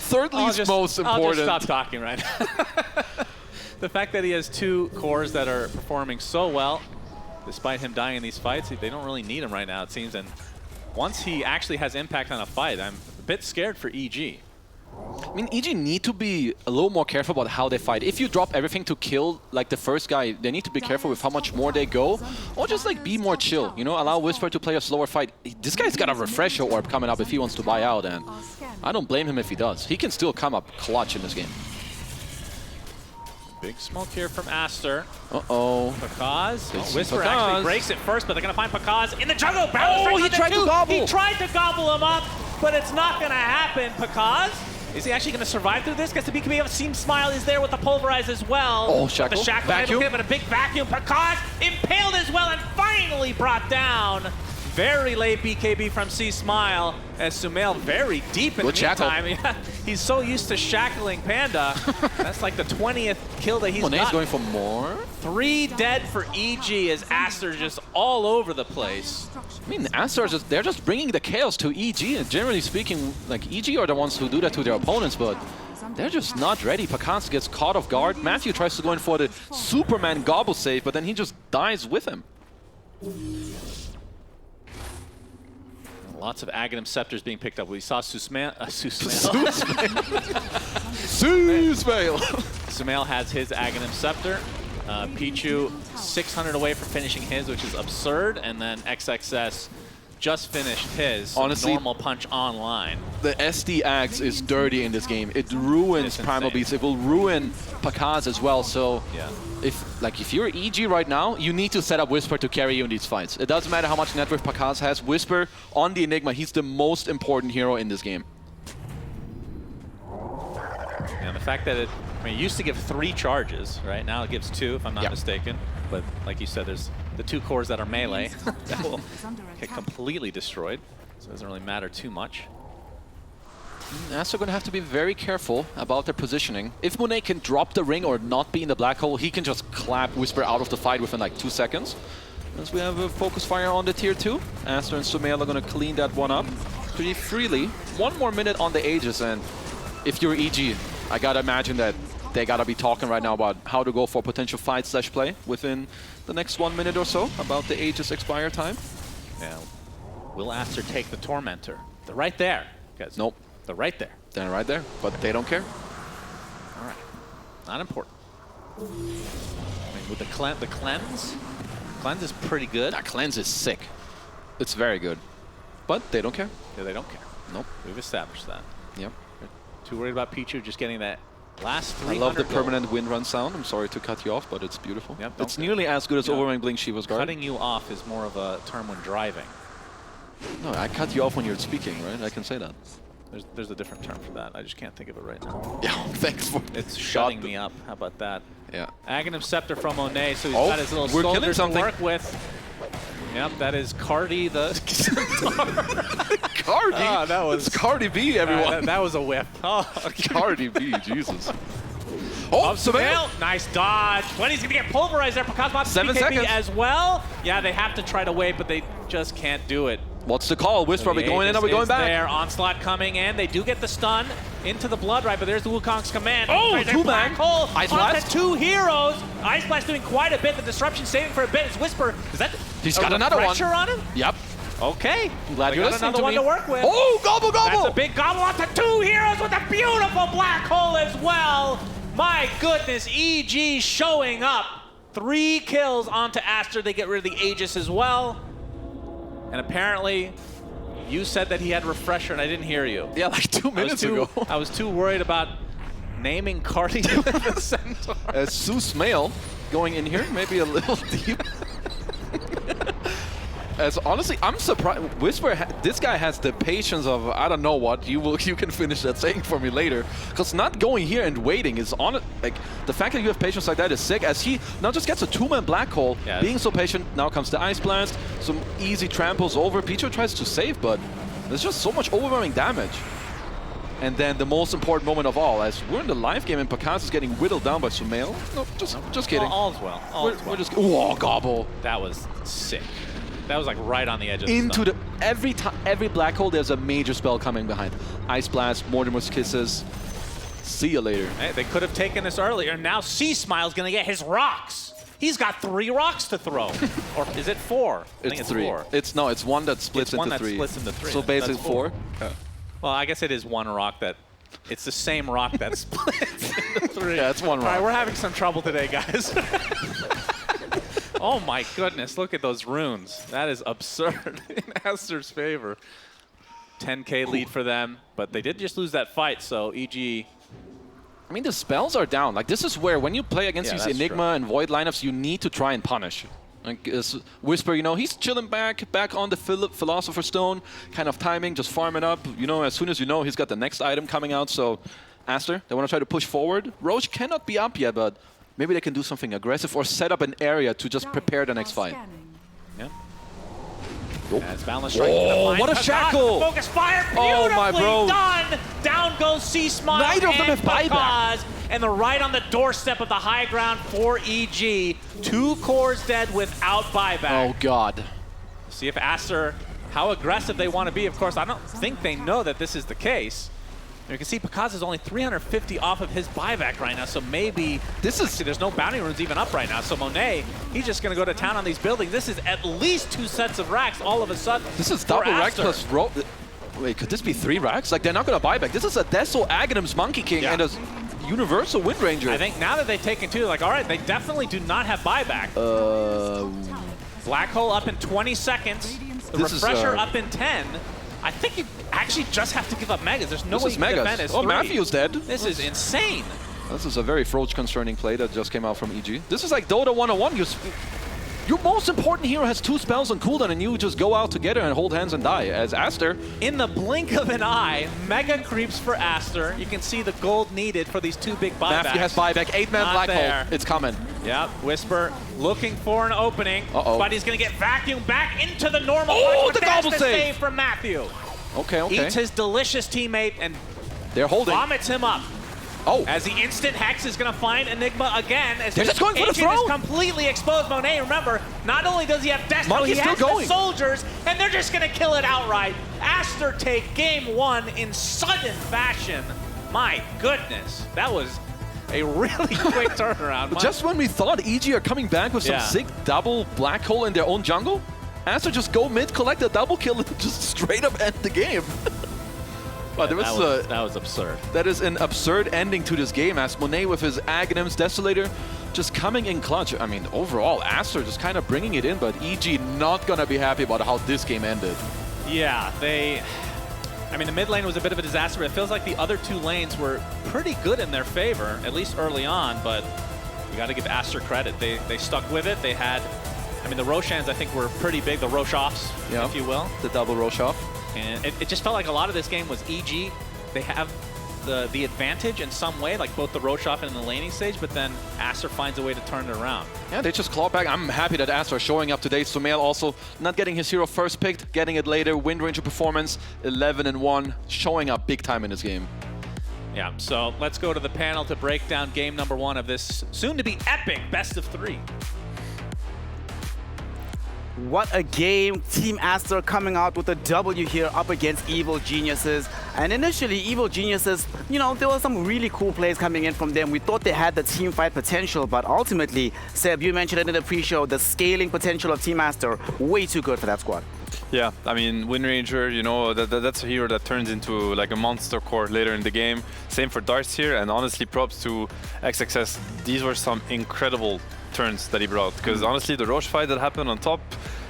3rd least most important. I'll just stop talking right now. The fact that he has 2 cores that are performing so well, despite him dying in these fights, they don't really need him right now, it seems. And once he actually has impact on a fight, I'm a bit scared for EG. I mean, EG need to be a little more careful about how they fight. If you drop everything to kill, like the first guy, they need to be careful with how much more they go. Or just like be more chill, you know, allow Whisper to play a slower fight. This guy's got a refresher orb coming up if he wants to buy out, and I don't blame him if he does. He can still come up clutch in this game. Big smoke here from Aster. Uh-oh. Pakaz. Whisper actually breaks it first, but they're going to find Pakaz in the jungle. Oh, he tried to gobble. He tried to gobble him up, but it's not going to happen. Pakaz, is he actually going to survive through this? Gets the BKB. C-Smile is there with the Pulverize as well. Oh, shackle. The shackle vacuum. But a big vacuum. Pakaz impaled as well and finally brought down. Very late BKB from C-Smile, as Sumail very deep in the meantime. Yeah, he's so used to shackling Panda. That's like the 20th kill that he's got. Going for more. 3 dead for EG as Aster just all over the place. I mean, Aster, they're just bringing the chaos to EG, and generally speaking, like, EG are the ones who do that to their opponents, but they're just not ready. Pakas gets caught off guard. Matthew tries to go in for the Superman gobble save, but then he just dies with him. Lots of Aghanim Scepters being picked up. We saw Sumail has his Aghanim Scepter. Pichu 600 away from finishing his, which is absurd. And then XXS just finished his. Honestly, normal punch online. The SD Axe is dirty in this game. It ruins Primal Beast. It will ruin Pakas as well. So yeah. If you're EG right now, you need to set up Whisper to carry you in these fights. It doesn't matter how much net worth Pakas has. Whisper on the Enigma, he's the most important hero in this game. And the fact that it used to give 3 charges, right? Now it gives 2, if I'm not mistaken. But like you said, there's the 2 cores that are melee that will get completely destroyed. So it doesn't really matter too much. Aster going to have to be very careful about their positioning. If Monet can drop the ring or not be in the black hole, he can just clap Whisper out of the fight within like 2 seconds. As we have a focus fire on the tier 2. Aster and Sumail are going to clean that one up pretty freely. 1 more minute on the Aegis, and if you're EG, I gotta imagine that they gotta be talking right now about how to go for potential fight/play within the next 1 minute or so about the Aegis expire time. Yeah. Will Aster take the Tormentor? They're right there. Guys. Nope. They're right there. They're right there, but they don't care. All right. Not important. I mean, with the cleanse is pretty good. That cleanse is sick. It's very good. But they don't care. Yeah, they don't care. Nope. We've established that. Yep. They're too worried about Pichu just getting that last 300 I love the gold. permanent wind run sound. I'm sorry to cut you off, but it's beautiful. Yep, it's nearly as good as Overwhelming Blink Shiva's Guard. Cutting you off is more of a term when driving. No, I cut you off when you're speaking, right? I can say that. There's a different term for that. I just can't think of it right now. Yeah, thanks for It's shutting me up. How about that? Yeah. Aghanim Scepter from Monet, so he's got his little soldiers to work with. Yep, that is Cardi the Cardi? Oh, that was it's Cardi B, everyone. That was a whip. Oh, Cardi B, Jesus. Oh, Sumail! Nice dodge. When he's gonna get pulverized there, Pakas 7 BKB seconds as well. Yeah, they have to try to wait, but they just can't do it. What's the call? Whisper, are we going in? Are we going back? There, Onslaught coming in. They do get the stun into the blood, right? But there's the Wukong's command. Oh, black hole. Ice Blast. Blast. 2 heroes. Ice Blast doing quite a bit. The disruption saving for a bit. Is Whisper. Is that? He's got another one. Pressure on him. Yep. Okay. I'm glad you're listening another to me. one to work with. Oh, gobble, gobble! That's a big gobble onto 2 heroes with a beautiful black hole as well. My goodness, EG showing up. 3 kills onto Aster. They get rid of the Aegis as well. And apparently, you said that he had Refresher, and I didn't hear you. Yeah, like 2 minutes ago. I was too worried about naming Cardi the Centaur. Sumail going in here, maybe a little deep. As honestly, I'm surprised. Whisper, this guy has the patience of I don't know what. You can finish that saying for me later. Because not going here and waiting is on it. Like the fact that you have patience like that is sick. As he now just gets a 2-man black hole, being so patient. Now comes the Ice Blast, some easy tramples over. Pichu tries to save, but there's just so much overwhelming damage. And then the most important moment of all, as we're in the live game and Pakas is getting whittled down by Sumail. No, just kidding. All's well. We're just whoa, gobble. That was sick. That was like right on the edge of into the every black hole there's a major spell coming behind. Ice Blast, Mortimer's Kisses. See you later. Hey, they could have taken this earlier. Now C-Smile's gonna get his rocks. He's got 3 rocks to throw. Or is it 4? I think it's 3. 4. It's one that splits into 3. Splits into 3. So basically 4. Well, I guess it is 1 rock that. It's the same rock that splits into 3. Yeah, it's 1 rock. All right, we're having some trouble today, guys. Oh my goodness, look at those runes. That is absurd in Aster's favor. 10k lead for them, but they did just lose that fight, so EG... I mean, the spells are down. Like, this is where, when you play against these Enigma and Void lineups, you need to try and punish. Like, Whisper, you know, he's chilling back on the Philosopher's Stone, kind of timing, just farming up. You know, as soon as you know, he's got the next item coming out, so Aster, they want to try to push forward. Roche cannot be up yet, but maybe they can do something aggressive or set up an area to just prepare the next fight. Yeah. As balance strike to Oh, find what a Pakaz. shackle! Focus fire, Oh, beautifully my bro. done! Down goes C-Smile Neither of them and have buyback. Pakaz, and they're right on the doorstep of the high ground for EG. 2 cores dead without buyback. Oh, God. See if Aster, how aggressive they want to be. Of course, I don't think they know that this is the case. You can see Pakaz is only 350 off of his buyback right now, so maybe there's no bounty runes even up right now. So Monet, he's just going to go to town on these buildings. This is at least 2 sets of racks all of a sudden. This is double rack Aster. plus roll. Wait, could this be 3 racks? Like, they're not going to buy back. This is a Deso Aghanim's Monkey King and a Universal Wind Ranger. I think now that they've taken 2, like, all right, they definitely do not have buyback. Black Hole up in 20 seconds. The This Refresher is, up in 10. I think you actually just have to give up Megas. There's no way you can defend his Oh, 3. Matthew's dead. This is insane. This is a very Froge concerning play that just came out from EG. This is like Dota 101. Your most important hero has 2 spells on cooldown, and you just go out together and hold hands and die. As Aster, In the blink of an eye, Mega creeps for Aster. You can see the gold needed for these 2 big buybacks. Matthew has buyback, 8-man Not Black there. Hole. It's coming. Yep, Whisper looking for an opening, but he's going to get vacuumed back into the normal. Oh, punch, the but that's gobble the save from Matthew. Okay. Eats his delicious teammate and They're holding. vomits him up. Oh. As the instant Hex is going to find Enigma again. As They're just going for the Agent is throne. completely exposed. Monet, remember, not only does he have Destro, Monkey's he still has going. the soldiers, and they're just going to kill it outright. Aster take game 1 in sudden fashion. My goodness, that was a really quick turnaround. Just when we thought EG are coming back with some sick double Black Hole in their own jungle, Aster just go mid, collect a double kill, and just straight up end the game. But that was absurd. That is an absurd ending to this game, as Monet with his Aghanim's Desolator just coming in clutch. I mean, overall, Aster just kind of bringing it in, but EG not going to be happy about how this game ended. Yeah, I mean, the mid lane was a bit of a disaster, but it feels like the other 2 lanes were pretty good in their favor, at least early on, but you got to give Aster credit. They stuck with it. They had, I mean, the Roshans, I think, were pretty big, the Rosh-offs, if you will. The double Rosh-off. And it just felt like a lot of this game was EG. They have the advantage in some way, like both the Rosh-off and the laning stage, but then Aster finds a way to turn it around. Yeah, they just claw back. I'm happy that Aster is showing up today. Sumail also not getting his hero first picked, getting it later. Wind Ranger performance, 11-1, showing up big time in this game. Yeah, so let's go to the panel to break down game number 1 of this soon-to-be epic best of 3. What a game. Team Aster coming out with a W here up against Evil Geniuses. And initially, Evil Geniuses, you know, there were some really cool plays coming in from them. We thought they had the team fight potential, but ultimately, Seb, you mentioned it in the pre-show, the scaling potential of Team Aster, way too good for that squad. Yeah, I mean, Wind Ranger, you know, that's a hero that turns into like a monster core later in the game. Same for Darts here, and honestly, props to XXS. These were some incredible turns that he brought, because honestly, the Roche fight that happened on top,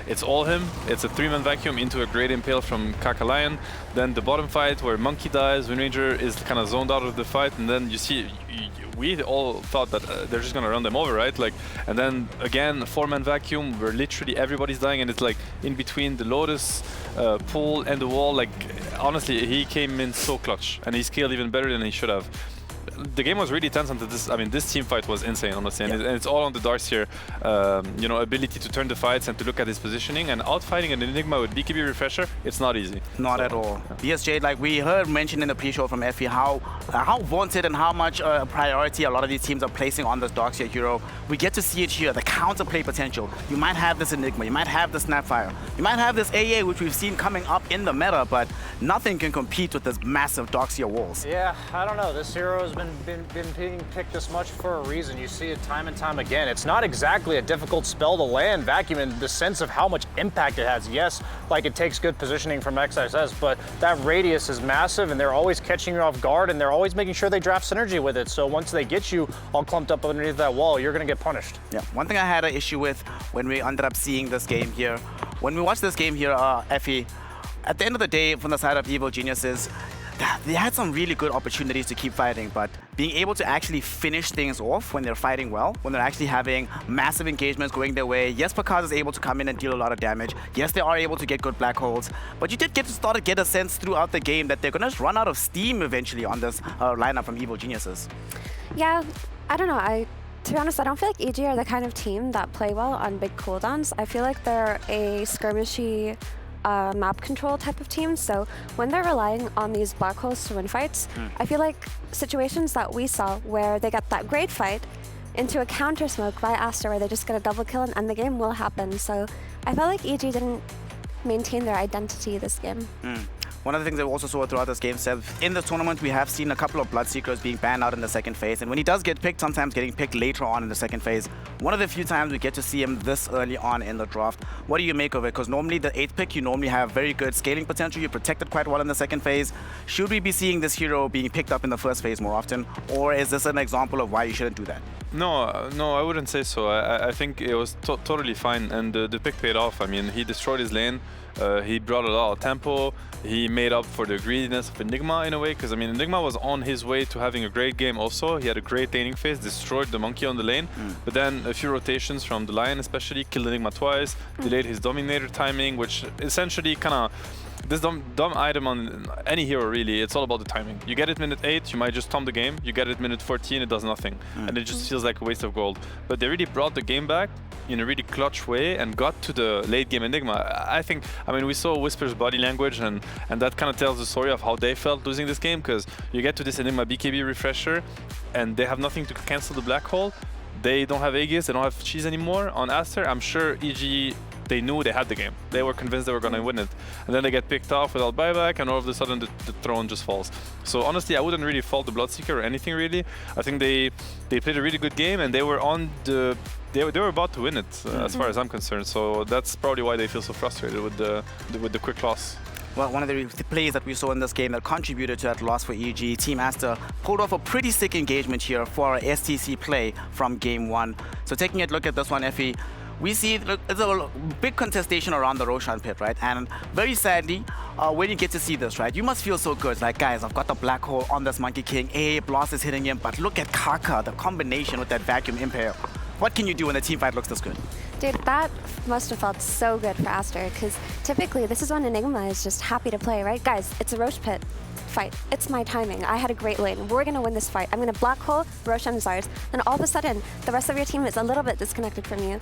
it's all him. It's a 3-man vacuum into a great impale from Kakalion. Then the bottom fight where Monkey dies, Wind Ranger is kind of zoned out of the fight, and then you see, we all thought that they're just gonna run them over, right? Like, and then again, 4-man vacuum where literally everybody's dying, and it's like in between the Lotus pool and the wall. Like, honestly, he came in so clutch, and he scaled even better than he should have. The game was really tense until this. I mean, this team fight was insane, honestly, and it's all on the Darts here. You know, ability to turn the fights and to look at his positioning, and outfighting an Enigma with BKB Refresher, it's not easy. Not at all. BSJ, like we heard mentioned in the pre-show from Effie, how vaunted and how much priority a lot of these teams are placing on this Darkseer hero. We get to see it here, the counterplay potential. You might have this Enigma, you might have the Snapfire, you might have this AA, which we've seen coming up in the meta, but nothing can compete with this massive Darkseer walls. Yeah, I don't know. This hero has been being picked this much for a reason. You see it time and time again. It's not exactly a difficult spell to land, Vacuum, in the sense of how much impact it has. Yes, like it takes good positioning from XXS, but that radius is massive, and they're always catching you off guard, and they're always making sure they draft synergy with it. So once they get you all clumped up underneath that wall, you're going to get punished. Yeah, one thing I had an issue with when we ended up seeing this game here, when we watched this game here, Effie, at the end of the day, from the side of Evil Geniuses, they had some really good opportunities to keep fighting, but being able to actually finish things off when they're fighting well, when they're actually having massive engagements going their way. Yes, Pakaz is able to come in and deal a lot of damage. Yes, they are able to get good black holes, but you did start to get a sense throughout the game that they're going to run out of steam eventually on this lineup from Evil Geniuses. Yeah, I don't know. To be honest, I don't feel like EG are the kind of team that play well on big cooldowns. I feel like they're a skirmishy a map control type of team. So when they're relying on these black holes to win fights, I feel like situations that we saw where they get that great fight into a counter smoke by Aster where they just get a double kill and end the game will happen. So I felt like EG didn't maintain their identity this game. One of the things that we also saw throughout this game, Seb, in this tournament, we have seen a couple of Bloodseekers being banned out in the second phase. And when he does get picked, sometimes getting picked later on in the second phase. One of the few times we get to see him this early on in the draft. What do you make of it? Because normally the 8th pick, you normally have very good scaling potential. You're protected quite well in the second phase. Should we be seeing this hero being picked up in the first phase more often? Or is this an example of why you shouldn't do that? No, I wouldn't say so. I think it was totally fine, and the pick paid off. I mean, he destroyed his lane. He brought a lot of tempo. He made up for the greediness of Enigma in a way, because I mean, Enigma was on his way to having a great game also. He had a great laning phase, destroyed the monkey on the lane, but then a few rotations from the Lion especially, killed Enigma twice, delayed his Dominator timing, which essentially kind of, this dumb item on any hero really, it's all about the timing. You get it minute 8, you might just thumb the game. You get it minute 14, it does nothing. And it just feels like a waste of gold. But they really brought the game back in a really clutch way and got to the late game Enigma. I think, I mean, we saw Whisper's body language and that kind of tells the story of how they felt losing this game, because you get to this Enigma BKB refresher and they have nothing to cancel the black hole. They don't have Aegis, they don't have Cheese anymore. On Aster, I'm sure EG, they knew they had the game. They were convinced they were going to win it. And then they get picked off without buyback, and all of a sudden the throne just falls. So honestly, I wouldn't really fault the Bloodseeker or anything really. I think they played a really good game, and they were on the... They were about to win it, as far as I'm concerned. So that's probably why they feel so frustrated with the quick loss. Well, one of the plays that we saw in this game that contributed to that loss for EG, Team Aster pulled off a pretty sick engagement here for our STC play from Game 1. So taking a look at this one, Effie, we see there's a big contestation around the Roshan pit, right? And very sadly, when you get to see this, right, you must feel so good. Like, guys, I've got the black hole on this Monkey King. Blast is hitting him, but look at Kaka, the combination with that vacuum impale. What can you do when the team fight looks this good? Dude, that must have felt so good for Aster, because typically this is when Enigma is just happy to play, right? Guys, it's a Roche pit fight. It's my timing. I had a great lane. We're going to win this fight. I'm going to black hole, Roshan is ours. And all of a sudden, the rest of your team is a little bit disconnected from you.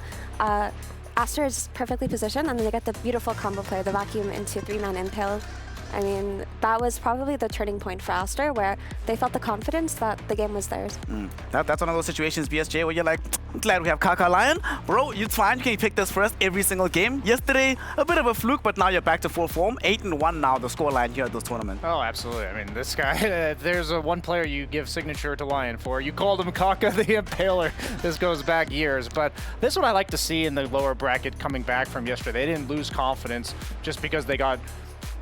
Aster is perfectly positioned, and then they get the beautiful combo play, the vacuum into 3-man impale. I mean, that was probably the turning point for Aster, where they felt the confidence that the game was theirs. That's one of those situations, BSJ, where you're like, I'm glad we have Kaka Lion. Bro, it's fine. You can pick this first every single game. Yesterday, a bit of a fluke, but now you're back to full form. 8-1 now, the scoreline here at this tournament. Oh, absolutely. I mean, this guy, there's one player you give signature to Lion for. You called him Kaka the Impaler. This goes back years. But this is what I like to see in the lower bracket coming back from yesterday. They didn't lose confidence just because they got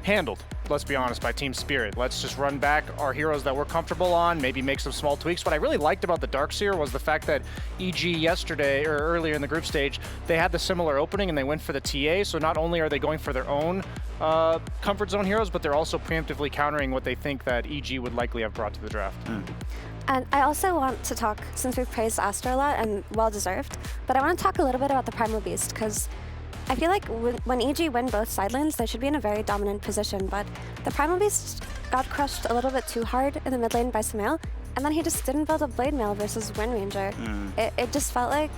handled, let's be honest, by Team Spirit. Let's just run back our heroes that we're comfortable on, maybe make some small tweaks. What I really liked about the Darkseer was the fact that EG yesterday, or earlier in the group stage, they had the similar opening and they went for the TA, so not only are they going for their own comfort zone heroes, but they're also preemptively countering what they think that EG would likely have brought to the draft. And I also want to talk, since we've praised Aster a lot, and well-deserved, but I want to talk a little bit about the Primal Beast, because I feel like when EG win both side lanes, they should be in a very dominant position, but the Primal Beast got crushed a little bit too hard in the mid lane by Sumail, and then he just didn't build a Blade Mail versus Wind Ranger. It just felt like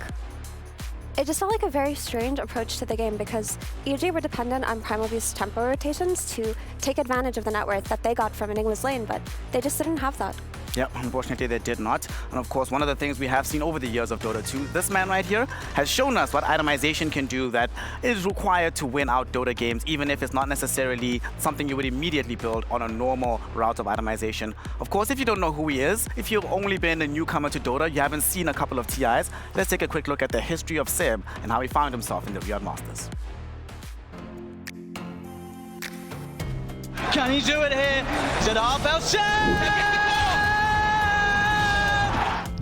a very strange approach to the game, because EG were dependent on Primal Beast's tempo rotations to take advantage of the net worth that they got from Enigma's lane, but they just didn't have that. Yeah, unfortunately they did not. And of course, one of the things we have seen over the years of Dota 2, this man right here has shown us what itemization can do that is required to win out Dota games, even if it's not necessarily something you would immediately build on a normal route of itemization. Of course, if you don't know who he is, if you've only been a newcomer to Dota, you haven't seen a couple of TIs, let's take a quick look at the history of Seb and how he found himself in the Riyadh Masters. Can he do it here? Is it half Seb?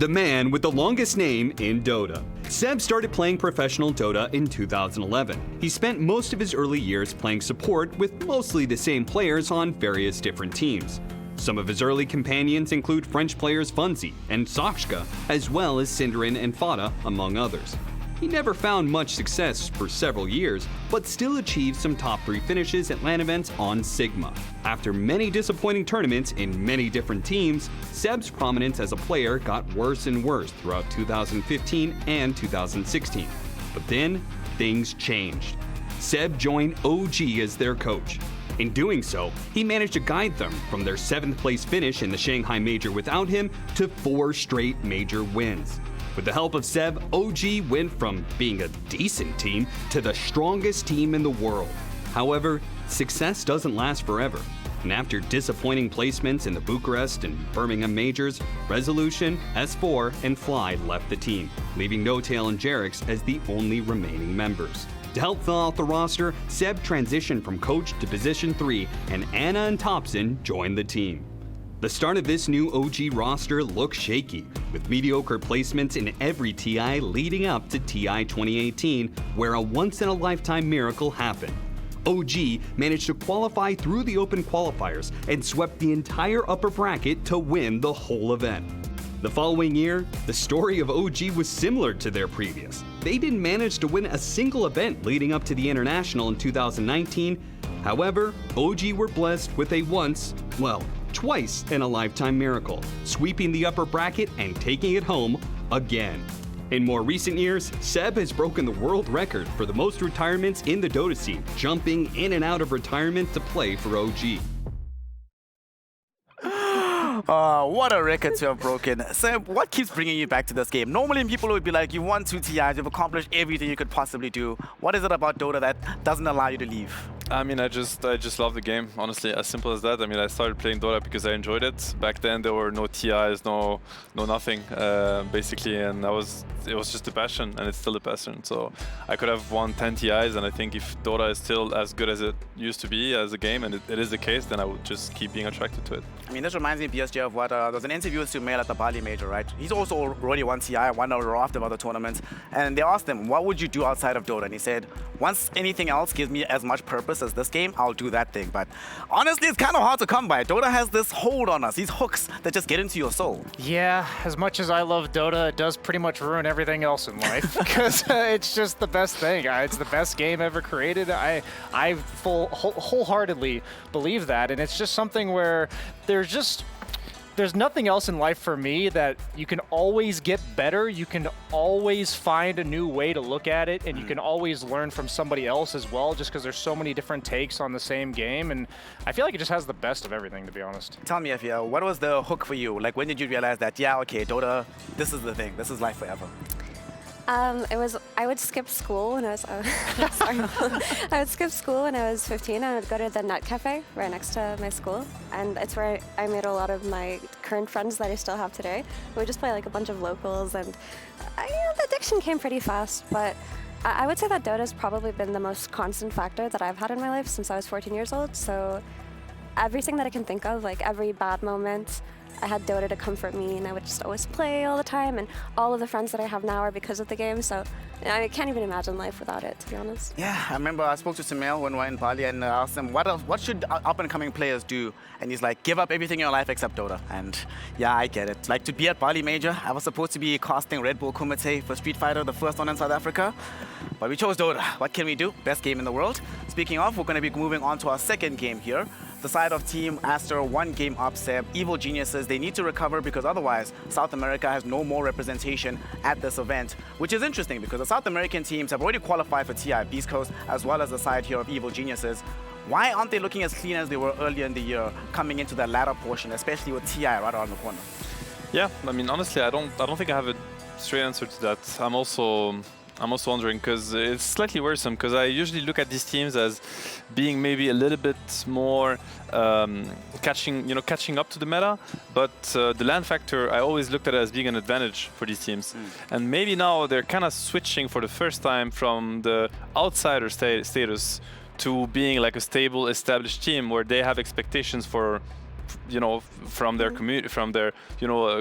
The man with the longest name in Dota. Seb started playing professional Dota in 2011. He spent most of his early years playing support with mostly the same players on various different teams. Some of his early companions include French players Funzi and Sakshka, as well as Synderen and Fada, among others. He never found much success for several years, but still achieved some top 3 finishes at LAN events on Sigma. After many disappointing tournaments in many different teams, Seb's prominence as a player got worse and worse throughout 2015 and 2016. But then, things changed. Seb joined OG as their coach. In doing so, he managed to guide them from their 7th place finish in the Shanghai Major without him to 4 straight major wins. With the help of Seb, OG went from being a decent team to the strongest team in the world. However, success doesn't last forever. And after disappointing placements in the Bucharest and Birmingham majors, Resolution, S4, and Fly left the team, leaving No-Tail and Jerix as the only remaining members. To help fill out the roster, Seb transitioned from coach to position 3, and Anna and Thompson joined the team. The start of this new OG roster looks shaky, with mediocre placements in every TI leading up to TI 2018, where a once-in-a-lifetime miracle happened. OG managed to qualify through the open qualifiers and swept the entire upper bracket to win the whole event. The following year, the story of OG was similar to their previous. They didn't manage to win a single event leading up to the International in 2019. However, OG were blessed with a twice in a lifetime miracle, sweeping the upper bracket and taking it home again. In more recent years, Seb has broken the world record for the most retirements in the Dota scene, jumping in and out of retirement to play for OG. What a record to have broken. Seb, what keeps bringing you back to this game? Normally people would be like, you won 2 TIs, you've accomplished everything you could possibly do. What is it about Dota that doesn't allow you to leave? I mean, I just love the game, honestly, as simple as that. I mean, I started playing Dota because I enjoyed it. Back then, there were no TIs, no nothing, basically, and it was just a passion, and it's still a passion. So I could have won 10 TIs, and I think if Dota is still as good as it used to be as a game, and it is the case, then I would just keep being attracted to it. I mean, this reminds me, BSJ, of what there was an interview with Sumail at the Bali Major, right? He's also already won TI, won a raft of other tournaments, and they asked him, what would you do outside of Dota? And he said, once anything else gives me as much purpose as this game, I'll do that thing. But honestly, it's kind of hard to come by. Dota has this hold on us, these hooks that just get into your soul. Yeah, as much as I love Dota, it does pretty much ruin everything else in life because it's just the best thing. It's the best game ever created. I wholeheartedly believe that, and it's just something where there's nothing else in life for me that you can always get better. You can always find a new way to look at it, and you can always learn from somebody else as well, just because there's so many different takes on the same game. And I feel like it just has the best of everything, to be honest. Tell me, Afia, what was the hook for you? Like, when did you realize that, yeah, okay, Dota, this is the thing, this is life forever? I would skip school when I was, sorry. I would skip school when I was 15, and I would go to the Net Cafe right next to my school. And it's where I made a lot of my current friends that I still have today. We would just play like a bunch of locals, and the addiction came pretty fast, but I would say that Dota's probably been the most constant factor that I've had in my life since I was 14 years old. So everything that I can think of, like every bad moment, I had Dota to comfort me, and I would just always play all the time, and all of the friends that I have now are because of the game, so I can't even imagine life without it, to be honest. Yeah, I remember I spoke to Sumail when we were in Bali and asked him, what should up-and-coming players do? And he's like, give up everything in your life except Dota. And yeah, I get it. Like, to be at Bali Major, I was supposed to be casting Red Bull Kumite for Street Fighter, the first one in South Africa, but we chose Dota. What can we do? Best game in the world. Speaking of, we're going to be moving on to our second game here. The side of Team Aster, 1 game up, Seb. Evil Geniuses, they need to recover because otherwise South America has no more representation at this event, which is interesting because the South American teams have already qualified for TI Beast Coast as well as the side here of Evil Geniuses. Why aren't they looking as clean as they were earlier in the year coming into that latter portion, especially with TI right around the corner? Yeah, I mean, honestly, I don't think I have a straight answer to that. I'm also wondering because it's slightly worrisome because I usually look at these teams as being maybe a little bit more catching up to the meta, but the LAN factor I always looked at it as being an advantage for these teams. And maybe now they're kind of switching for the first time from the outsider status to being like a stable, established team where they have expectations for from their community,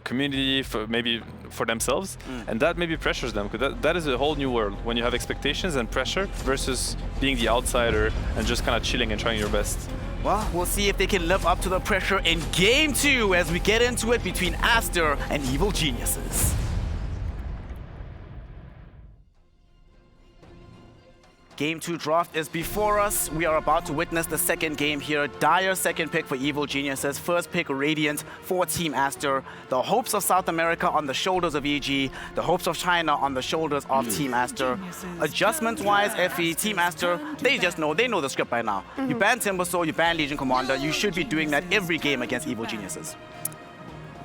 community, maybe for themselves, and that maybe pressures them because that is a whole new world when you have expectations and pressure versus being the outsider and just kind of chilling and trying your best. Well, we'll see if they can live up to the pressure in Game 2 as we get into it between Aster and Evil Geniuses. Game 2 draft is before us. We are about to witness the second game here. Dire second pick for Evil Geniuses. First pick Radiant for Team Aster. The hopes of South America on the shoulders of EG. The hopes of China on the shoulders of Team Aster. Adjustment-wise, FE, Team Aster, they know the script by now. You ban Timbersaw, you ban Legion Commander. You should be doing that every game against Evil Geniuses.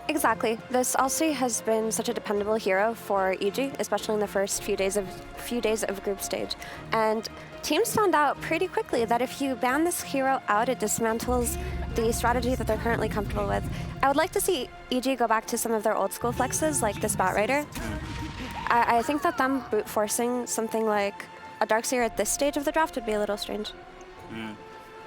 Exactly. This also has been such a dependable hero for EG, especially in the first few days of group stage. And teams found out pretty quickly that if you ban this hero out, it dismantles the strategy that they're currently comfortable with. I would like to see EG go back to some of their old school flexes, like the Spat Rider. I think that them brute forcing something like a Darkseer at this stage of the draft would be a little strange.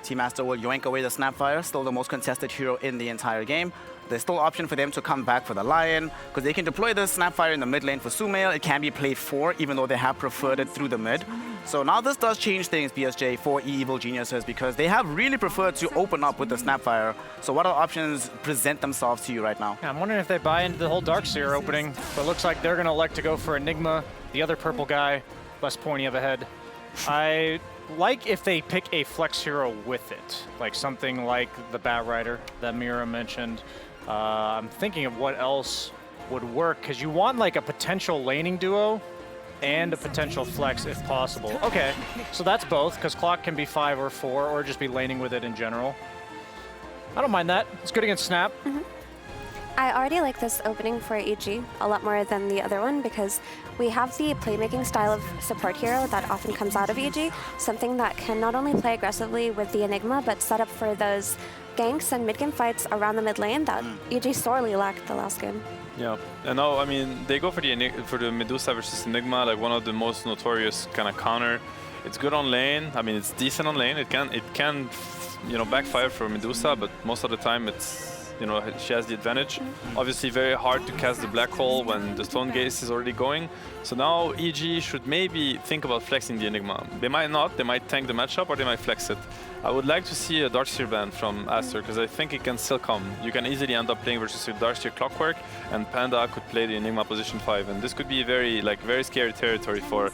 Team Aster will yoink away the Snapfire, still the most contested hero in the entire game. There's still option for them to come back for the Lion, because they can deploy the Snapfire in the mid lane for Sumail. It can be played 4, even though they have preferred it through the mid. So now this does change things, BSJ, for Evil Geniuses, because they have really preferred to open up with the Snapfire. So what other options present themselves to you right now? Yeah, I'm wondering if they buy into the whole Darkseer opening, but it looks like they're going to elect to go for Enigma, the other purple guy, less pointy of a head. I like if they pick a flex hero with it, like something like the Bat Rider that Mira mentioned. I'm thinking of what else would work, because you want like a potential laning duo and a potential flex if possible. Okay, so that's both, because Clock can be 5 or 4, or just be laning with it in general. I don't mind that. It's good against Snap. I already like this opening for EG a lot more than the other one, because we have the playmaking style of support hero that often comes out of EG, something that can not only play aggressively with the Enigma, but set up for those ganks and mid-game fights around the mid lane that EG sorely lacked the last game. Yeah, and now, I mean, they go for the Medusa versus Enigma, like one of the most notorious kind of counter. It's good on lane. I mean, it's decent on lane. It can, you know, backfire for Medusa, but most of the time it's, you know, she has the advantage. Obviously very hard to cast the Black Hole when the Stone Gaze is already going. So now EG should maybe think about flexing the Enigma. They might not, they might tank the matchup, or they might flex it. I would like to see a Darkseer ban from Aster, because I think it can still come. You can easily end up playing versus a Darkseer Clockwork, and Panda could play the Enigma position 5, and this could be very scary territory for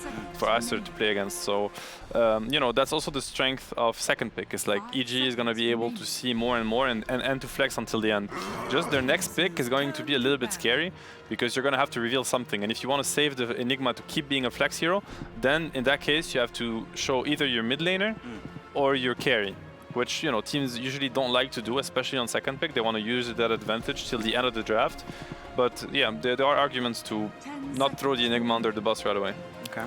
Aster to play against. So, you know, that's also the strength of second pick. It's like EG is going to be able to see more and more and to flex until the end. Just their next pick is going to be a little bit scary, because you're going to have to reveal something. And if you want to save the Enigma to keep being a flex hero, then in that case you have to show either your mid laner or your carry, which, you know, teams usually don't like to do, especially on second pick. They want to use that advantage till the end of the draft. But yeah, there are arguments to not throw the Enigma under the bus right away. Okay.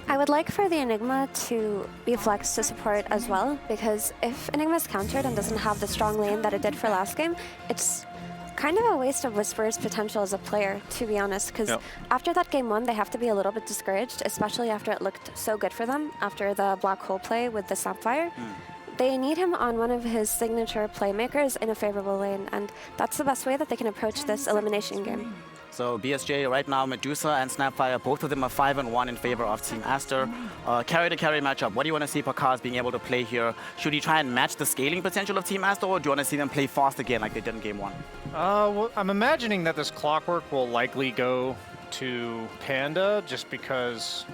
I would like for the Enigma to be flexed to support as well, because if Enigma is countered and doesn't have the strong lane that it did for last game, it's kind of a waste of Whisper's potential as a player, to be honest, because after that game 1, they have to be a little bit discouraged, especially after it looked so good for them after the Black Hole play with the Sapphire. They need him on one of his signature playmakers in a favorable lane, and that's the best way that they can approach this elimination game. So BSJ right now, Medusa and Snapfire, both of them are 5-1 in favor of Team Aster. Carry-to-carry matchup. What do you want to see Pakaz being able to play here? Should he try and match the scaling potential of Team Aster, or do you want to see them play fast again like they did in Game 1? Well, I'm imagining that this Clockwork will likely go to Panda, just because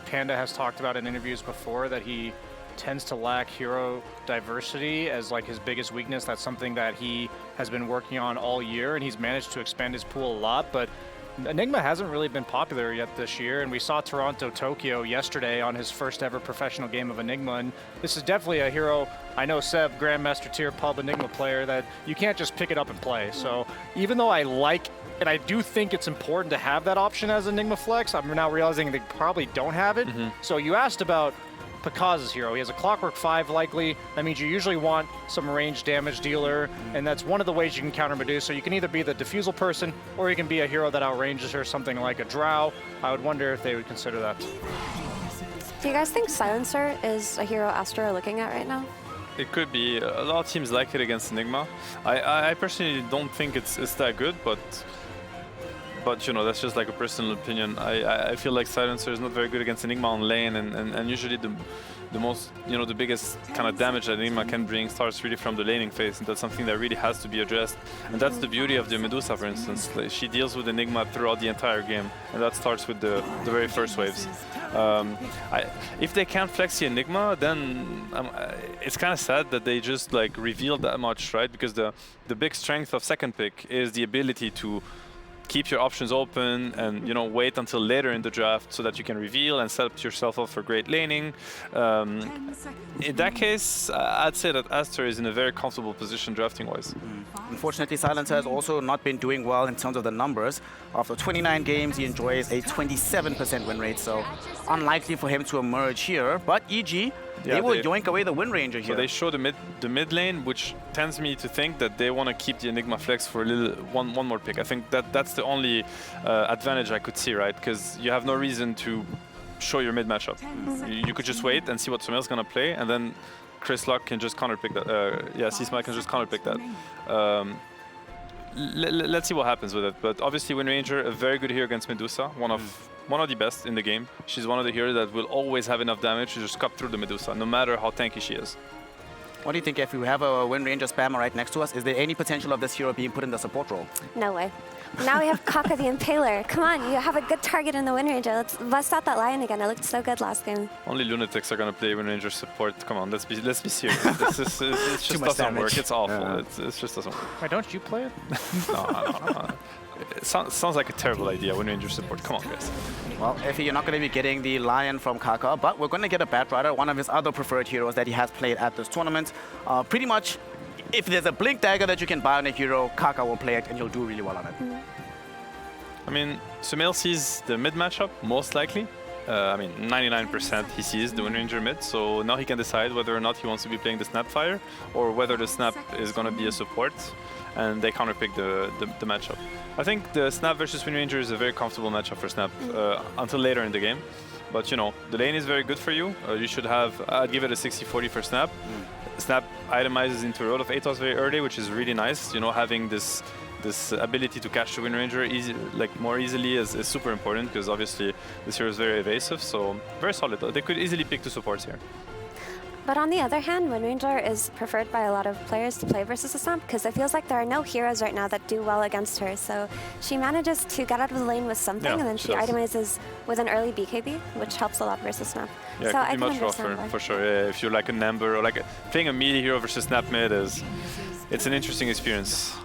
Panda has talked about in interviews before that he tends to lack hero diversity as like his biggest weakness. That's something that he has been working on all year, and he's managed to expand his pool a lot, but Enigma hasn't really been popular yet this year, and we saw Toronto Tokyo yesterday on his first ever professional game of Enigma, and this is definitely a hero. I know Seb, Grandmaster tier pub Enigma player, that you can't just pick it up and play. So even though I like, and I do think it's important to have that option as Enigma flex, I'm now realizing they probably don't have it. So you asked about Pakaz's hero. He has a Clockwork 5 likely. That means you usually want some range damage dealer, and that's one of the ways you can counter Medusa. You can either be the defusal person, or you can be a hero that outranges her, something like a Drow. I would wonder if they would consider that. Do you guys think Silencer is a hero Aster are looking at right now? It could be. A lot of teams like it against Enigma. I personally don't think it's that good, but But you know, that's just like a personal opinion. I feel like Silencer is not very good against Enigma on lane, and usually the most, you know, the biggest kind of damage that Enigma can bring starts really from the laning phase, and that's something that really has to be addressed. And that's the beauty of the Medusa, for instance. Like, she deals with Enigma throughout the entire game, and that starts with the very first waves. If they can't flex the Enigma, then it's kind of sad that they just like revealed that much, right? Because the big strength of second pick is the ability to keep your options open and, you know, wait until later in the draft so that you can reveal and set yourself up for great laning. In that case, I'd say that Aster is in a very comfortable position drafting-wise. Unfortunately, Silencer has also not been doing well in terms of the numbers. After 29 games, he enjoys a 27% win rate, so unlikely for him to emerge here. But EG, they will yoink away the Wind Ranger here. So they show the mid lane, which tends me to think that they want to keep the Enigma flex for a little one more pick. I think that's the only advantage I could see, right? Because you have no reason to show your mid matchup. You could just wait and see what Sumail's gonna play, and then Chris Luck can just counterpick that. C-Smite can just counterpick that. Let's see what happens with it. But obviously, Wind Ranger, a very good hero against Medusa, one of the best in the game. She's one of the heroes that will always have enough damage to just cut through the Medusa, no matter how tanky she is. What do you think if we have a Wind Ranger spammer right next to us? Is there any potential of this hero being put in the support role? No way. Now we have Kaka the Impaler. Come on, you have a good target in the Wind Ranger. Let's bust out that Lion again. It looked so good last game. Only lunatics are gonna play Wind Ranger support. Come on, let's be serious. It just doesn't work. It's awful. It just doesn't work. Why don't you play it? No. It sounds like a terrible idea, Wind Ranger support. Come on, guys. Well, Effie, you're not going to be getting the Lion from Kaka, but we're going to get a Batrider, one of his other preferred heroes that he has played at this tournament. Pretty much, if there's a Blink Dagger that you can buy on a hero, Kaka will play it and he'll do really well on it. I mean, Sumail sees the mid matchup, most likely. I mean, 99% he sees the Wind Ranger mid, so now he can decide whether or not he wants to be playing the Snapfire or whether the Snap is going to be a support, and they counterpick the matchup. I think the Snap versus Wind Ranger is a very comfortable matchup for Snap until later in the game. But, you know, the lane is very good for you. You should have, I'd give it a 60-40 for Snap. Snap itemizes into a lot of ATOS very early, which is really nice. You know, having this ability to catch the Wind Ranger more easily is super important, because obviously this hero is very evasive, so very solid. They could easily pick two supports here. But on the other hand, Wind Ranger is preferred by a lot of players to play versus the Snap, because it feels like there are no heroes right now that do well against her. So she manages to get out of the lane with something, and then she itemizes with an early BKB, which helps a lot versus Snap. Yeah, so it could be much rougher, for sure. Yeah, if you're like an Ember, or like playing a melee hero versus Snap mid it's an interesting experience.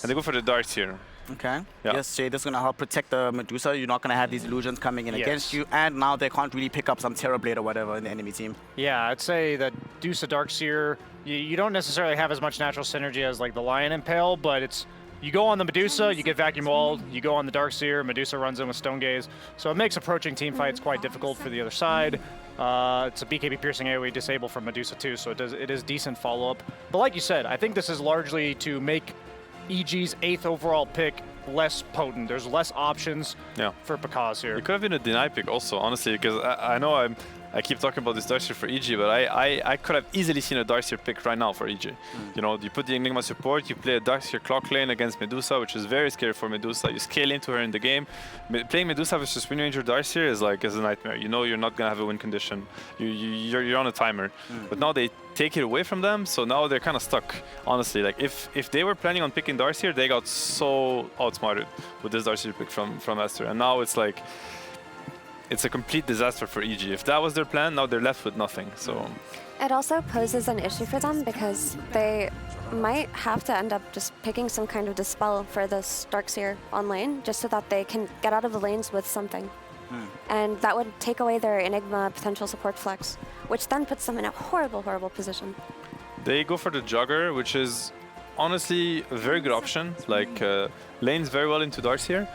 And they go for the darts here. Okay. Yeah. Yes, Jay, this is going to help protect the Medusa. You're not going to have these illusions coming in against you. And now they can't really pick up some Terrorblade or whatever in the enemy team. Yeah, I'd say that Dusa Darkseer, you don't necessarily have as much natural synergy as like the Lion Impale, but it's, you go on the Medusa, you get vacuum walled. You go on the Darkseer, Medusa runs in with Stone Gaze. So it makes approaching team fights quite difficult for the other side. It's a BKB piercing AoE disable from Medusa too, so it is decent follow-up. But like you said, I think this is largely to make EG's 8th overall pick less potent. There's less options for Pakaz here. It could have been a deny pick also, honestly, because I know I keep talking about this Darkseer for EG, but I could have easily seen a Darkseer pick right now for EG. You know, you put the Enigma support, you play a Darkseer clock lane against Medusa, which is very scary for Medusa. You scale into her in the game. Playing Medusa versus Wind Ranger Darkseer is a nightmare. You know you're not going to have a win condition. You're on a timer. But now they take it away from them, so now they're kind of stuck, honestly. Like, if they were planning on picking Darkseer, they got so outsmarted with this Darkseer pick from Aster. And now it's like, it's a complete disaster for EG. If that was their plan, now they're left with nothing. So it also poses an issue for them, because they might have to end up just picking some kind of dispel for this Darkseer on lane, just so that they can get out of the lanes with something. And that would take away their Enigma potential support flex, which then puts them in a horrible, horrible position. They go for the Jugger, which is honestly a very good option. Like, lanes very well into Darkseer.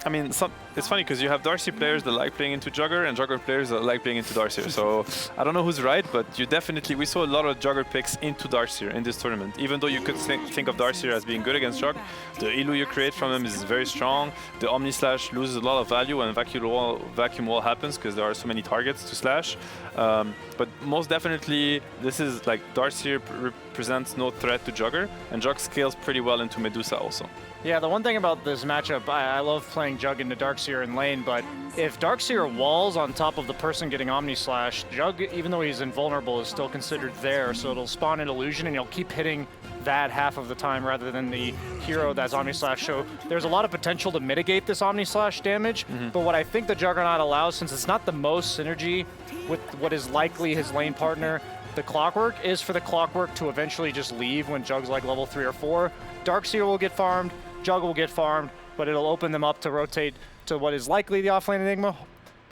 I mean, it's funny because you have Darcy players that like playing into Jugger and Jugger players that like playing into Darcy. So I don't know who's right, but we saw a lot of Jugger picks into Darcy in this tournament. Even though you could think of Darcy as being good against Jug, the Ilu you create from him is very strong. The Omni Slash loses a lot of value when vacuum wall happens because there are so many targets to slash. But most definitely, this is like Darcy represents no threat to Jugger, and Jug scales pretty well into Medusa also. Yeah, the one thing about this matchup, I love playing Jug into Darkseer in lane, but if Darkseer walls on top of the person getting Omni Slash, Jug, even though he's invulnerable, is still considered there, so it'll spawn an illusion and you'll keep hitting that half of the time rather than the hero that's Omni Slash. So there's a lot of potential to mitigate this Omni Slash damage, but what I think the Juggernaut allows, since it's not the most synergy with what is likely his lane partner, the Clockwork is for the Clockwork to eventually just leave when Jug's like level 3 or 4. Darkseer will get farmed, Jug will get farmed, but it'll open them up to rotate to what is likely the offlane Enigma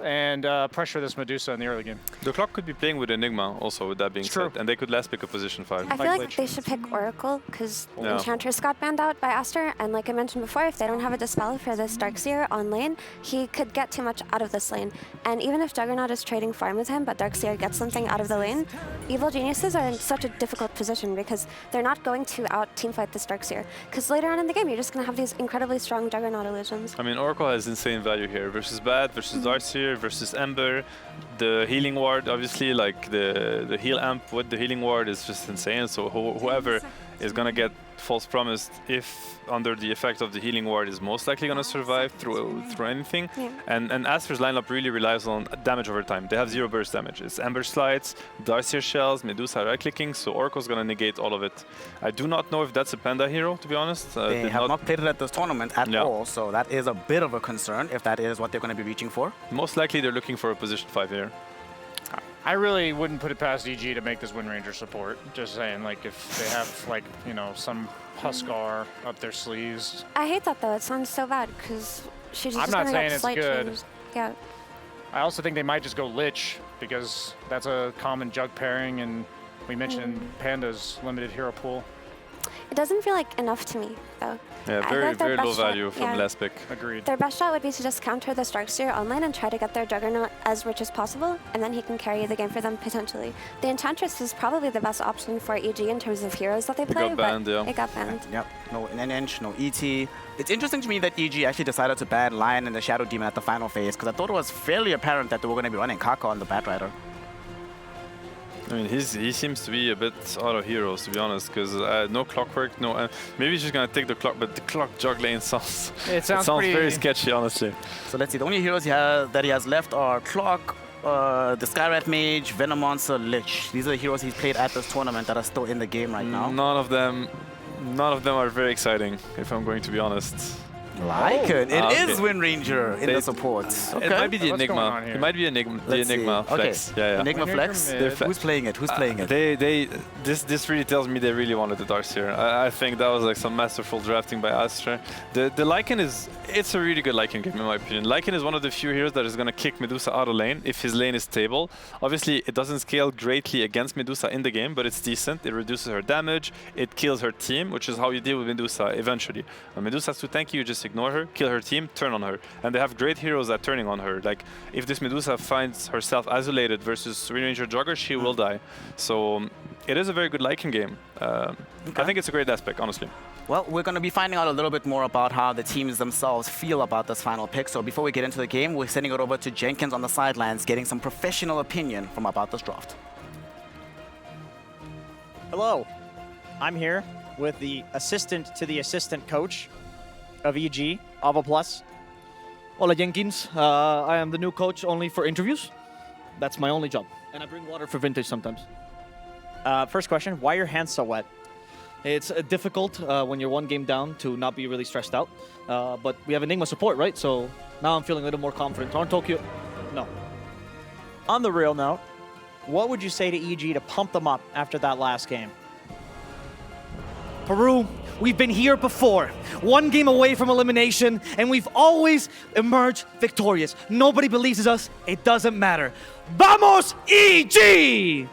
and pressure this Medusa in the early game. The Clock could be playing with Enigma also, with that being said, and they could last pick a position 5. I feel like they should pick Oracle because Enchantress got banned out by Aster, and like I mentioned before, if they don't have a Dispel for this Darkseer on lane, he could get too much out of this lane. And even if Juggernaut is trading farm with him, but Darkseer gets something out of the lane, Evil Geniuses are in such a difficult position because they're not going to out-teamfight this Darkseer. Because later on in the game, you're just going to have these incredibly strong Juggernaut illusions. I mean, Oracle has insane value here versus Bad, versus Darkseer, versus Ember. The healing ward, obviously, like the heal amp with the healing ward is just insane. So whoever is gonna get false promised if under the effect of the healing ward is most likely gonna survive through anything. And Aster's lineup really relies on damage over time. They have 0 burst damage. It's Ember Slides, Darkseer Shells, Medusa right clicking, so Oracle's gonna negate all of it. I do not know if that's a Panda hero, to be honest. They have not played it at this tournament at all, so that is a bit of a concern if that is what they're gonna be reaching for. Most likely they're looking for a position 5 here. I really wouldn't put it past EG to make this Wind Ranger support. Just saying, like, if they have, like, you know, some Huskar up their sleeves. I hate that, though. It sounds so bad, because she's just I'm not saying it's slight good. changes. Yeah. I also think they might just go Lich, because that's a common Jug pairing, and we mentioned Panda's limited hero pool. It doesn't feel like enough to me, though. Yeah, very low value from last pick. Agreed. Their best shot would be to just counter the Darkseer online and try to get their Juggernaut as rich as possible, and then he can carry the game for them potentially. The Enchantress is probably the best option for EG in terms of heroes that they play, got banned, but it got banned. Yep, no NNH, no ET. It's interesting to me that EG actually decided to ban Lion and the Shadow Demon at the final phase, because I thought it was fairly apparent that they were going to be running Kaka on the Batrider. I mean, he seems to be a bit out of heroes, to be honest, because no Clockwork, no... maybe he's just going to take the Clock, but the Clock Jug lane sounds... It sounds very sketchy, honestly. So let's see, the only heroes that he has left are Clock, the Skyrat Mage, Venomonster, Lich. These are the heroes he's played at this tournament that are still in the game right now. None of them are very exciting, if I'm going to be who's Lycan. It is Wind Ranger in the supports. Okay. It might be the Enigma. It might be the Enigma Flex. Okay. Yeah. Enigma Flex. Who's playing it? Who's playing it? This really tells me they really wanted the Darkseer. I think that was like some masterful drafting by Aster. The Lycan it's a really good Lycan game in my opinion. Lycan is one of the few heroes that is going to kick Medusa out of lane if his lane is stable. Obviously, it doesn't scale greatly against Medusa in the game, but it's decent. It reduces her damage. It kills her team, which is how you deal with Medusa eventually. When Medusa has too tanky, you just ignore her, kill her team, turn on her. And they have great heroes at turning on her. Like, if this Medusa finds herself isolated versus Wind Ranger Jogger, she will die. So, it is a very good Lycan game. I think it's a great aspect, honestly. Well, we're going to be finding out a little bit more about how the teams themselves feel about this final pick. So before we get into the game, we're sending it over to Jenkins on the sidelines, getting some professional opinion from about this draft. Hello. I'm here with the assistant to the assistant coach of EG, Ava Plus. Hola, Jenkins. I am the new coach only for interviews. That's my only job. And I bring water for vintage sometimes. First question, why are your hands so wet? It's difficult when you're one game down to not be really stressed out. But we have Enigma support, right? So now I'm feeling a little more confident. On Tokyo, no. On the real note, what would you say to EG to pump them up after that last game? Peru, we've been here before. One game away from elimination, and we've always emerged victorious. Nobody believes in us. It doesn't matter. Vamos, EG!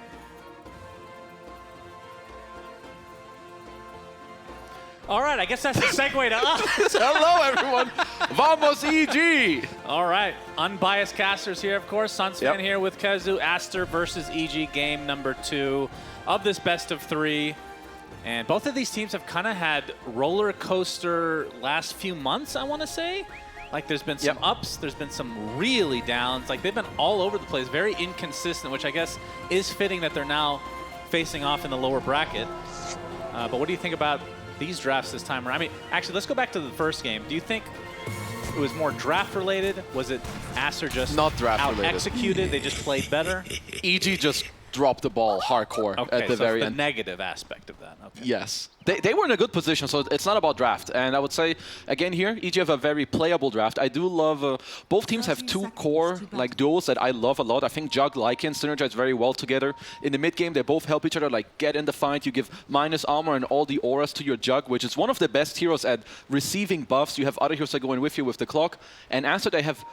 All right, I guess that's a segue to us. Hello, everyone. Vamos, EG. All right, unbiased casters here, of course. Sunsfan here with Kezu. Aster versus EG, game number 2 of this best of 3. And both of these teams have kind of had roller coaster last few months, I want to say. Like, there's been some ups, there's been some really downs. Like, they've been all over the place, very inconsistent, which I guess is fitting that they're now facing off in the lower bracket. But what do you think about these drafts this time around? I mean, actually, let's go back to the first game. Do you think it was more draft related? Was it Aster just not draft related? Out-executed, they just played better? EG just dropped the ball hardcore at the very end. The negative aspect of that. Okay. Yes. They were in a good position, so it's not about draft. And I would say, again here, EG have a very playable draft. I do love, both teams have 2 core like duos that I love a lot. I think Jug, Lycan synergize very well together. In the mid game, they both help each other, like get in the fight. You give minus armor and all the auras to your Jug, which is one of the best heroes at receiving buffs. You have other heroes that go in with you with the clock. And after they have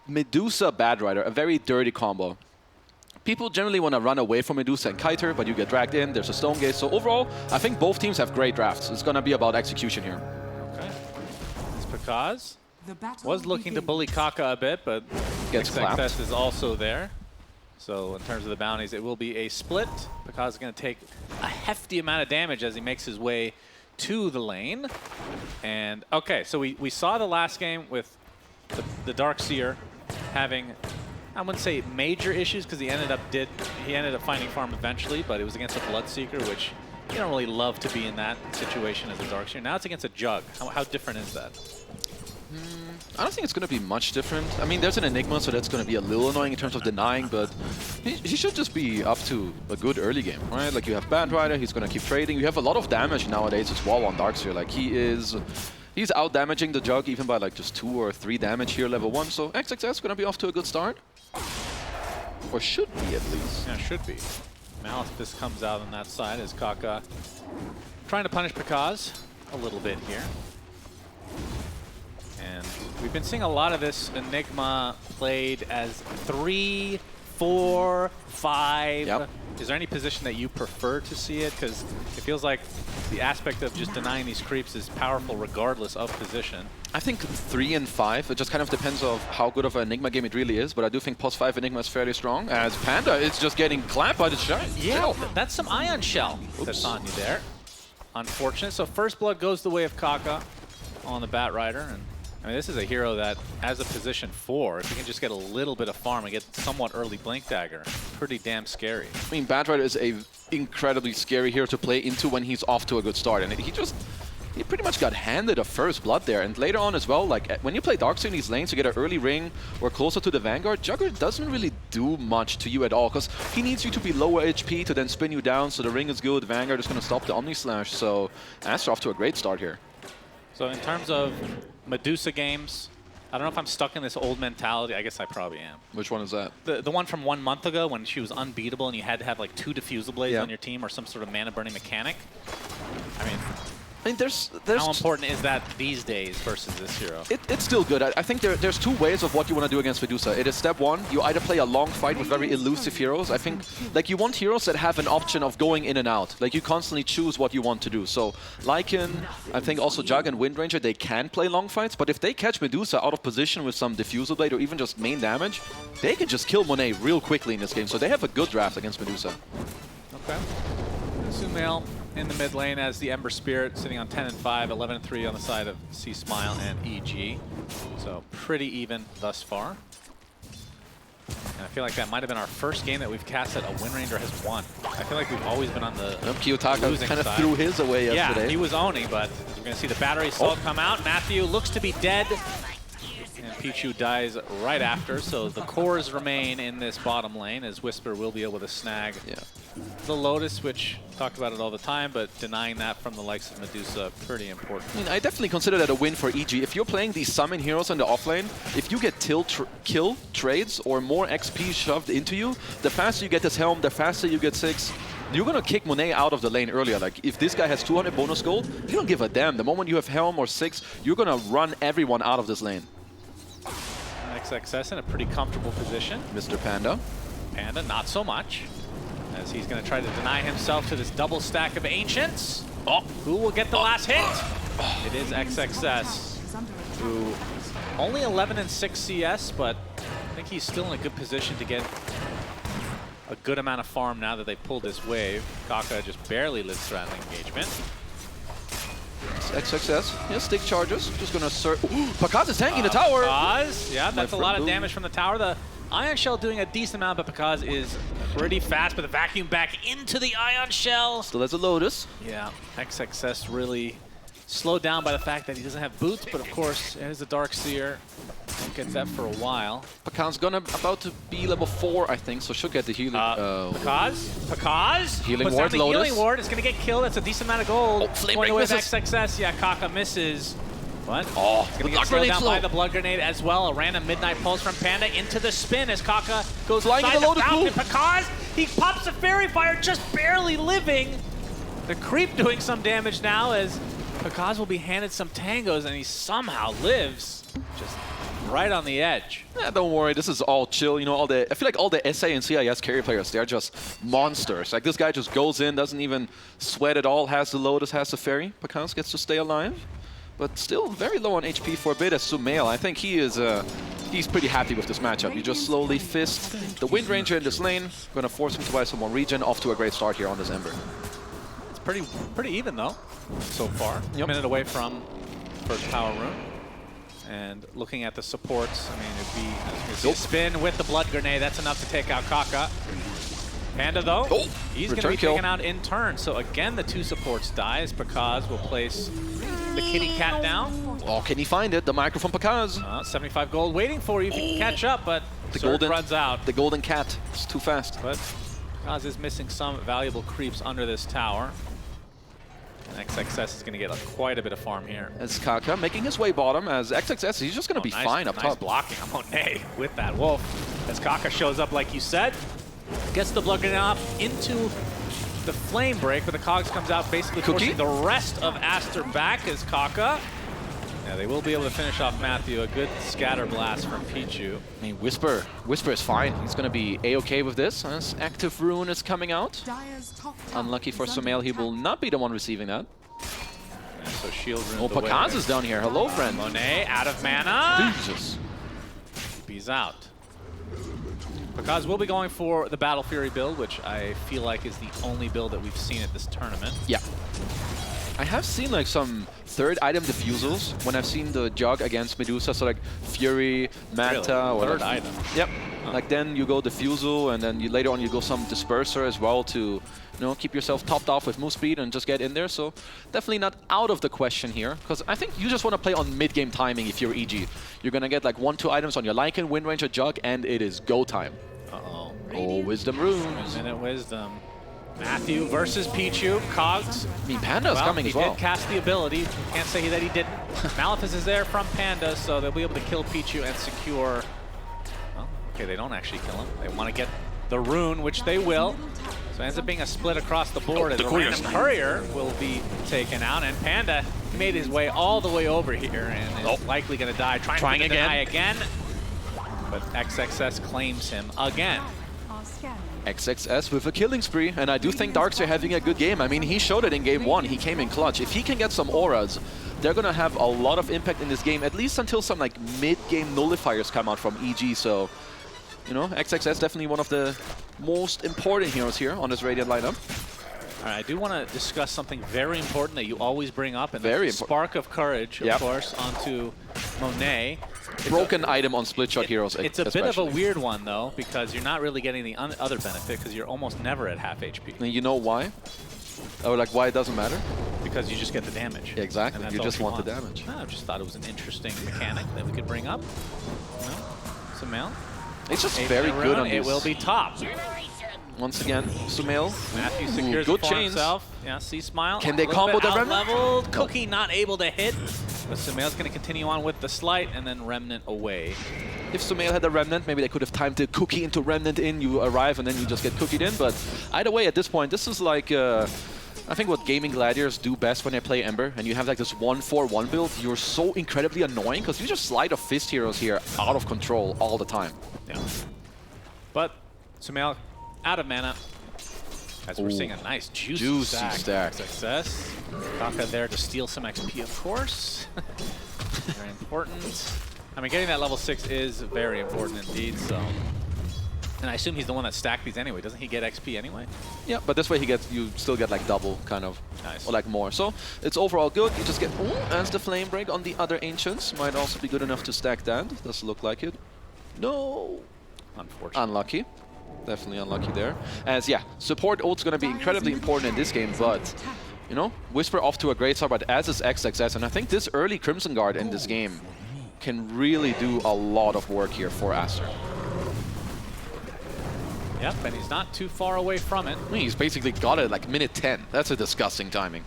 Medusa Bad Rider, a very dirty combo. People generally want to run away from Medusa and Kiter, but you get dragged in. There's a Stone Gaze. So overall, I think both teams have great drafts. It's going to be about execution here. Okay. It's Pakaz. Was looking to bully Kaka a bit, but XXS is also there. So in terms of the bounties, it will be a split. Pakaz is going to take a hefty amount of damage as he makes his way to the lane. And okay, so we saw the last game with the Darkseer having, I wouldn't say major issues, because he ended up finding farm eventually, but it was against a Bloodseeker, which you don't really love to be in that situation as a Darkseer. Now it's against a Jug. How different is that? I don't think it's going to be much different. I mean, there's an Enigma, so that's going to be a little annoying in terms of denying, but he should just be up to a good early game, right? Like, you have Bad Rider, he's going to keep trading. You have a lot of damage nowadays as well on Darkseer. Like, he's out-damaging the Jug even by like just 2 or 3 damage here, level 1. So XXS is going to be off to a good start. Or should be, at least. Yeah, should be. Maleficus comes out on that side as Kaka trying to punish Pakaz a little bit here. And we've been seeing a lot of this Enigma played as 3, 4, 5. Yep. Is there any position that you prefer to see it? Because it feels like the aspect of just denying these creeps is powerful regardless of position. I think 3 and 5, it just kind of depends on how good of an Enigma game it really is, but I do think post 5 Enigma is fairly strong, as Panda is just getting clapped by the shot. Yeah, that's some Ion Shell that's on you there. Unfortunate. So first blood goes the way of Kaka on the Bat Rider, and I mean, this is a hero that, as a position 4, if you can just get a little bit of farm and get somewhat early Blink Dagger, pretty damn scary. I mean, Bad Rider is a incredibly scary hero to play into when he's off to a good start, and he pretty much got handed a first blood there. And later on as well, like when you play Darkseer in these lanes, you get an early ring or closer to the Vanguard, Jugger doesn't really do much to you at all, because he needs you to be lower HP to then spin you down, so the ring is good, Vanguard is going to stop the Omni Slash, so Aster off to a great start here. So in terms of Medusa games, I don't know if I'm stuck in this old mentality. I guess I probably am. Which one is that? The one from 1 month ago when she was unbeatable and you had to have like 2 Diffusal Blades on your team or some sort of mana burning mechanic. I mean, there's how important is that these days versus this hero? It's still good. I think there's 2 ways of what you want to do against Medusa. It is step 1, you either play a long fight with very elusive heroes. I think like you want heroes that have an option of going in and out. Like you constantly choose what you want to do. So Lycan, I think also Jug and Wind Ranger, they can play long fights, but if they catch Medusa out of position with some Diffusal Blade or even just main damage, they can just kill Monet real quickly in this game. So they have a good draft against Medusa. Okay. Sumail in the mid lane as the Ember Spirit sitting on 10 and 5, 11 and 3 on the side of C Smile and EG. So pretty even thus far. And I feel like that might have been our first game that we've cast that a Wind Ranger has won. I feel like we've always been on the Kiyotaka kind of threw his away yesterday. Yeah, he was owning, but we're going to see the battery assault come out. Matthew looks to be dead. And Pichu dies right after, so the cores remain in this bottom lane as Whisper will be able to snag the Lotus, which talked about it all the time, but denying that from the likes of Medusa, pretty important. I mean, I definitely consider that a win for EG. If you're playing these summon heroes in the offlane, if you get kill trades or more XP shoved into you, the faster you get this helm, the faster you get 6. You're going to kick Monet out of the lane earlier. Like, if this guy has 200 bonus gold, you don't give a damn. The moment you have helm or 6, you're going to run everyone out of this lane. XXS in a pretty comfortable position. Mr. Panda. Panda, not so much, as he's going to try to deny himself to this double stack of Ancients. Oh, who will get the last hit? It is XXS, who only 11 and 6 CS, but I think he's still in a good position to get a good amount of farm now that they pulled this wave. Kaka just barely lives straddling engagement. XXS, yeah, stick charges. Just gonna assert. Pakaz is tanking the tower. Pakaz, yeah, that's a lot of damage from the tower. The Ion Shell doing a decent amount, but Pakaz is pretty fast, but the vacuum back into the Ion Shell. Still has a Lotus. Yeah, XXS really slowed down by the fact that he doesn't have boots, but of course, it is a Dark Seer. Won't get that for a while. Pakaz's about to be level 4, I think, so she'll get the healing. Pakaz? Healing puts ward, down the Lotus. healing ward. It's going to get killed. That's a decent amount of gold. Oh, flame going break away with misses. XXS. Yeah, Kaka misses. What? Oh, It's going to get slowed down by the blood grenade as well. A random midnight pulse from Panda into the spin as Kaka goes Flying inside into the Lotus fountain. pool. Pakaz, he pops a fairy fire, just barely living. The creep doing some damage now as Pakaz will be handed some tangos and he somehow lives. Just right on the edge. Yeah, don't worry, this is all chill. You know, I feel like all the SA and CIS carry players, they're just monsters. Like this guy just goes in, doesn't even sweat at all, has the Lotus, has the Fairy. Pakaz gets to stay alive, but still very low on HP for a bit as Sumail. I think he is, he's pretty happy with this matchup. You just slowly fist the Wind Ranger in this lane, gonna force him to buy some more regen, off to a great start here on this Ember. It's pretty even though, so far. A minute away from first power rune. And looking at the supports, I mean, it'd be as a spin with the blood grenade. That's enough to take out Kaka. Panda, though, he's going to be taken out in turn. So again, the 2 supports die as Pakaz will place the kitty cat down. Oh, can he find it? The micro from Pakaz. 75 gold waiting for you if you can catch up, but The Surge golden runs out. The golden cat. It's too fast. But Pakaz is missing some valuable creeps under this tower. And XXS is going to get quite a bit of farm here. As Kaka making his way bottom, as XXS, he's just going to be fine up nice top. Blocking on Monet with that wolf. As Kaka shows up, like you said, gets the blood grenade off into the flame break, but the Cogs comes out basically forcing the rest of Aster back as Kaka. Yeah, they will be able to finish off Matthew. A good scatter blast from Pichu. I mean, Whisper is fine. He's going to be A-okay with this. As active rune is coming out. Unlucky for Sumail, he will not be the one receiving that. Yeah, so shield rune. Oh, Pakaz is down here. Hello, friend. Monet out of mana. Jesus. He's out. Pakaz will be going for the Battle Fury build, which I feel like is the only build that we've seen at this tournament. Yeah. I have seen like some third item diffusals when I've seen the jug against Medusa, so like Fury, Manta, or third like, item. Yep. Like then you go diffusal, and then later on you go some disperser as well to, keep yourself topped off with move speed and just get in there. So definitely not out of the question here, because I think you just want to play on mid-game timing if you're EG. You're gonna get like 1-2 items on your Lycan, Wind Ranger, jug, and it is go time. Uh-oh. Oh, Wisdom runes. Minute Wisdom. Matthew versus Pichu. Cogs. I mean, Panda's coming as well. He did cast the ability. Can't say that he didn't. Maleficus is there from Panda, so they'll be able to kill Pichu and secure... Well, okay, they don't actually kill him. They want to get the rune, which they will. So it ends up being a split across the board as the random courier will be taken out. And Panda made his way all the way over here and is likely going to die. Trying to deny again. But XXS claims him again. XXS with a killing spree, and I do think Darkseer having a good game. I mean, he showed it in game 1. He came in clutch. If he can get some auras, they're going to have a lot of impact in this game, at least until some like mid-game nullifiers come out from EG. So, XXS definitely one of the most important heroes here on this Radiant lineup. All right, I do want to discuss something very important that you always bring up, and the Spark of Courage, of course, onto Monet. Broken item on split shot heroes. It's a bit of a weird one, though, because you're not really getting the other benefit, because you're almost never at half HP. And you know why? Or like why it doesn't matter? Because you just get the damage. Yeah, exactly. You just want the damage. No, I just thought it was an interesting mechanic that we could bring up. Sumail. It's just very good on it this. will be top. Once again, Sumail. Matthew secures good for chains. himself. Yeah, C-Smile. Can they combo the Remnant? Leveled. Cookie not able to hit. But Sumail's going to continue on with the Slight and then Remnant away. If Sumail had a Remnant, maybe they could have timed the Cookie into Remnant in. You arrive and then you just get cookied in. But either way, at this point, this is like... I think what gaming gladiators do best when they play Ember, and you have like this 1-4-1 build, you're so incredibly annoying because you just slide a fist heroes here out of control all the time. Yeah. But Sumail out of mana, as we're seeing a nice juicy stack. Stack. Success. Kaka there to steal some XP, of course. Very important. I mean, getting that level 6 is very important indeed, so. And I assume he's the one that stacked these anyway. Doesn't he get XP anyway? Yeah, but this way you still get like double, kind of, nice. Or like more. So it's overall good. You just get as the flame break on the other ancients. Might also be good enough to stack that. Does look like it. No. Unfortunate. Unlucky. Definitely unlucky there. As yeah, support ult's gonna be incredibly important in this game, but you know, Whisper off to a great start, but as is XXS, and I think this early Crimson Guard in this game can really do a lot of work here for Aster. Yep, and he's not too far away from it. I mean, he's basically got it like minute 10. That's a disgusting timing.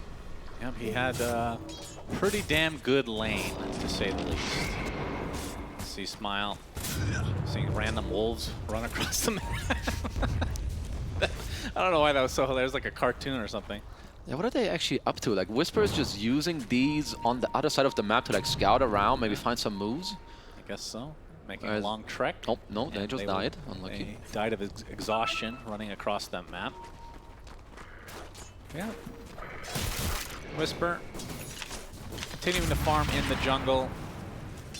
Yep, he had a pretty damn good lane, to say the least. See Smile, seeing random wolves run across the map. I don't know why that was so hilarious, like a cartoon or something. Yeah, what are they actually up to? Like, Whisper is just using these on the other side of the map to like scout around, maybe find some moves? I guess so. Making a long trek. Oh, no, they just died. Unlucky. They died of exhaustion running across that map. Yeah. Whisper continuing to farm in the jungle.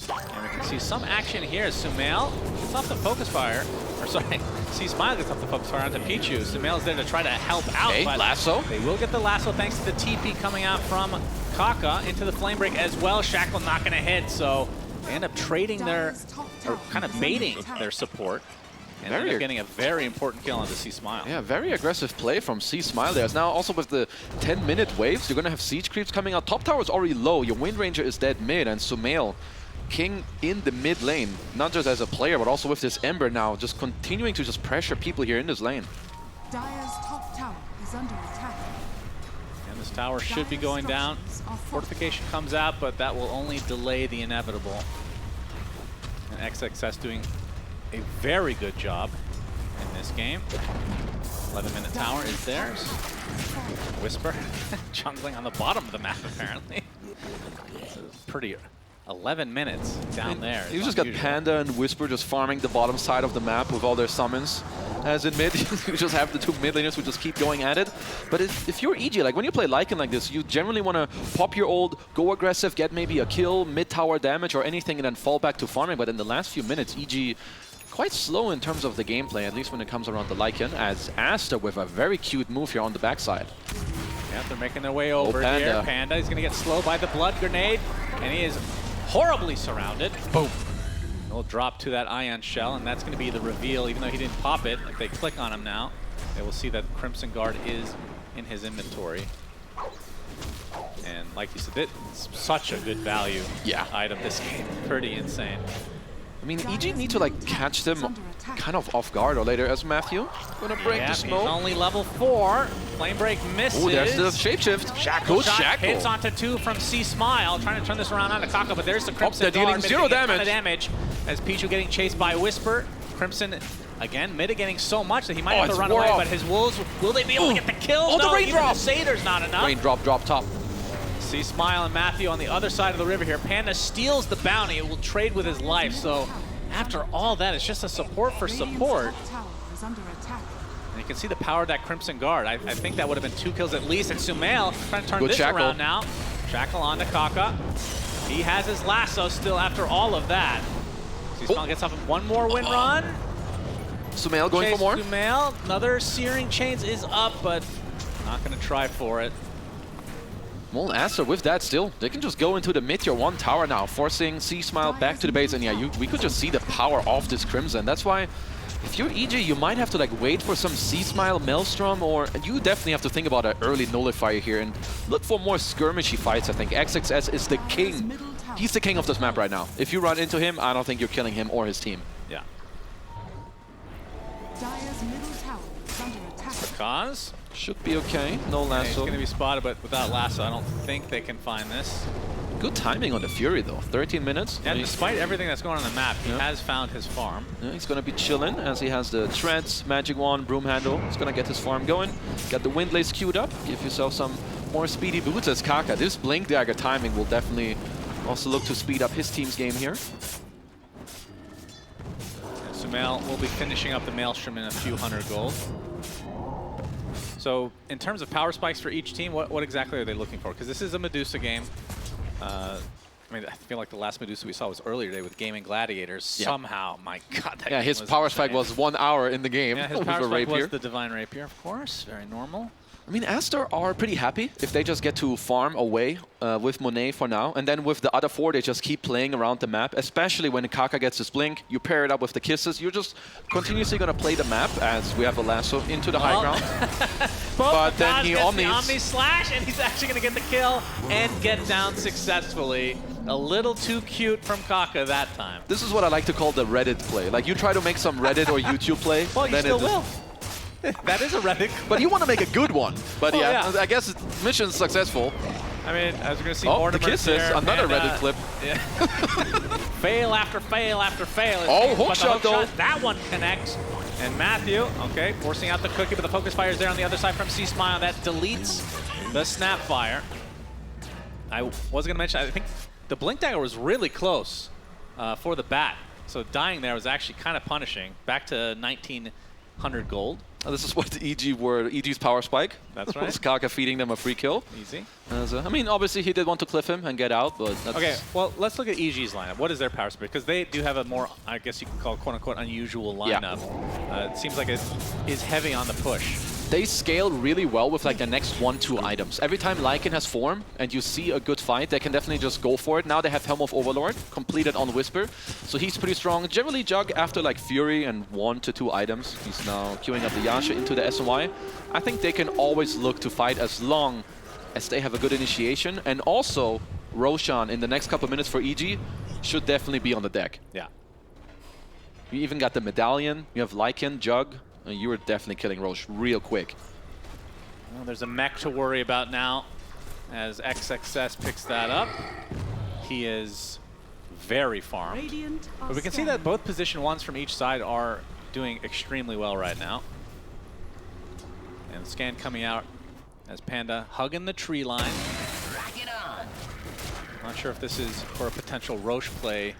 And we can see some action here. Sumail gets off the focus fire. Or sorry, Smile gets off the focus fire onto Pichu. Sumail's there to try to help out. Okay, but lasso. They will get the lasso thanks to the TP coming out from Kaka into the flame break as well. Shackle not going to hit, so they end up trading their, or kind of baiting their support. And they're getting a very important kill onto Smile. Yeah, very aggressive play from Smile there. Now also with the 10-minute waves, you're going to have siege creeps coming out. Top tower is already low. Your Wind Ranger is dead mid, and Sumail king in the mid lane, not just as a player, but also with this Ember now, just continuing to just pressure people here in this lane. Dire's top tower is under attack. And this tower should be going down. Fortification comes out, but that will only delay the inevitable. And XXS doing a very good job in this game. 11-minute tower is theirs. Whisper jungling on the bottom of the map, apparently. This is pretty 11 minutes down there. You just got Panda and Whisper just farming the bottom side of the map with all their summons. As in mid, you just have the two mid laners who just keep going at it. But if you're EG, like when you play Lycan like this, you generally want to pop your ult, go aggressive, get maybe a kill, mid-tower damage or anything, and then fall back to farming. But in the last few minutes, EG quite slow in terms of the gameplay, at least when it comes around the Lycan, as Aster with a very cute move here on the backside. Yeah, they're making their way over here. Panda is going to get slowed by the blood grenade, and he is horribly surrounded. Boom. He'll drop to that ion shell, and that's going to be the reveal. Even though he didn't pop it, if they click on him now, they will see that Crimson Guard is in his inventory. And like you said, it's such a good value item this game. Pretty insane. I mean, EG need to like catch them kind of off guard or later as Matthew gonna break the smoke. He's only level 4. Flame break misses. Oh, there's the shapeshift. Shackle shot hits onto 2 from Smile, trying to turn this around onto Kaka, but there's the Crimson they're dealing Guard 0 damage. As Pichu getting chased by Whisper. Crimson again mitigating so much that he might have to run away, but his wolves, will they be able to get the kill? Oh, no, the raindrop! The Satyr's not enough. Raindrop, drop top. Smile and Matthew on the other side of the river here. Panda steals the bounty. It will trade with his life, so after all that, it's just a support for support. And you can see the power of that Crimson Guard. I think that would have been 2 kills at least. And Sumail trying to turn this around now. Shackle onto Kaka. He has his lasso still after all of that. Sumail gets off of one more win run. Sumail going for more. Sumail, another Searing Chains is up, but not going to try for it. Well, Aster with that still, they can just go into the mid-tier 1 tower now, forcing Smile back to the base. And yeah, we could just see the power of this Crimson. That's why, if you're EG, you might have to like wait for some Smile Maelstrom, or you definitely have to think about an early nullifier here and look for more skirmishy fights. I think XXS is the king. He's the king of this map right now. If you run into him, I don't think you're killing him or his team. Yeah. Dire's middle tower is under attack. Because should be okay. No lasso. He's going to be spotted, but without lasso, I don't think they can find this. Good timing on the Fury, though. 13 minutes. Yeah, despite everything that's going on the map, he has found his farm. Yeah, he's going to be chilling as he has the Treads, Magic Wand, Broom Handle. He's going to get his farm going. Got the Wind Blaze queued up. Give yourself some more speedy boots as Kaka. This Blink Dagger timing will definitely also look to speed up his team's game here. Sumail will be finishing up the Maelstrom in a few hundred gold. So in terms of power spikes for each team, what exactly are they looking for? Because this is a Medusa game. I mean, I feel like the last Medusa we saw was earlier today with Gaming Gladiators. Yeah. Somehow, my God, that Yeah, game his was power insane. spike was 1 hour in the game. Yeah, his with power a spike rapier. was the Divine Rapier, of course. Very normal. I mean, Aster are pretty happy if they just get to farm away with Monet for now. And then with the other 4, they just keep playing around the map, especially when Kaka gets his blink. You pair it up with the kisses. You're just continuously going to play the map as we have a lasso into the high ground. But then he gets the omnis. Omni Slash, and he's actually going to get the kill and get down successfully. A little too cute from Kaka that time. This is what I like to call the Reddit play. Like, you try to make some Reddit or YouTube play. Well, you then still will. That is a Reddit. But you want to make a good one. But Well, yeah, I guess mission's successful. I mean, as we're going to see Oh, Mortimer the kisses, there, another and, Reddit clip. Yeah. Fail after fail after fail. Oh, hook But the shot though. That one connects. And Matthew, okay, forcing out the cookie, but the focus fire is there on the other side from C-Smile. That deletes the snap fire. I was going to mention, I think the Blink Dagger was really close for the bat. So dying there was actually kind of punishing. Back to 1900 gold. Oh, this is what EG's power spike. That's right. Was Kaka feeding them a free kill. Easy. I mean, obviously he did want to cliff him and get out, but that's... Okay, well, let's look at EG's lineup. What is their power spike? Because they do have a more, I guess you could call quote-unquote unusual lineup. Yeah. It seems like it is heavy on the push. They scale really well with like the next 1-2 items. Every time Lycan has form and you see a good fight, they can definitely just go for it. Now they have Helm of Overlord completed on Whisper, so he's pretty strong. Generally Jug after like Fury and 1 to 2 items. He's now queuing up the Yasha into the SNY. I think they can always look to fight as long as they have a good initiation. And also Roshan in the next couple minutes for EG should definitely be on the deck. Yeah. You even got the Medallion, you have Lycan, Jug. You were definitely killing Roche real quick. Well, there's a mech to worry about now as XXS picks that up. He is very farmed. But we can see that both position 1s from each side are doing extremely well right now. And the scan coming out as Panda hugging the tree line. Not sure if this is for a potential Roche play,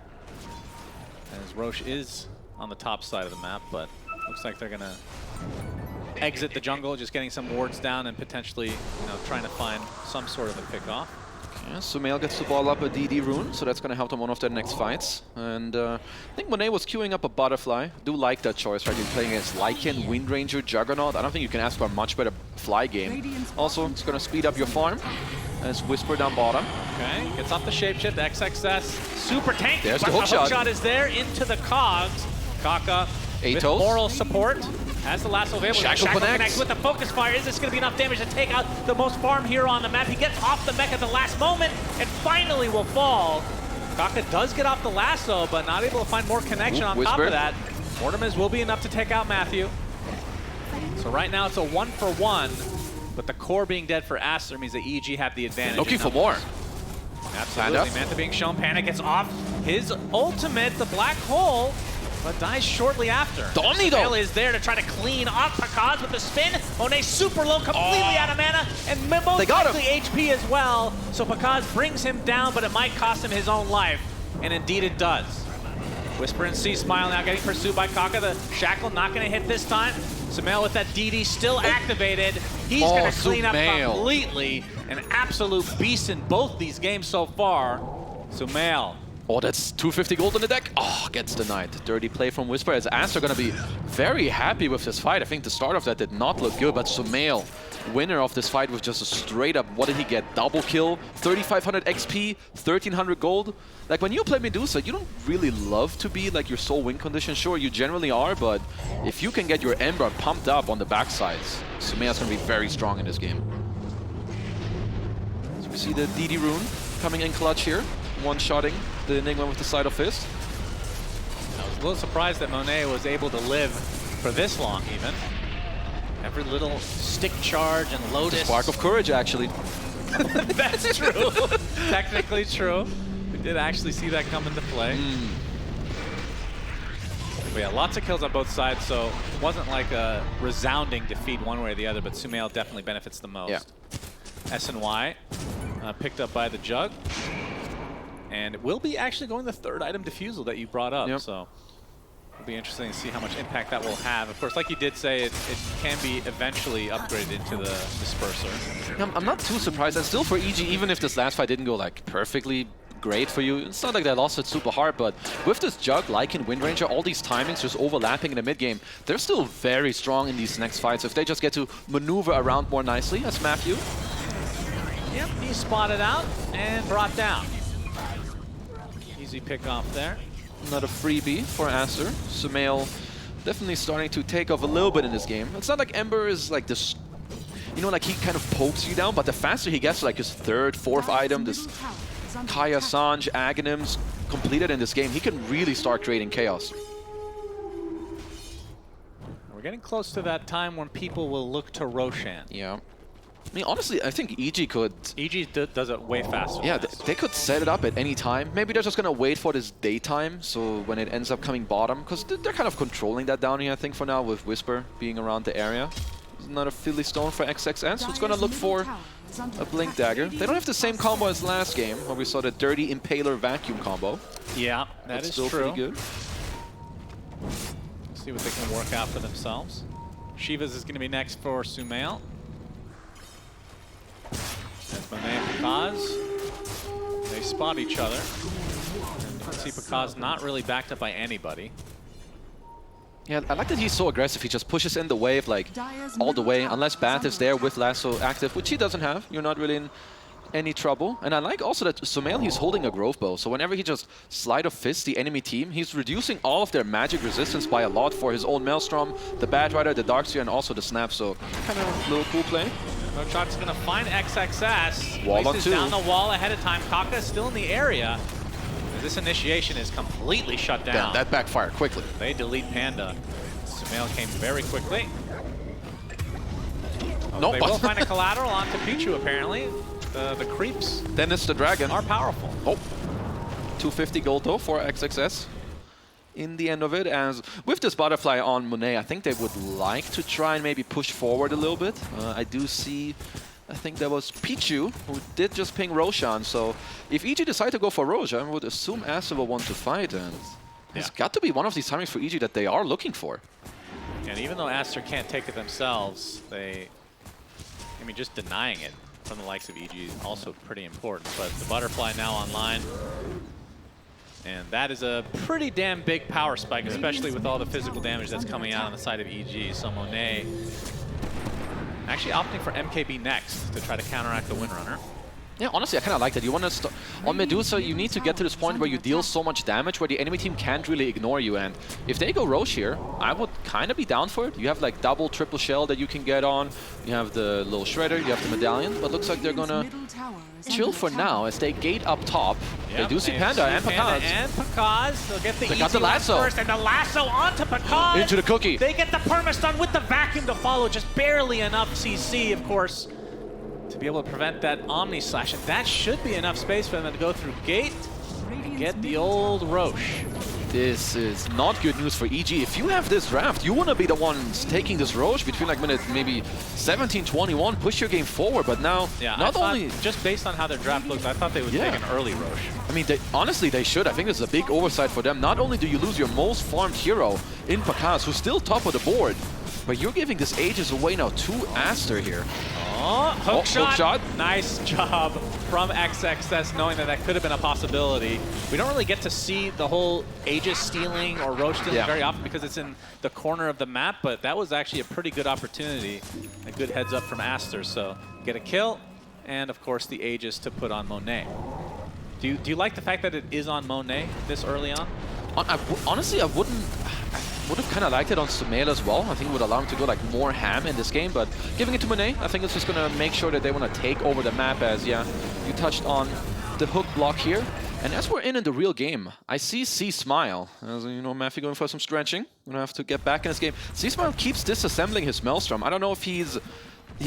as Roche is on the top side of the map, but looks like they're gonna exit the jungle, just getting some wards down and potentially, trying to find some sort of a pick-off. Yeah, Sumail gets to ball up a DD rune, so that's going to help them one of their next fights. And I think Monet was queuing up a Butterfly. Do like that choice, right? You're playing against Lycan, Wind Ranger, Juggernaut. I don't think you can ask for a much better fly game. Also, it's going to speed up your farm. As Whisper down bottom. Okay, gets off the shapeshift, XXS. Super tanky, There's but the hook shot is there into the cogs. Kaka with Atos. moral support. Has the lasso available. Shackle connects with the focus fire. Is this going to be enough damage to take out the most farm hero on the map? He gets off the mech at the last moment and finally will fall. Kaka does get off the lasso, but not able to find more connection on top of that. Mortimer's will be enough to take out Matthew. So right now it's a 1-for-1, but the core being dead for Aster means that EG have the advantage. Looking for more. Absolutely. Manta being shown. Panda gets off his ultimate, the black hole, but dies shortly after. Omnido is there to try to clean up Pakaz with the spin. Monet super low, completely out of mana, and most likely HP as well. So Pakaz brings him down, but it might cost him his own life. And indeed it does. Whisper and C-Smile now getting pursued by Kaka. The shackle not going to hit this time. Sumail with that DD still activated. He's going to clean up completely. An absolute beast in both these games so far. Sumail. Oh, that's 250 gold on the deck. Oh, gets denied. Dirty play from Whisper. As Aster going to be very happy with this fight. I think the start of that did not look good, but Sumail, winner of this fight with just a straight up, what did he get? Double kill, 3,500 XP, 1,300 gold. Like, when you play Medusa, you don't really love to be like your sole win condition. Sure, you generally are, but if you can get your Ember pumped up on the backsides, Sumail's going to be very strong in this game. So we see the DD rune coming in clutch here. One-shotting the Enigma with the side of fist. I was a little surprised that Monet was able to live for this long even. Every little stick charge and Lotus. Spark of courage, actually. That's true. Technically true. We did actually see that come into play. But yeah, lots of kills on both sides, so it wasn't like a resounding defeat one way or the other, but Sumail definitely benefits the most. Yeah. SNY picked up by the Jug. And it will be actually going the third item defusal that you brought up. So It'll be interesting to see how much impact that will have. Of course, like you did say, it can be eventually upgraded into the disperser. I'm not too surprised. And still for EG, even if this last fight didn't go like perfectly great for you, it's not like they lost it super hard, but with this Jug, Lycan, Wind Ranger, all these timings just overlapping in the mid game, they're still very strong in these next fights if they just get to maneuver around more nicely, as Matthew. Yep, he's spotted out and brought down. Easy pick off there. Another freebie for Aster. Sumail definitely starting to take off a little bit in this game. It's not like Ember is like this, you know, like he kind of pokes you down, but the faster he gets like his third, fourth item, this Kaya, Sanj, Aghanims completed in this game, he can really start creating chaos. We're getting close to that time when people will look to Roshan. Yeah. I mean, honestly, I think EG could... EG does it way faster. Yeah, they could set it up at any time. Maybe they're just going to wait for this daytime, so when it ends up coming bottom, because they're kind of controlling that down here, I think, for now, with Whisper being around the area. There's another Philly Stone for XXS, who's going to look for a Blink Dagger. They don't have the same combo as last game, where we saw the Dirty Impaler Vacuum combo. Yeah, that's still true. pretty good. See what they can work out for themselves. Shivas is going to be next for Sumail. As Monet and Pakaz, they spot each other. And you can see Pakaz not really backed up by anybody. Yeah, I like that he's so aggressive. He just pushes in the wave, like, all the way. Unless Bath is there with Lasso active, which he doesn't have. You're not really in any trouble. And I like also that Sumail, he's holding a growth bow. So whenever he just slide of fist the enemy team, he's reducing all of their magic resistance by a lot for his own Maelstrom, the Bad Rider, the Darkseer, and also the Snap. So kind of a little cool play. No Shot's going to find XXS. Wall on Places two. down the wall ahead of time. Kaka still in the area. This initiation is completely shut down. Damn, that backfired quickly. They delete Panda. Sumail came very quickly. Nope. They will find a collateral onto Pichu, apparently. The creeps Dennis the Dragon are powerful. Oh, 250 gold though for XXS. In the end of it, as with this butterfly on Monet, I think they would like to try and maybe push forward a little bit. I do see, I think that was Pichu who did just ping Roshan. So if EG decide to go for Roshan, I would assume Aster will want to fight, and it's got to be one of these timings for EG that they are looking for. And even though Aster can't take it themselves, I mean, just denying it from the likes of EG is also pretty important. But the butterfly now online. And that is a pretty damn big power spike, especially with all the physical damage that's coming out on the side of EG. So Monet actually opting for MKB next to try to counteract the Windrunner. Yeah, honestly, I kind of like that. You want to start on Medusa. You need to get to this point where you deal so much damage where the enemy team can't really ignore you. And if they go Roche here, I would kind of be down for it. You have like double, triple shell that you can get on. You have the little shredder. You have the medallion. But looks like they're gonna chill for now as they gate up top. Yep, they do see Panda and Pakaz. And Pakaz. They'll get the They got the lasso first, and the lasso onto Pakaz. Into the cookie. They get the permastun with the vacuum to follow. Just barely enough CC, of course, to be able to prevent that Omni Slash. And that should be enough space for them to go through gate and get the old Roche. This is not good news for EG. If you have this draft, you want to be the ones taking this Roche between like minute maybe 17, 21, push your game forward. But now, not only... Just based on how their draft looks, I thought they would take an early Roche. I mean, honestly, they should. I think this is a big oversight for them. Not only do you lose your most farmed hero in Pakaz, who's still top of the board, but you're giving this Aegis away now to Aster here. Oh, hook shot. Hook shot. Nice job from XXS, knowing that that could have been a possibility. We don't really get to see the whole Aegis stealing or Roche stealing very often because it's in the corner of the map, but that was actually a pretty good opportunity. A good heads up from Aster. So get a kill, and of course the Aegis to put on Monet. Do you like the fact that it is on Monet this early on? Honestly, I would have kind of liked it on Sumail as well. I think it would allow him to go like more ham in this game, but giving it to Monet, I think it's just going to make sure that they want to take over the map as, you touched on the hook block here. And as we're in the real game, I see C-Smile. As you know, Matthew going for some stretching. Going to have to get back in this game. C-Smile keeps disassembling his Maelstrom. I don't know if he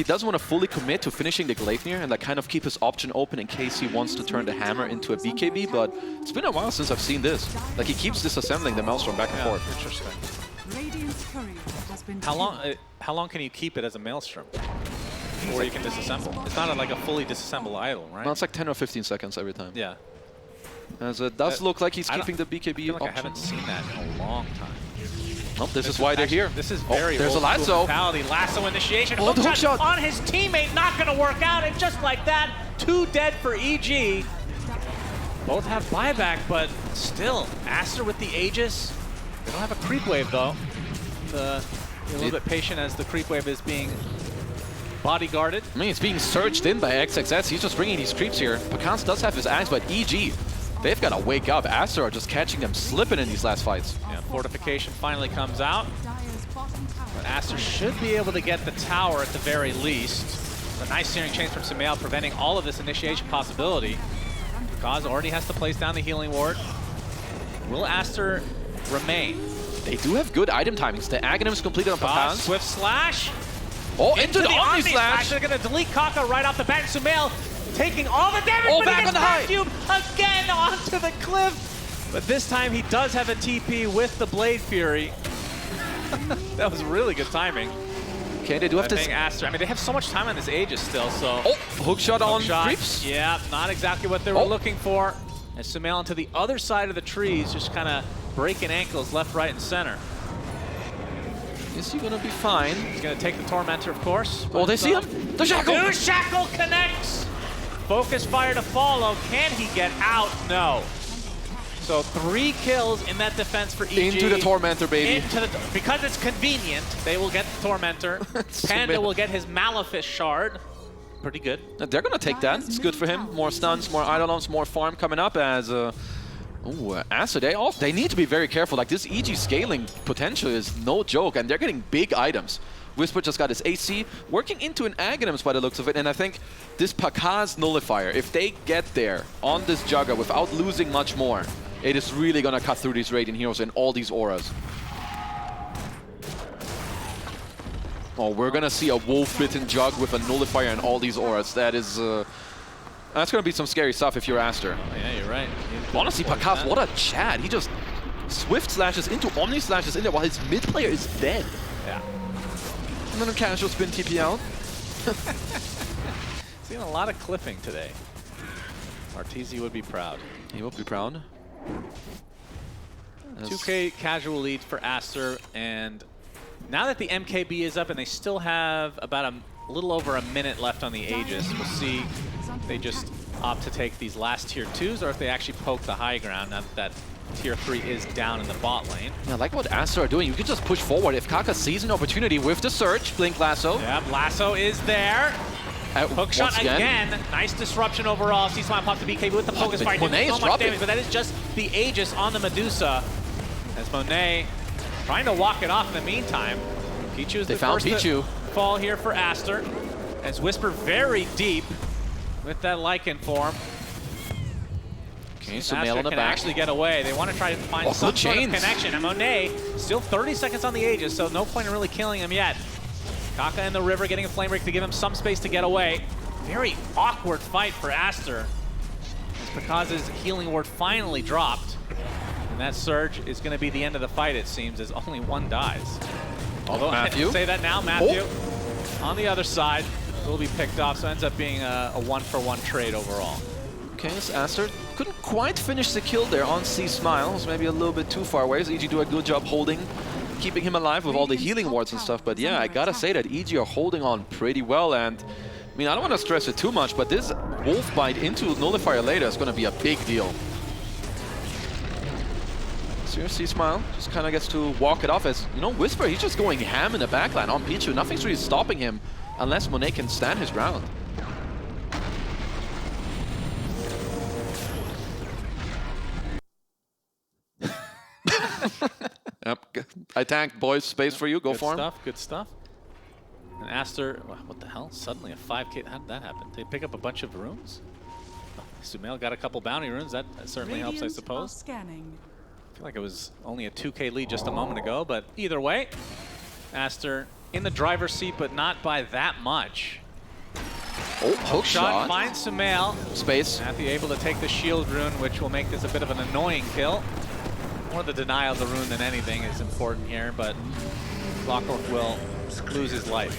doesn't want to fully commit to finishing the Gleipnir and like kind of keep his option open in case he wants to turn the hammer into a BKB, but it's been a while since I've seen this. Like he keeps disassembling the Maelstrom back and forth. Interesting. How long can you keep it as a Maelstrom? Or you can disassemble? It's not like a fully disassembled idol, right? No, it's like 10 or 15 seconds every time. Yeah. As it does look like he's keeping the BKB I feel like I option. haven't seen that in a long time. Nope, this is why they're here. This is very there's a old school lasso. mentality. Lasso initiation. Oh, the hook shot. On his teammate, not going to work out. And just like that, 2 dead for EG. Both have buyback, but still, Aster with the Aegis. They don't have a creep wave, though. Be a little bit patient as the creep wave is being bodyguarded. I mean, it's being surged in by XXS. He's just bringing these creeps here. Pakaz does have his axe, but EG, they've got to wake up. Aster are just catching them slipping in these last fights. Yeah, fortification finally comes out. But Aster should be able to get the tower at the very least. A nice searing change from Sumail preventing all of this initiation possibility. Pakaz already has to place down the healing ward. Will Aster remain? They do have good item timings. The Aghanim is completed on Pakaz. Swift slash. Oh, into the Omni Slash. They're going to delete Kaka right off the bat. Sumail taking all the damage, Oh, but back he on gets the high. vacuumed again onto the cliff. But this time he does have a TP with the Blade Fury. That was really good timing. Okay, they do have this. Aster. I mean, they have so much time on this Aegis still, so. Oh, hook shot on creeps. Yeah, not exactly what they were looking for. And Sumail onto the other side of the trees, just kind of breaking ankles left, right, and center. Is he going to be fine? He's going to take the Tormentor, of course. Oh, they see him. The Shackle. The Shackle connects. Focus fire to follow. Can he get out? No. So 3 kills in that defense for EG. Into the Tormentor, baby. Because it's convenient, they will get the Tormentor. Panda will get his Malefice shard. Pretty good. They're going to take that. It's good for him. More stuns, more Eidolons, more farm coming up as... Aster, they need to be very careful. Like, this EG scaling potential is no joke, and they're getting big items. Whisper just got his AC, working into an Aghanims by the looks of it, and I think this Pakaz Nullifier, if they get there on this Jugger without losing much more, it is really going to cut through these Radiant Heroes and all these auras. Oh, we're going to see a Wolf-Bitten Jug with a Nullifier and all these auras. That is... that's going to be some scary stuff if you're Aster. Oh, yeah, you're right. Honestly, Pakaz, what a chat. He just Swift slashes into Omni slashes in there while his mid player is dead. Yeah. And then a casual spin TP out. Seeing a lot of clipping today. Arteezy would be proud. He will be proud. 2K casual lead for Aster, and now that the MKB is up and they still have about a little over a minute left on the Aegis, we'll see if they just opt to take these last tier 2s or if they actually poke the high ground now that tier 3 is down in the bot lane. Yeah, I like what Aster are doing. You can just push forward. If Kaka sees an opportunity with the Surge, Blink Lasso. Yep, Lasso is there. Hook shot again. Nice disruption overall. C-Smile pops the BKB with the focus fire. Didn't do so much damage, but that is just the Aegis on the Medusa. As Monet trying to walk it off in the meantime. Pichu is the first to fall here for Aster. As Whisper very deep with that Lycan form. Okay, so Sumail on the can back. actually get away. They want to try to find some sort of connection. And Monet still 30 seconds on the Aegis, so no point in really killing him yet. Kaka in the river getting a flame break to give him some space to get away. Very awkward fight for Aster. As Pakaz's healing ward finally dropped. And that Surge is going to be the end of the fight, it seems, as only one dies. Although Matthew. I say that now, Matthew on the other side will be picked off, so ends up being a 1-for-1 trade overall. Okay, so Aster couldn't quite finish the kill there on C-Smile. Was maybe a little bit too far away. So EG do a good job holding, keeping him alive with all the healing wards and stuff. But yeah, I gotta say that EG are holding on pretty well. And I mean, I don't want to stress it too much, but this Wolf Bite into Nullifier later is going to be a big deal. So C-Smile just kind of gets to walk it off as, you know, Whisper, he's just going ham in the backline on Pichu. Nothing's really stopping him unless Monet can stand his ground. Yep. I tanked, boys. Space for you. Go for him. Good stuff. Good stuff. And Aster, what the hell? Suddenly a 5K. How did that happen? Did they pick up a bunch of runes? Oh, Sumail got a couple bounty runes. That certainly helps, I suppose. Scanning. I feel like it was only a 2K lead just a moment ago, but either way, Aster in the driver's seat, but not by that much. Oh, hook shot. Finds Sumail. Space. Matthew able to take the shield rune, which will make this a bit of an annoying kill. More the denial of the rune than anything is important here, but Clockwork will lose his life.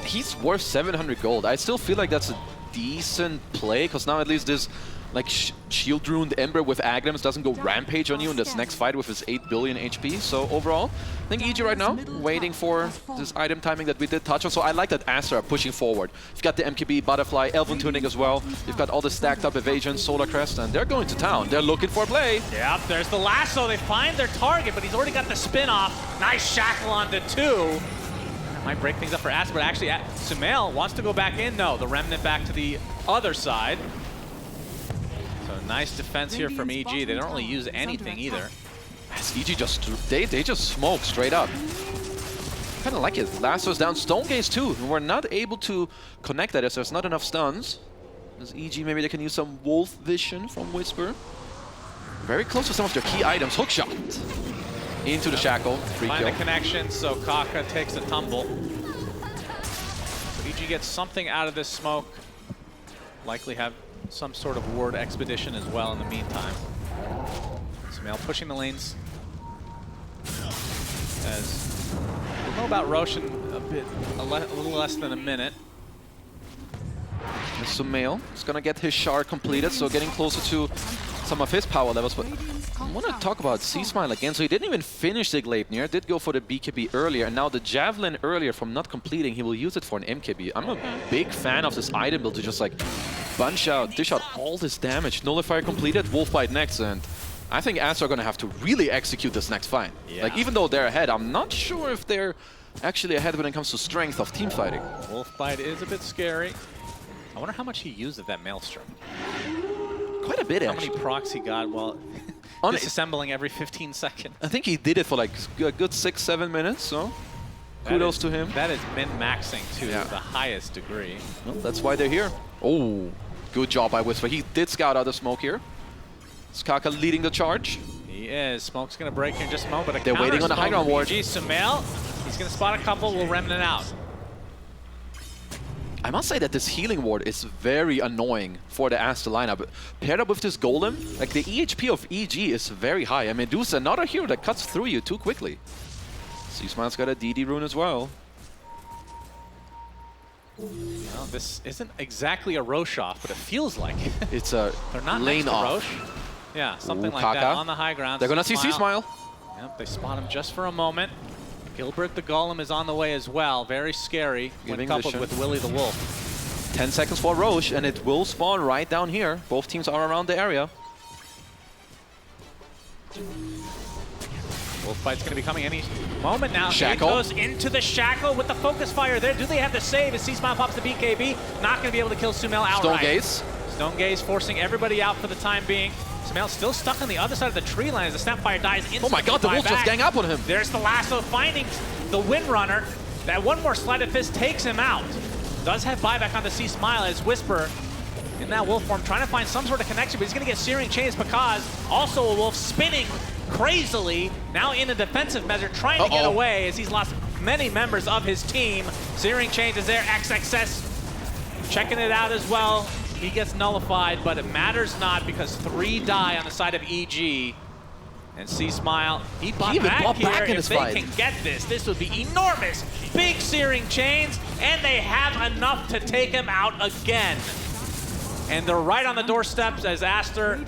He's worth 700 gold. I still feel like that's a decent play, because now at least this like shield ruined Ember with Aghanim doesn't go rampage on you in this next fight with his 8 billion HP. So overall, I think EG right now waiting for this item timing that we did touch on. So I like that Aster are pushing forward. You've got the MKB, Butterfly, Elven Tunic as well. You've got all the stacked up evasion, Solar Crest, and they're going to town. They're looking for play. Yep, there's the lasso. They find their target, but he's already got the spin off. Nice shackle onto 2. That might break things up for Aster, but actually Sumail wants to go back in. No, the Remnant back to the other side. So nice defense here from EG. They don't really use anything either. As EG they just smoke straight up. Kind of like it. Lasso's down, Stone Gaze too. And we're not able to connect that as there's not enough stuns. As EG, maybe they can use some Wolf Vision from Whisper. Very close to some of their key items. Hookshot into the shackle. Free Find kill. the connection, so Kaka takes a tumble. So EG gets something out of this smoke. Likely have some sort of ward expedition as well in the meantime. Sumail pushing the lanes. As we'll know about Roshan a little less than a minute. And Sumail is going to get his shard completed, so getting closer to some of his power levels. But I want to talk about C-Smile again. So he didn't even finish the Gleipnir, did go for the BKB earlier, and now the Javelin earlier from not completing, he will use it for an MKB. I'm a big fan of this item build to just like bunch out, dish out all this damage. Nullifier completed, Wolfbite next, and I think Aster are going to have to really execute this next fight. Yeah. Like, even though they're ahead, I'm not sure if they're actually ahead when it comes to strength of team fighting. Wolfbite is a bit scary. I wonder how much he used of that Maelstrom. Quite a bit, how actually. How many procs he got while disassembling every 15 seconds. I think he did it for like a good 6-7 minutes, so kudos to him. That is min-maxing to the highest degree. Well, that's why they're here. Oh, good job by Whisper. He did scout out the smoke here. Skaka leading the charge. He is. Smoke's going to break here in just a moment, but they're waiting on the high ground ward. Sumail, he's going to spot a couple, will Remnant out. I must say that this healing ward is very annoying for the Aster lineup. Paired up with this Golem, like the EHP of EG is very high. I mean, Medusa, another hero that cuts through you too quickly. C-Smile's got a DD rune as well. Well, this isn't exactly a Roche off, but it feels like it. It's a They're not lane next to off. Roche. Yeah, something like Kaka. that on the high ground. They're gonna see C-Smile. Yep, they spot him just for a moment. Gilbert the Golem is on the way as well. Very scary when coupled with Willy the Wolf. 10 seconds for Roche, and it will spawn right down here. Both teams are around the area. Wolfbite's going to be coming any moment now. Shackle. It goes into the shackle with the focus fire there. Do they have the save as C-Smile pops the BKB? Not going to be able to kill Sumail outright. Stone Gaze. Stone Gaze forcing everybody out for the time being. Sumail still stuck on the other side of the tree line as the Snapfire dies instantly. Oh my god, the Wolf just gang up on him. There's the lasso finding the Windrunner. That one more Sleight of Fist takes him out. Does have buyback on the C-Smile as Whisper in that wolf form trying to find some sort of connection, but he's going to get Searing Chains because also a wolf spinning crazily, now in a defensive measure, trying to get away as he's lost many members of his team. Searing Chains is there, XXS checking it out as well. He gets nullified, but it matters not because 3 die on the side of EG. And C-Smile, he bought back here if they can get this. This would be enormous. Big Searing Chains, and they have enough to take him out again. And they're right on the doorsteps as Aster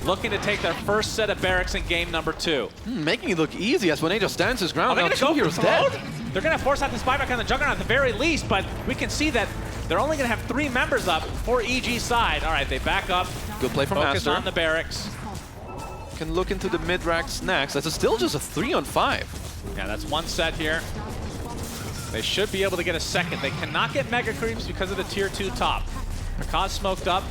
looking to take their first set of barracks in game number 2. Making it look easy as Juanito stands his ground. Are they now 2 heroes dead. They're going to force out this buyback on the Juggernaut at the very least, but we can see that they're only going to have 3 members up for EG side. All right, they back up. Good play from Focus Aster. on the barracks. Can look into the mid-racks next. That's still just a 3-on-5. Yeah, that's 1 set here. They should be able to get a second. They cannot get Mega Creeps because of the tier 2 top. Pakaz smoked up.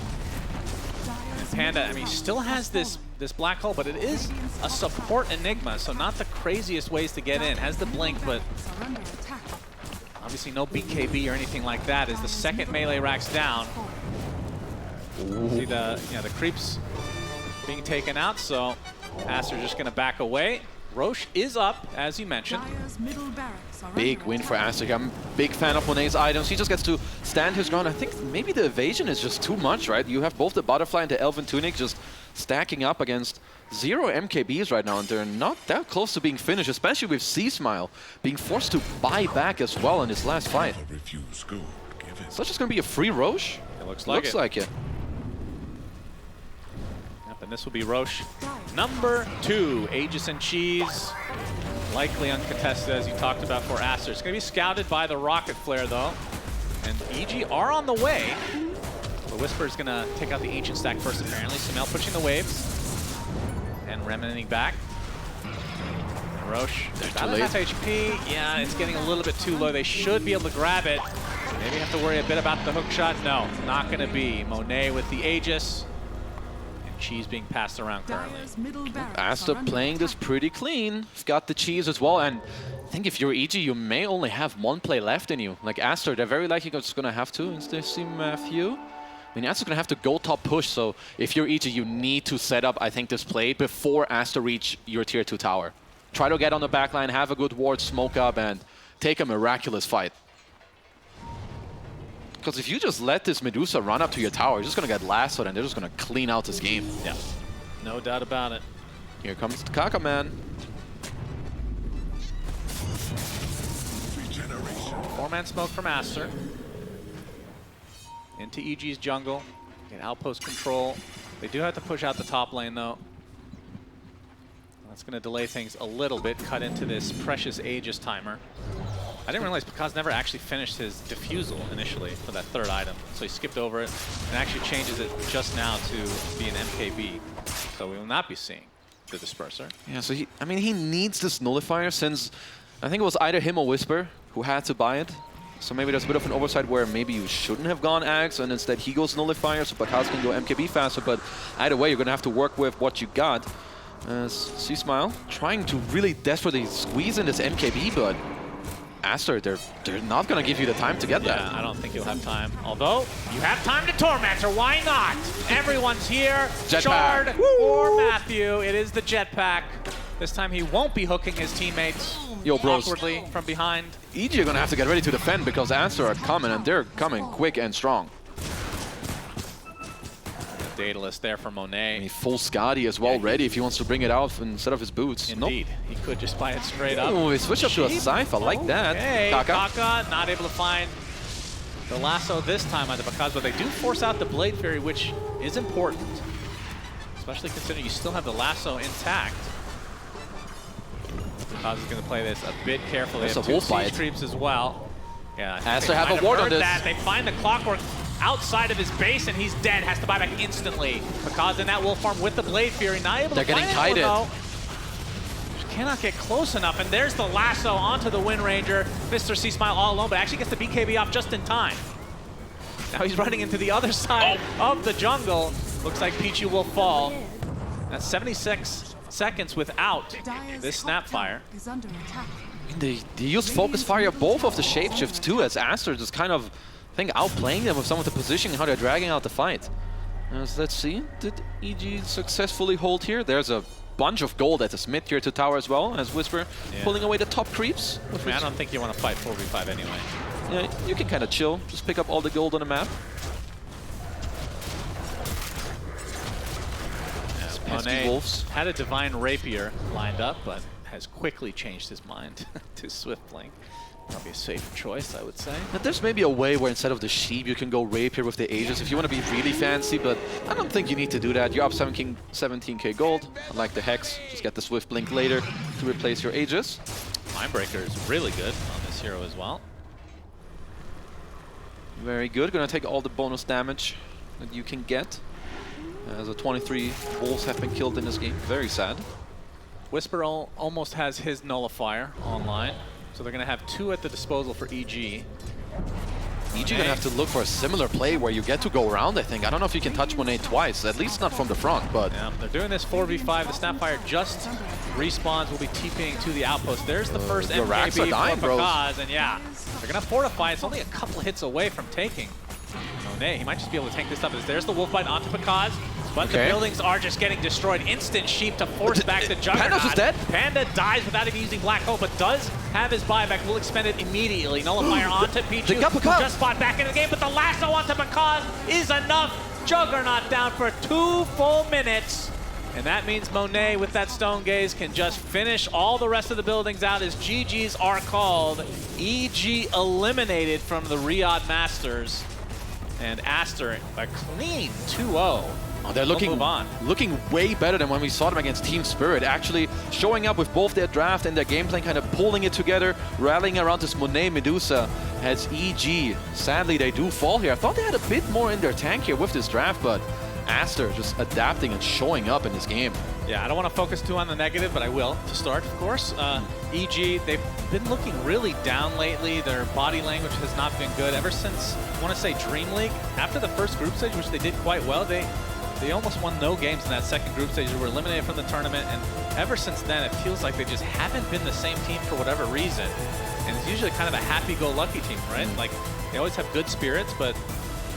And Panda, I mean, still has this black hole, but it is a support Enigma, so not the craziest ways to get in. Has the blink, but obviously no BKB or anything like that as the second melee racks down. See the creeps being taken out, so Aster just going to back away. Roche is up, as you mentioned. Big win for Aster. I'm a big fan of Monet's items. He just gets to stand his ground. I think maybe the evasion is just too much, right? You have both the Butterfly and the Elven Tunic just stacking up against 0 MKBs right now, and they're not that close to being finished, especially with C-Smile being forced to buy back as well in his last fight. So it's just going to be a free Roche? It looks like it. It. And this will be Roche number 2. Aegis and Cheese, likely uncontested as you talked about for Aster. It's going to be scouted by the Rocket Flare though. And EG are on the way. But Whisper is going to take out the Ancient stack first apparently. Sumail pushing the waves. And Remnanting back. And Roche, about half HP. Yeah, it's getting a little bit too low. They should be able to grab it. Maybe have to worry a bit about the hook shot. No, not going to be. Monet with the Aegis. And Cheese being passed around currently. Aster playing this pretty clean. Got the Cheese as well. And I think if you're EG, you may only have one play left in you. Like Aster, they're very likely just going to have to instead see Matthew. I mean, Aster's going to have to go top push. So if you're EG, you need to set up, I think, this play before Aster reach your tier 2 tower. Try to get on the backline, have a good ward, smoke up, and take a miraculous fight. Because if you just let this Medusa run up to your tower, you're just going to get lassoed and they're just going to clean out this game. Yeah, no doubt about it. Here comes the Kaka man. 4-man smoke from Aster. Into EG's jungle. Get outpost control. They do have to push out the top lane though. That's going to delay things a little bit. Cut into this precious Aegis timer. I didn't realize Pakaz never actually finished his diffusal initially for that 3rd item. So he skipped over it and actually changes it just now to be an MKB. So we will not be seeing the Disperser. Yeah, so he needs this nullifier since I think it was either him or Whisper who had to buy it. So maybe there's a bit of an oversight where maybe you shouldn't have gone Axe and instead he goes nullifier so Pakaz can go MKB faster. But either way, you're going to have to work with what you got. C-Smile trying to really desperately squeeze in this MKB, but Aster, they're not going to give you the time to get that. Yeah, I don't think you'll have time. Although, you have time to Tormentor, why not? Everyone's here. Shard for Matthew. It is the jetpack. This time he won't be hooking his teammates awkwardly from behind. EG are going to have to get ready to defend because Aster are coming, and they're coming quick and strong. Daedalus there for Monet. I mean, full Skadi as well, ready if he wants to bring it out instead of his boots. Indeed. Nope. He could just buy it straight up. Oh, he switched up to a Scythe. I like that. Okay. Kaka not able to find the lasso this time either because, but they do force out the Blade Fury, which is important. Especially considering you still have the lasso intact. Kaz is going to play this a bit carefully. They have 2 siege creeps as well. Yeah, Aster have a ward on this. They find the Clockwork outside of his base and he's dead. Has to buy back instantly. Because in that wolf farm with the Blade Fury, not able to getting kited. Cannot get close enough, and there's the lasso onto the Wind Ranger. Mr. C-Smile all alone, but actually gets the BKB off just in time. Now he's running into the other side of the jungle. Looks like Pichu will fall. That's 76 seconds without this Snapfire. They use Focus Fire both of the shapeshifts too, as Aster just kind of, I think, outplaying them with some of the positioning, how they're dragging out the fight. Let's see, did EG successfully hold here? There's a bunch of gold at this mid-tier to tower as well, as Whisper pulling away the top creeps. I mean, I don't think you want to fight 4v5 anyway. Yeah, you can kind of chill, just pick up all the gold on the map. Monet wolves had a Divine Rapier lined up, but has quickly changed his mind to Swiftling. Probably a safer choice, I would say. But there's maybe a way where instead of the sheep, you can go Rapier with the Aegis if you want to be really fancy, but I don't think you need to do that. You're up 17k gold. Unlike the Hex, just get the Swift Blink later to replace your Aegis. Mindbreaker is really good on this hero as well. Very good. Gonna take all the bonus damage that you can get. As 23 wolves have been killed in this game. Very sad. Whisper almost has his nullifier online, so they're going to have 2 at the disposal for EG. EG gonna have to look for a similar play where you get to go around, I think. I don't know if you can touch Monet twice, at least not from the front, but... Yeah, they're doing this 4v5. The Snapfire just respawns. Will be TPing to the outpost. There's the first MKB for Pakaz, and yeah, they're going to fortify. It's only a couple hits away from taking Monet. He might just be able to tank this up. There's the Wolfbite onto Pakaz. But the buildings are just getting destroyed. Instant sheep to force back the Juggernaut. Panda's just dead. Panda dies without even using Black Hole, but does have his buyback. Will expend it immediately. Nullifier onto Pichu. Just spot back in the game, but the lasso onto Pakaz is enough. Juggernaut down for 2 full minutes. And that means Monet with that Stone Gaze can just finish all the rest of the buildings out as GGs are called. EG eliminated from the Riyadh Masters. And Aster a clean 2-0 Oh, they're looking way better than when we saw them against Team Spirit. Actually showing up with both their draft and their game plan, kind of pulling it together, rallying around this Monet Medusa. As EG, sadly they do fall here. I thought they had a bit more in their tank here with this draft, but Aster just adapting and showing up in this game. Yeah, I don't want to focus too on the negative, but I will to start, of course. EG, they've been looking really down lately. Their body language has not been good ever since, I want to say, Dream League. After the first group stage, which they did quite well, they almost won no games in that second group stage. They were eliminated from the tournament, and ever since then, it feels like they just haven't been the same team for whatever reason. And it's usually kind of a happy-go-lucky team, right? Like, they always have good spirits, but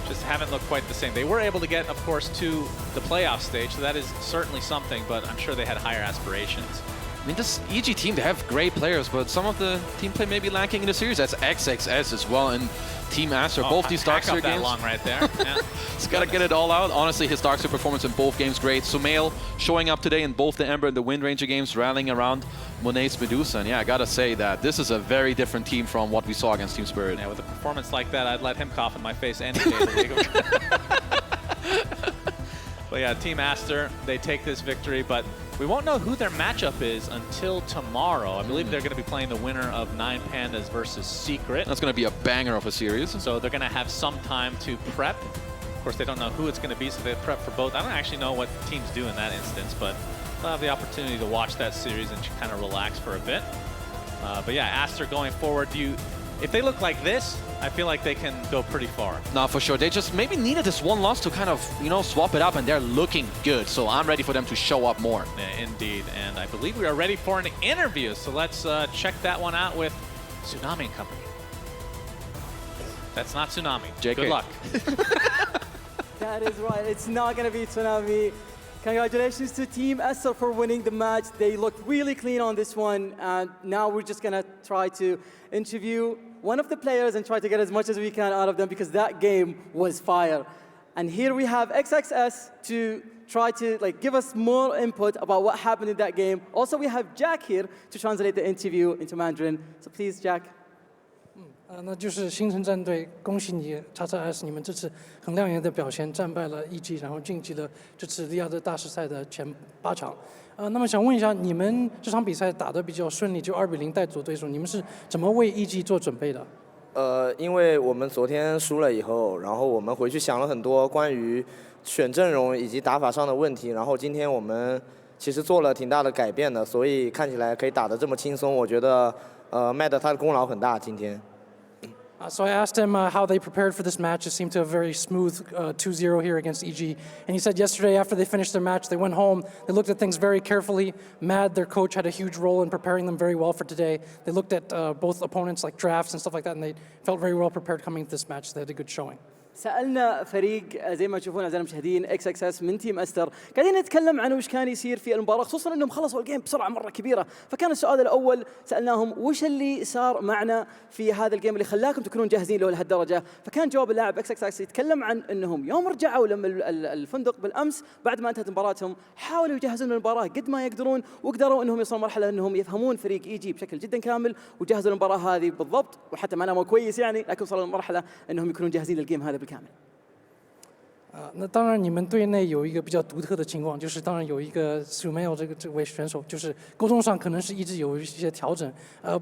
just haven't looked quite the same. They were able to get, of course, to the playoff stage, so that is certainly something, but I'm sure they had higher aspirations. I mean, this EG team, they have great players, but some of the team play may be lacking in the series. That's XXS as well, and Team Aster. Both these Darkseer games. Long right there. Yeah. He's got to get it all out. Honestly, his Darkseer performance in both games great. Sumail showing up today in both the Ember and the Wind Ranger games, rallying around Monet's Medusa. And yeah, I got to say that this is a very different team from what we saw against Team Spirit. Yeah, with a performance like that, I'd let him cough in my face any day of the week. But yeah, Team Aster, they take this victory, but we won't know who their matchup is until tomorrow. I believe they're going to be playing the winner of 9 Pandas versus Secret. That's going to be a banger of a series. So they're going to have some time to prep. Of course, they don't know who it's going to be, so they prep for both. I don't actually know what teams do in that instance, but they'll have the opportunity to watch that series and kind of relax for a bit. But yeah, Aster going forward, if they look like this, I feel like they can go pretty far. No, for sure. They just maybe needed this one loss to kind of, swap it up, and they're looking good. So I'm ready for them to show up more. Yeah, indeed. And I believe we are ready for an interview. So let's check that one out with Tsunami and Company. That's not Tsunami. JK. Good luck. That is right. It's not going to be Tsunami. Congratulations to Team Aster for winning the match. They looked really clean on this one. And now we're just going to try to interview one of the players and try to get as much as we can out of them, because that game was fire. And here we have XXS to try to give us more input about what happened in that game. Also, we have Jack here to translate the interview into Mandarin. So please, Jack. 那就是星辰战队，恭喜你XXS，你们这次很亮眼的表现，战败了 EG， 然后晋级了这次利雅得大师赛的前8场。那么想问一下，你们这场比赛打得比较顺利，就2比0带走对手，你们是怎么为 EG 做准备的？因为我们昨天输了以后，然后我们回去想了很多关于选阵容以及打法上的问题，然后今天我们其实做了挺大的改变的，所以看起来可以打得这么轻松，我觉得Matt他的功劳很大今天。So I asked him how they prepared for this match. It seemed to have a very smooth 2-0 here against EG. And he said yesterday after they finished their match, they went home, they looked at things very carefully. Mad, their coach, had a huge role in preparing them very well for today. They looked at both opponents like drafts and stuff like that, and they felt very well prepared coming into this match. They had a good showing. سألنا فريق زي ما تشوفون أعزائي المشاهدين XXS من تيم أستر، قاعدين نتكلم عن وش كان يصير في المباراة، خصوصا أنهم خلصوا الجيم بسرعة مرة كبيرة. فكان السؤال الأول سألناهم وش اللي صار معنا في هذا الجيم اللي خلاكم تكونون جاهزين له لهالدرجة. فكان جواب اللاعب XXS يتكلم عن أنهم يوم رجعوا لما الفندق بالأمس بعد ما انتهت مباراتهم حاولوا يجهزون المباراة قد ما يقدرون، وقدروا أنهم يوصلوا مرحلة أنهم يفهمون فريق EG بشكل جدا كامل وجهزوا المباراة هذه بالضبط، وحتى ما ناموا كويس يعني، لكن وصلوا لمرحلة أنهم يكونون جاهزين للجيم هذا بالكامل. 那当然，你们队内有一个比较独特的情况，就是当然有一个 Sumail 这位选手，就是沟通上可能是一直有一些调整。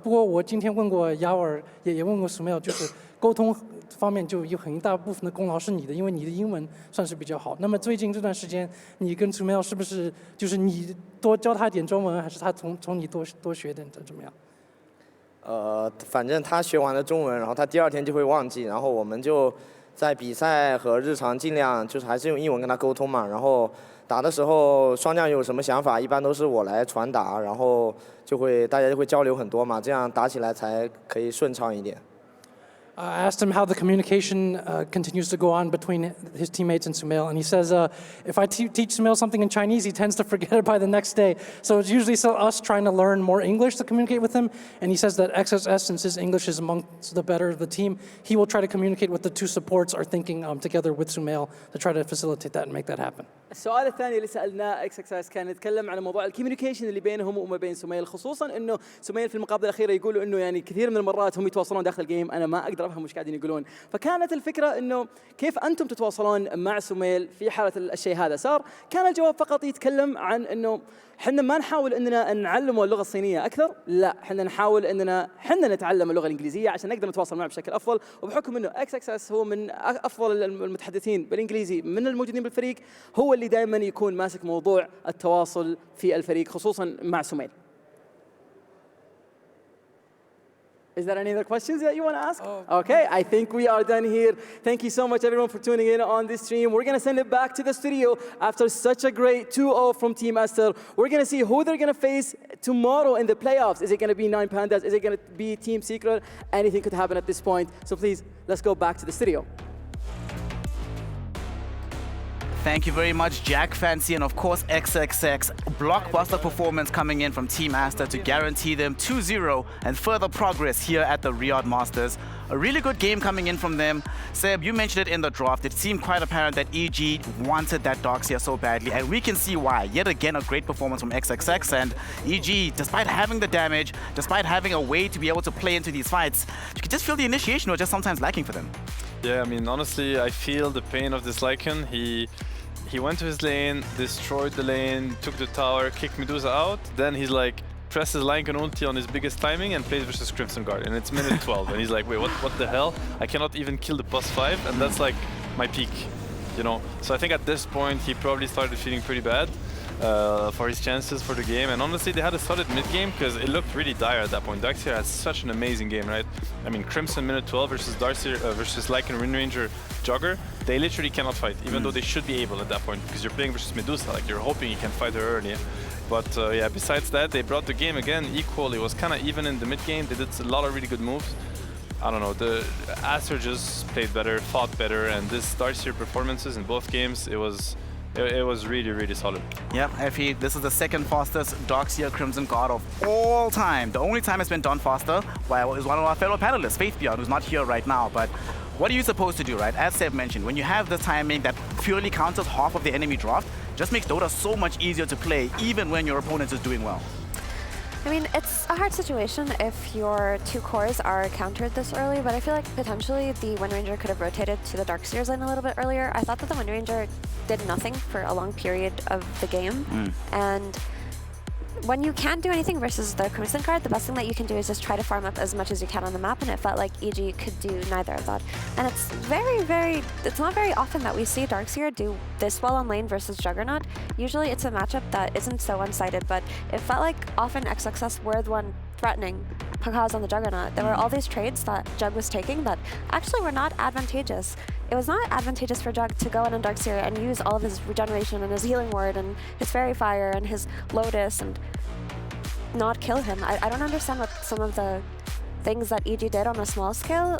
不过我今天问过亚尔，也问过 Sumail， 就是沟通方面就有很大部分的功劳是你的，因为你的英文算是比较好。那么最近这段时间，你跟 Sumail 是不是就是你多教他一点中文，还是他从你多学点，怎么样？反正他学完了中文，然后他第2天就会忘记，然后我们就在比赛和日常尽量就是还是用英文跟他沟通嘛，然后打的时候双将有什么想法，一般都是我来传达，然后大家就会交流很多嘛，这样打起来才可以顺畅一点。I asked him how the communication continues to go on between his teammates and Sumail, and he says if I teach Sumail something in Chinese, he tends to forget it by the next day. So it's usually us trying to learn more English to communicate with him, and he says that XXS, since his English is amongst the better of the team, he will try to communicate with the two supports are thinking together with Sumail to try to facilitate that and make that happen. السؤال الثاني اللي سالناه اكس كان يتكلم على موضوع الكوميونيكيشن اللي بينهم وما بين سميل، خصوصا انه سميل في المقابله الاخيره يقولوا انه يعني كثير من المرات هم يتواصلون داخل الجيم، انا ما اقدر افهم وش قاعدين يقولون، فكانت الفكره انه كيف انتم تتواصلون مع سميل في حاله الشيء هذا صار؟ كان الجواب فقط يتكلم عن انه احنا ما نحاول اننا نعلمه اللغه الصينيه اكثر، لا احنا نحاول اننا نتعلم اللغه الانجليزيه عشان نقدر نتواصل معه بشكل افضل، وبحكم انه اكس هو من افضل المتحدثين بالانجليزي من الموجودين بالفريق، هو اللي دائما يكون ماسك موضوع التواصل في الفريق خصوصا مع سميل. Is there any other questions that you want to ask? Okay, I think we are done here. Thank you so much everyone for tuning in on this stream. We're going to send it back to the studio after such a great 2-0 from Team Aster. We're going to see who they're going to face tomorrow in the playoffs. Is it going to be 9 Pandas? Is it going to be Team Secret? Anything could happen at this point. So please, let's go back to the studio. Thank you very much, Jack Fancy, and of course XXX. Blockbuster performance coming in from Team Aster to guarantee them 2-0 and further progress here at the Riyadh Masters. A really good game coming in from them. Seb, you mentioned it in the draft. It seemed quite apparent that EG wanted that Darkseer so badly, and we can see why. Yet again, a great performance from XXX, and EG, despite having the damage, despite having a way to be able to play into these fights, you can just feel the initiation was just sometimes lacking for them. Yeah, I mean, honestly, I feel the pain of this Lycan. He went to his lane, destroyed the lane, took the tower, kicked Medusa out, then he's like, presses Lycan ulti on his biggest timing and plays versus Crimson Guard, and it's minute 12, and he's like, wait, what the hell? I cannot even kill the +5, and that's like my peak, you know? So I think at this point, he probably started feeling pretty bad for his chances for the game, and honestly, they had a solid mid-game because it looked really dire at that point. Darkseer has such an amazing game, right? I mean, Crimson minute 12 versus Darkseer versus Lycan Wind Ranger Jogger, they literally cannot fight, even though they should be able at that point, because you're playing versus Medusa, like you're hoping you can fight her early. But yeah, besides that, they brought the game again equal. It was kind of even in the mid-game. They did a lot of really good moves. I don't know, the Aster just played better, fought better, and this Darkseer performances in both games, it was really, really solid. Yeah, Effie, this is the second fastest Darkseer Crimson Guard of all time. The only time it's been done faster is one of our fellow panelists, Faith Beyond, who's not here right now. But what are you supposed to do, right? As Seb mentioned, when you have the timing that purely counters half of the enemy draft, just makes Dota so much easier to play, even when your opponent is doing well. I mean, it's a hard situation if your two cores are countered this early, but I feel like potentially the Wind Ranger could have rotated to the Darkseer's lane a little bit earlier. I thought that the Wind Ranger did nothing for a long period of the game, and when you can't do anything versus the Crimson card, the best thing that you can do is just try to farm up as much as you can on the map, and it felt like EG could do neither of that. And it's it's not very often that we see Darkseer do this well on lane versus Juggernaut. Usually it's a matchup that isn't so one-sided, but it felt like often XXS were the one threatening Pakaz on the Juggernaut. There were all these trades that Jug was taking that actually were not advantageous. It was not advantageous for Jug to go in on Darkseer and use all of his regeneration and his healing ward and his fairy fire and his lotus and not kill him. I don't understand what some of the things that EG did on a small scale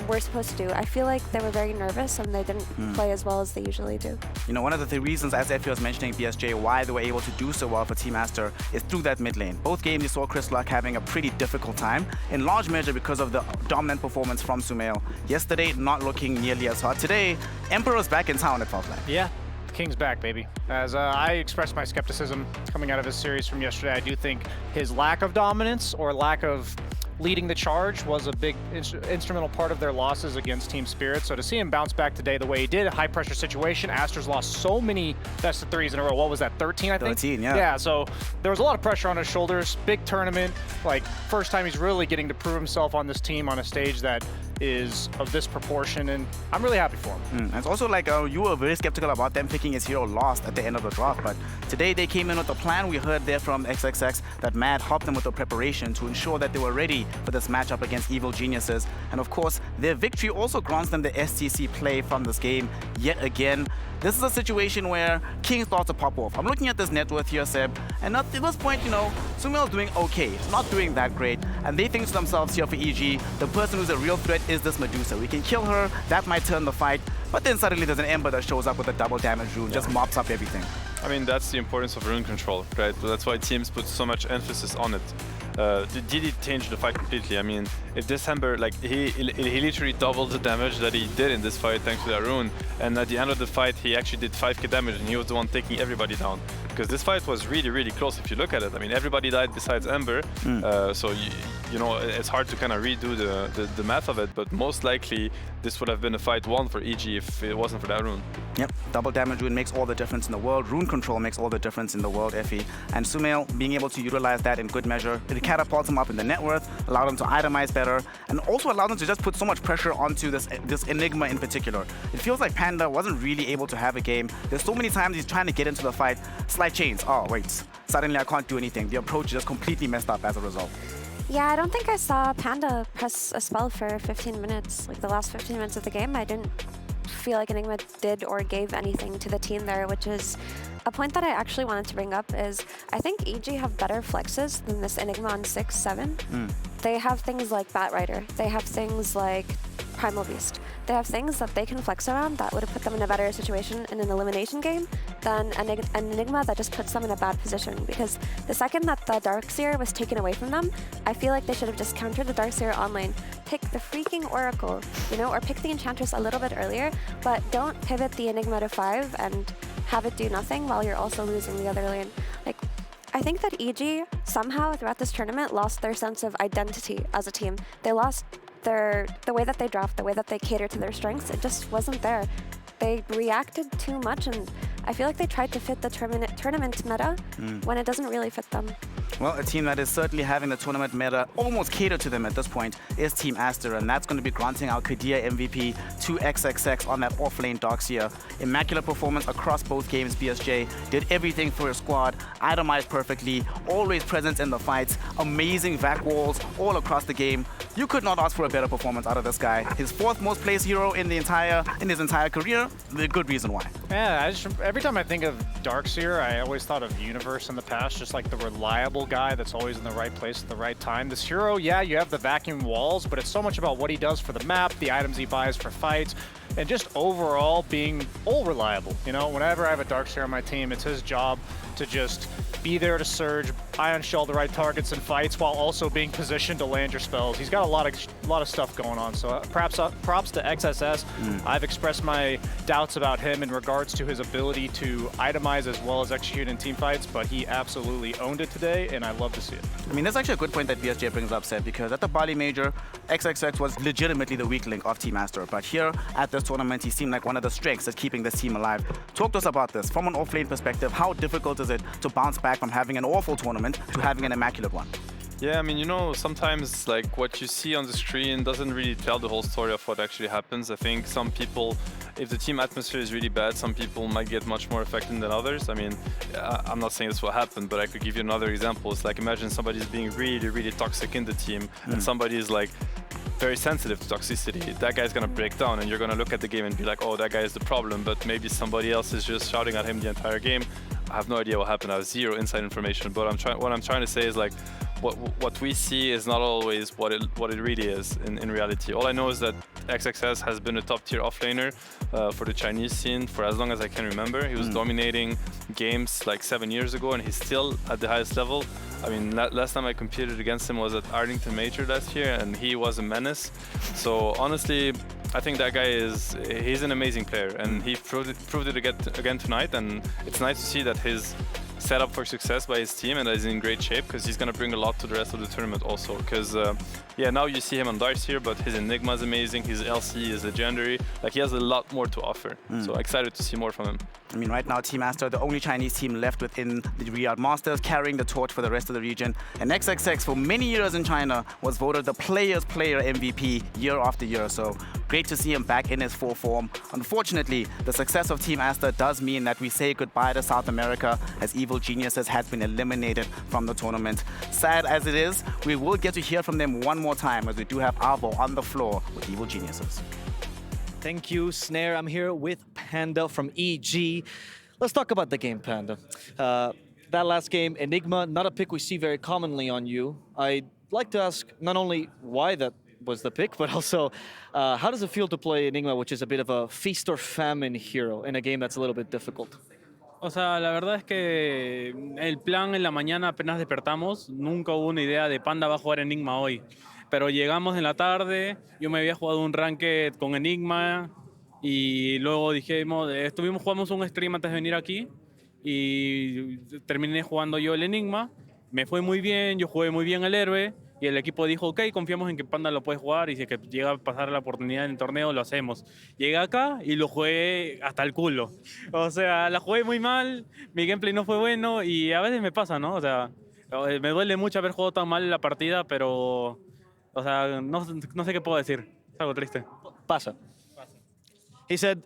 were supposed to do. I feel like they were very nervous and they didn't play as well as they usually do. You know, one of the reasons, as Effie was mentioning, BSJ, why they were able to do so well for Team Aster is through that mid lane. Both games you saw Chris Luck having a pretty difficult time, in large measure because of the dominant performance from Sumail. Yesterday, not looking nearly as hot. Today, Emperor's back in town, it felt like. Yeah. King's back, baby. As I expressed my skepticism coming out of his series from yesterday, I do think his lack of dominance or lack of leading the charge was a big instrumental part of their losses against Team Spirit. So to see him bounce back today the way he did, a high pressure situation, Aster's lost so many best of threes in a row. What was that, 13, I think? 13, yeah. Yeah, so there was a lot of pressure on his shoulders. Big tournament, like first time he's really getting to prove himself on this team on a stage that is of this proportion, and I'm really happy for him. And it's also like you were very skeptical about them picking his hero lost at the end of the draft, but today they came in with a plan. We heard there from XXX that Mad helped them with the preparation to ensure that they were ready for this matchup against Evil Geniuses, and of course their victory also grants them the STC play from this game yet again. This is a situation where King starts to pop off. I'm looking at this net worth here, Seb, and at this point, you know, Sumail's doing okay, not doing that great, and they think to themselves here for EG, the person who's a real threat is this Medusa. We can kill her, that might turn the fight, but then suddenly there's an Ember that shows up with a double damage rune, just mops up everything. I mean, that's the importance of rune control, right? That's why teams put so much emphasis on it. did it change the fight completely? I mean, if December, like he literally doubled the damage that he did in this fight thanks to that rune, and at the end of the fight he actually did 5k damage, and he was the one taking everybody down. Because this fight was really, really close if you look at it. I mean, everybody died besides Ember, so you know, it's hard to kind of redo the math of it, but most likely this would have been a fight won for EG if it wasn't for that rune. Yep, double damage rune makes all the difference in the world. Rune control makes all the difference in the world, Effie. And Sumail being able to utilize that in good measure, it catapults him up in the net worth, allowed him to itemize better, and also allowed him to just put so much pressure onto this Enigma in particular. It feels like Panda wasn't really able to have a game. There's so many times he's trying to get into the fight, slight chains. Oh, wait, suddenly I can't do anything. The approach is just completely messed up as a result. Yeah, I don't think I saw Panda press a spell for 15 minutes. Like the last 15 minutes of the game, I didn't feel like Enigma did or gave anything to the team there, which is a point that I actually wanted to bring up is I think EG have better flexes than this Enigma on 6-7. They have things like Batrider. They have things like Primal Beast. They have things that they can flex around that would have put them in a better situation in an elimination game than an Enigma that just puts them in a bad position. Because the second that the Darkseer was taken away from them, I feel like they should have just countered the Darkseer on lane. Pick the freaking Oracle, you know, or pick the Enchantress a little bit earlier, but don't pivot the Enigma to 5 and have it do nothing while you're also losing the other lane. Like, I think that EG somehow throughout this tournament lost their sense of identity as a team. They lost the way that they draft, the way that they cater to their strengths. It just wasn't there. They reacted too much, and I feel like they tried to fit the tournament meta when it doesn't really fit them. Well, a team that is certainly having the tournament meta almost cater to them at this point is Team Aster, and that's going to be granting our Kadia MVP to XXX on that off-lane Darkseer. Immaculate performance across both games. BSJ did everything for his squad, itemized perfectly, always present in the fights, amazing vac walls all across the game. You could not ask for a better performance out of this guy. His 4th most placed hero in his entire career. The good reason why. Yeah, every time I think of Darkseer, I always thought of Universe in the past, just like the reliable guy that's always in the right place at the right time. This hero, yeah, you have the vacuum walls, but it's so much about what he does for the map, the items he buys for fights, and just overall being reliable. You know, whenever I have a Darkseer on my team, it's his job to just be there to surge, ion shell the right targets in fights while also being positioned to land your spells. He's got a lot of stuff going on. So perhaps props to XSS. I've expressed my doubts about him in regards to his ability to itemize as well as execute in team fights, but he absolutely owned it today, and I love to see it. I mean, that's actually a good point that BSJ brings up, Seth, because at the Bali Major, XXX was legitimately the weak link of Team Aster, but here at this tournament, he seemed like one of the strengths that's keeping this team alive. Talk to us about this. From an off-lane perspective, how difficult is it to bounce back from having an awful tournament to having an immaculate one? Yeah, I mean, you know, sometimes like what you see on the screen doesn't really tell the whole story of what actually happens. I think some people, if the team atmosphere is really bad, some people might get much more affected than others. I mean, I'm not saying this will happen, but I could give you another example. It's like, imagine somebody's being really, really toxic in the team and somebody is like very sensitive to toxicity. That guy's gonna break down and you're gonna look at the game and be like, oh, that guy is the problem, but maybe somebody else is just shouting at him the entire game. I have no idea what happened. I have zero inside information, but what I'm trying to say is like, what we see is not always what it really is in reality. All I know is that XXS has been a top tier offlaner for the Chinese scene for as long as I can remember. He was dominating games like 7 years ago, and he's still at the highest level. I mean, last time I competed against him was at Arlington Major last year, and he was a menace. So honestly, I think that guy he's an amazing player, and he proved it again tonight, and it's nice to see that his set up for success by his team and that he's in great shape, because he's going to bring a lot to the rest of the tournament also. Because yeah, now you see him on Darkseer, but his Enigma is amazing, his LC is legendary. Like, he has a lot more to offer. So excited to see more from him. I mean, right now, Team Aster, the only Chinese team left within the Riyadh Masters, carrying the torch for the rest of the region. And XXX, for many years in China, was voted the player's player MVP year after year. So great to see him back in his full form. Unfortunately, the success of Team Aster does mean that we say goodbye to South America, as Evil Geniuses has been eliminated from the tournament. Sad as it is, we will get to hear from them one more time, as we do have Arvo on the floor with Evil Geniuses. Thank you, Snare. I'm here with Panda from EG. Let's talk about the game, Panda. That last game, Enigma, not a pick we see very commonly on you. I'd like to ask not only why that was the pick, but also how does it feel to play Enigma, which is a bit of a feast or famine hero in a game that's a little bit difficult? O sea, la verdad es que el plan en la mañana apenas despertamos, nunca hubo una idea de Panda va a jugar Enigma hoy. Pero llegamos en la tarde, yo me había jugado un ranked con Enigma y luego dijimos, jugamos un stream antes de venir aquí y terminé jugando yo el Enigma. Me fue muy bien, yo jugué muy bien el héroe y el equipo dijo, ok, confiamos en que Panda lo puede jugar y si es que llega a pasar la oportunidad en el torneo, lo hacemos. Llegué acá y lo jugué hasta el culo. O sea, la jugué muy mal, mi gameplay no fue bueno y a veces me pasa, ¿no? O sea, me duele mucho haber jugado tan mal la partida, pero, o sea, no sé qué puedo decir. Es algo triste. Pasa. He said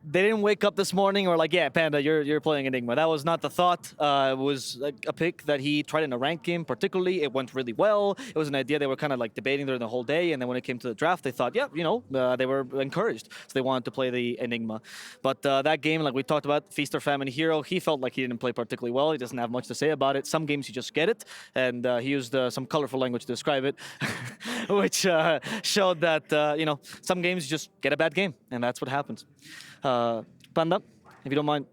they didn't wake up this morning or like, yeah, Panda, you're playing Enigma. That was not the thought. It was a pick that he tried in a ranked game particularly. It went really well. It was an idea they were kind of like debating during the whole day. And then when it came to the draft, they thought, yeah, they were encouraged. So they wanted to play the Enigma. But that game, like we talked about, Feast or Famine Hero, he felt like he didn't play particularly well. He doesn't have much to say about it. Some games you just get it. And he used some colorful language to describe it, which showed that, some games you just get a bad game. And that's what happens. Panda, if you don't mind,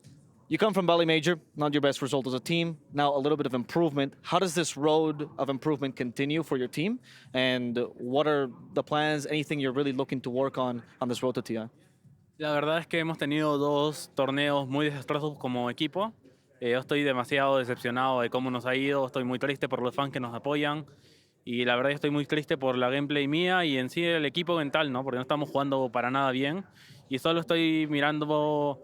you come from Bali Major, not your best result as a team, now a little bit of improvement. How does this road of improvement continue for your team? And what are the plans, anything you're really looking to work on this road to TI? La verdad es que hemos tenido dos torneos muy desastrosos como equipo. Yo estoy demasiado decepcionado de cómo nos ha ido, estoy muy triste por los fans que nos apoyan y la verdad estoy muy triste por la gameplay mía y en sí el equipo mental, ¿no? Porque no estamos jugando para nada bien y solo estoy mirando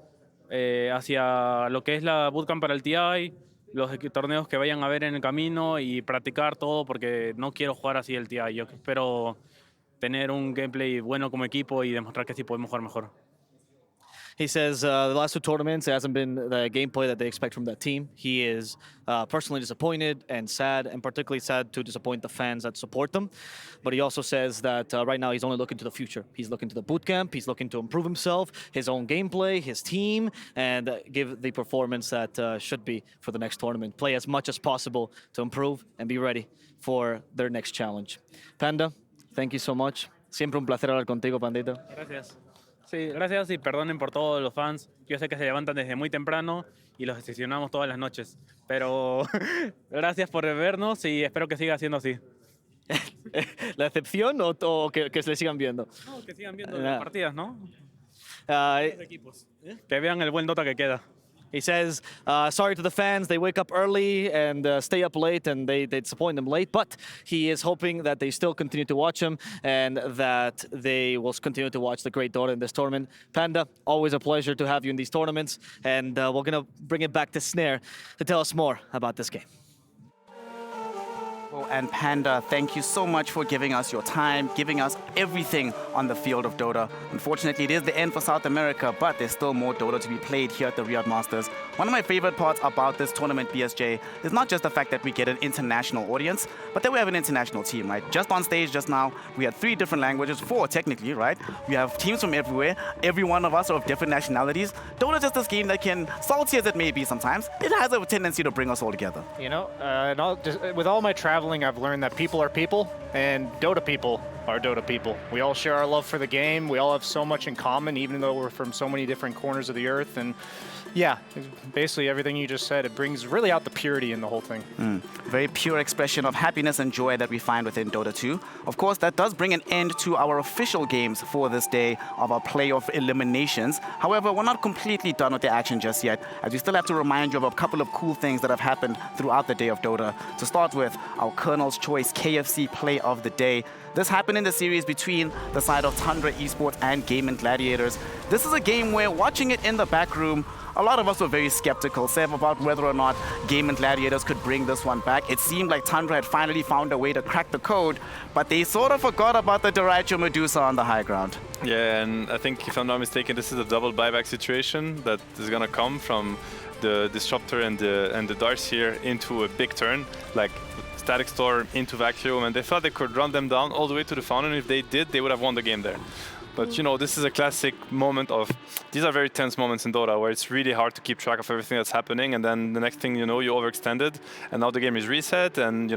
hacia lo que es la bootcamp para el TI, los torneos que vayan a haber en el camino y practicar todo porque no quiero jugar así el TI. Yo espero tener un gameplay bueno como equipo y demostrar que sí podemos jugar mejor. He says the last two tournaments, it hasn't been the gameplay that they expect from that team. He is personally disappointed and sad, and particularly sad to disappoint the fans that support them. But he also says that right now he's only looking to the future. He's looking to the bootcamp, he's looking to improve himself, his own gameplay, his team, and give the performance that should be for the next tournament. Play as much as possible to improve and be ready for their next challenge. Panda, thank you so much. Siempre un placer hablar contigo, Pandita. Gracias. Sí, gracias y perdonen por todos los fans. Yo sé que se levantan desde muy temprano y los decepcionamos todas las noches. Pero gracias por vernos y espero que siga siendo así. ¿La decepción o que se le sigan viendo? No, que sigan viendo las partidas, ¿no? Los equipos. Que vean el buen Dota que queda. He says, sorry to the fans, they wake up early and stay up late and they disappoint them late, but he is hoping that they still continue to watch him and that they will continue to watch the great Dota in this tournament. Panda, always a pleasure to have you in these tournaments, and we're going to bring it back to Snare to tell us more about this game. And Panda, thank you so much for giving us your time, giving us everything on the field of Dota. Unfortunately, it is the end for South America, but there's still more Dota to be played here at the Riyadh Masters. One of my favorite parts about this tournament, BSJ, is not just the fact that we get an international audience, but that we have an international team, right? Just on stage just now, we had 3 different languages, 4 technically, right? We have teams from everywhere. Every one of us are of different nationalities. Dota is just this game that can, salty as it may be sometimes, it has a tendency to bring us all together. With all my traveling, I've learned that people are people, and Dota people are Dota people. We all share our love for the game. We all have so much in common, even though we're from so many different corners of the earth. And yeah, basically everything you just said, it brings really out the purity in the whole thing. Very pure expression of happiness and joy that we find within Dota 2. Of course, that does bring an end to our official games for this day of our playoff eliminations. However, we're not completely done with the action just yet, as we still have to remind you of a couple of cool things that have happened throughout the day of Dota. To start with, our Colonel's Choice KFC Play of the Day. This happened in the series between the side of Tundra Esports and Game & Gladiators. This is a game where, watching it in the back room, a lot of us were very skeptical, Sev, about whether or not Game & Gladiators could bring this one back. It seemed like Tundra had finally found a way to crack the code, but they sort of forgot about the Derecho Medusa on the high ground. Yeah, and I think, if I'm not mistaken, this is a double buyback situation that is going to come from the Disruptor and the Darts here into a big turn, like Static Storm into Vacuum, and they thought they could run them down all the way to the fountain. If they did, they would have won the game there. But this is a classic moment of, these are very tense moments in Dota where it's really hard to keep track of everything that's happening, and then the next thing you know, you overextended, and now the game is reset, and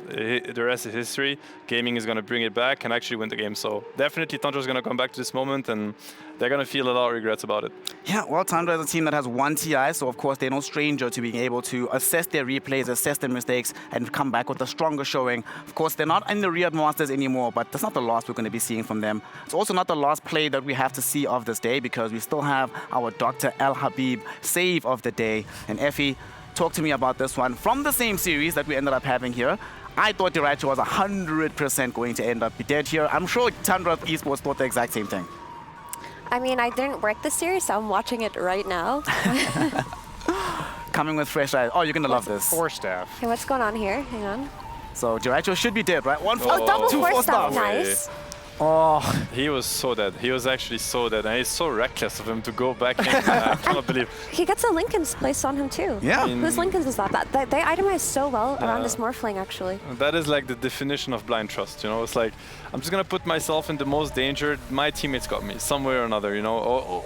the rest is history. Gaming is going to bring it back and actually win the game. So definitely Tundra is going to come back to this moment, and they're going to feel a lot of regrets about it. Yeah, well, Tundra is a team that has one TI, so of course they're no stranger to being able to assess their replays, assess their mistakes, and come back with a stronger showing. Of course, they're not in the Riyadh Masters anymore, but that's not the last we're going to be seeing from them. It's also not the last play that we have to see of this day, because we still have our Dr. El Habib save of the day. And Effie, talk to me about this one. From the same series that we ended up having here, I thought Diracho was 100% going to end up dead here. I'm sure Tundra Esports thought the exact same thing. I mean, I didn't work the series, so I'm watching it right now. Coming with fresh eyes. Oh, you're going to love this. 4 staff. Okay, what's going on here? Hang on. So Diracho should be dead, right? One, double 2 4 4 staff. staff. Nice. Oh, he was so dead. He was actually so dead, and it's so reckless of him to go back in. I cannot believe. He gets a Lincoln's placed on him too. Yeah. Whose Lincoln's is that? They itemize so well around his Morphling, actually. That is like the definition of blind trust, you know? It's like, I'm just going to put myself in the most danger. My teammates got me, some way or another, you know?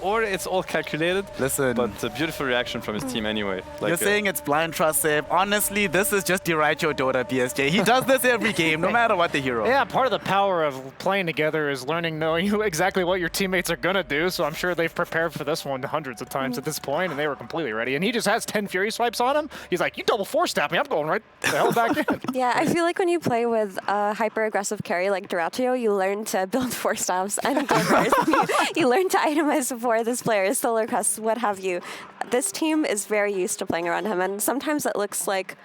Or it's all calculated. Listen. But a beautiful reaction from his team anyway. Like, you're saying it's blind trust, Seb. Honestly, this is just Diracho Dota BSJ. He does this every game, no matter what the hero. Yeah, part of the power of playing together is knowing exactly what your teammates are going to do, so I'm sure they've prepared for this one hundreds of times at this point, and they were completely ready. And he just has 10 Fury Swipes on him. He's like, you double 4-stab me, I'm going right the hell back in. Yeah, I feel like when you play with a hyper-aggressive carry like Diracho, you learn to build 4-stabs and go first. You learn to itemize before this player, solar crests, what have you. This team is very used to playing around him, and sometimes it looks like,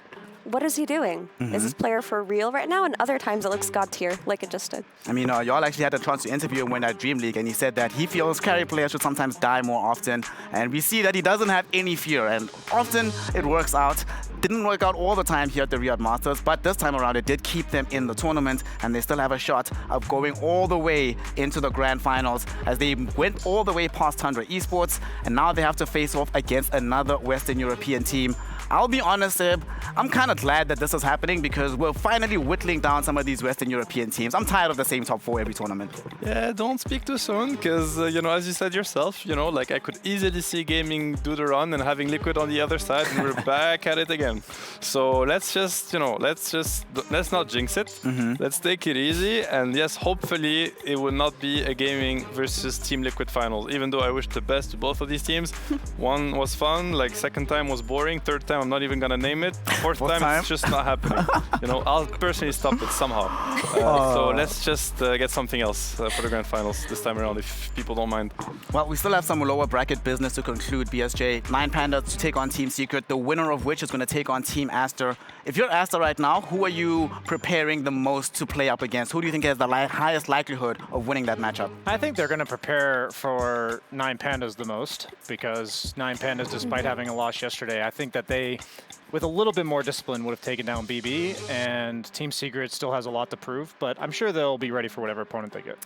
what is he doing? Is this player for real right now? And other times it looks god tier, like it just did. I mean, y'all actually had a chance to interview him when at Dream League, and he said that he feels carry players should sometimes die more often. And we see that he doesn't have any fear, and often it works out. Didn't work out all the time here at the Riyadh Masters, but this time around it did keep them in the tournament, and they still have a shot of going all the way into the grand finals as they went all the way past Tundra Esports, and now they have to face off against another Western European team. I'll be honest, Seb, I'm kind of glad that this is happening because we're finally whittling down some of these Western European teams. I'm tired of the same top 4 every tournament. Yeah, don't speak too soon, because, you know, as you said yourself, you know, like I could easily see Gaming do the run and having Liquid on the other side, and we're back at it again. So let's just, you know, let's not jinx it. Let's take it easy, and yes, hopefully it will not be a Gaming versus Team Liquid finals, even though I wish the best to both of these teams. One was fun, like second time was boring, third time I'm not even gonna name it. Fourth time it's just not happening. You know, I'll personally stop it somehow. So let's just get something else for the grand finals this time around, if people don't mind. Well, we still have some lower bracket business to conclude, BSJ. 9 Pandas to take on Team Secret, the winner of which is going to take on Team Aster. If you're Aster right now, who are you preparing the most to play up against? Who do you think has the highest likelihood of winning that matchup? I think they're going to prepare for 9 Pandas the most, because 9 Pandas, despite having a loss yesterday, I think that they, with a little bit more discipline, would have taken down BB, and Team Secret still has a lot to prove, but I'm sure they'll be ready for whatever opponent they get.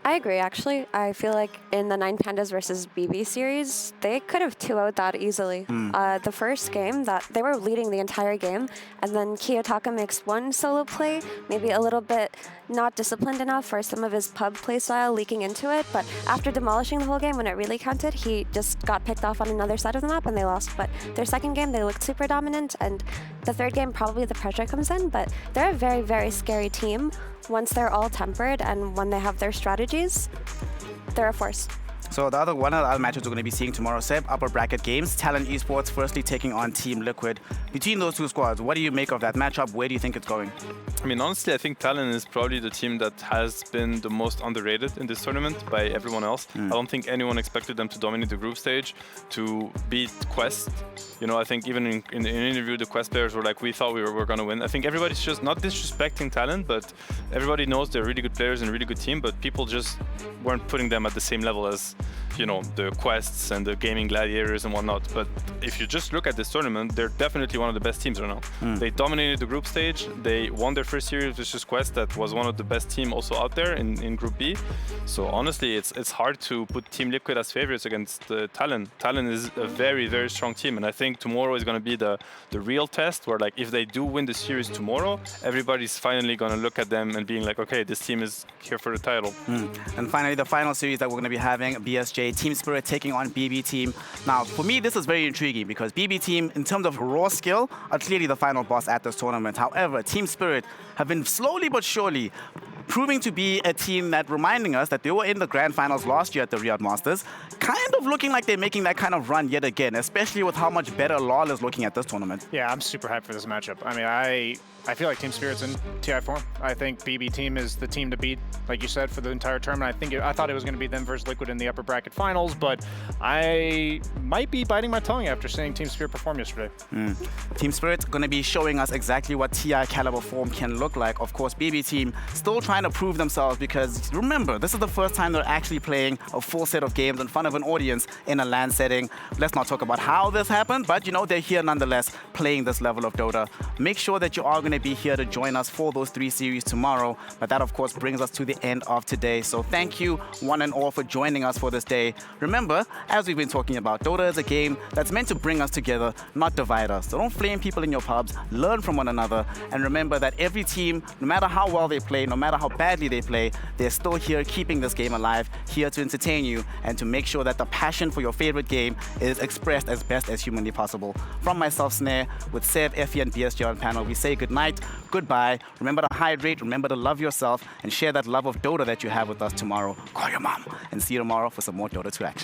I agree, actually. I feel like in the 9 Pandas versus BB series, they could have 2-0'd that easily. The first game, that they were leading the entire game, and then Kiyotaka makes one solo play, maybe a little bit not disciplined enough for some of his pub playstyle leaking into it, but after demolishing the whole game when it really counted, he just got picked off on another side of the map and they lost. But their second game, they looked super dominant, and the third game, probably the pressure comes in, but they're a very, very scary team. Once they're all tempered and when they have their strategies, they're a force. So one of the other matches we're going to be seeing tomorrow, Seb, upper bracket games. Talon Esports firstly taking on Team Liquid. Between those two squads, what do you make of that matchup? Where do you think it's going? I mean, honestly, I think Talon is probably the team that has been the most underrated in this tournament by everyone else. I don't think anyone expected them to dominate the group stage, to beat Quest. You know, I think even in an interview, the Quest players were like, we thought we were going to win. I think everybody's just not disrespecting Talon, but everybody knows they're really good players and a really good team, but people just weren't putting them at the same level as, you know, the Quests and the Gaming Gladiators and whatnot. But if you just look at this tournament, they're definitely one of the best teams right now. They dominated the group stage. They won their first series versus Quest. That was one of the best teams also out there in Group B. So honestly, it's hard to put Team Liquid as favorites against Talon. Talon is a very, very strong team. And I think tomorrow is going to be the real test where, like, if they do win the series tomorrow, everybody's finally going to look at them and being like, okay, this team is here for the title. And finally, the final series that we're going to be having, BSJ BSJ, Team Spirit taking on BB Team. Now, for me, this is very intriguing because BB Team, in terms of raw skill, are clearly the final boss at this tournament. However, Team Spirit have been slowly but surely proving to be a team that reminding us that they were in the grand finals last year at the Riyadh Masters, kind of looking like they're making that kind of run yet again, especially with how much better LoL is looking at this tournament. Yeah, I'm super hyped for this matchup. I mean, I feel like Team Spirit's in TI form. I think BB Team is the team to beat, like you said, for the entire tournament. I thought it was going to be them versus Liquid in the upper bracket finals, but I might be biting my tongue after seeing Team Spirit perform yesterday. Team Spirit going to be showing us exactly what TI caliber form can look like. Of course, BB Team still trying to prove themselves because remember, this is the first time they're actually playing a full set of games in front of an audience in a LAN setting. Let's not talk about how this happened, but you know, they're here nonetheless playing this level of Dota. Make sure that you are going to be here to join us for those 3 series tomorrow. But that, of course, brings us to the end of today. So thank you, one and all, for joining us for this day. Remember, as we've been talking about, Dota is a game that's meant to bring us together, not divide us. So don't flame people in your pubs, learn from one another, and remember that every team, no matter how well they play, no matter how badly they play, they're still here keeping this game alive, here to entertain you and to make sure that the passion for your favorite game is expressed as best as humanly possible. From myself, Snare, with Seb, Effie, and BSJ on panel, we say good night, goodbye. Remember to hydrate, remember to love yourself, and share that love of Dota that you have with us tomorrow. Call your mom, and see you tomorrow for some more Dota 2 action.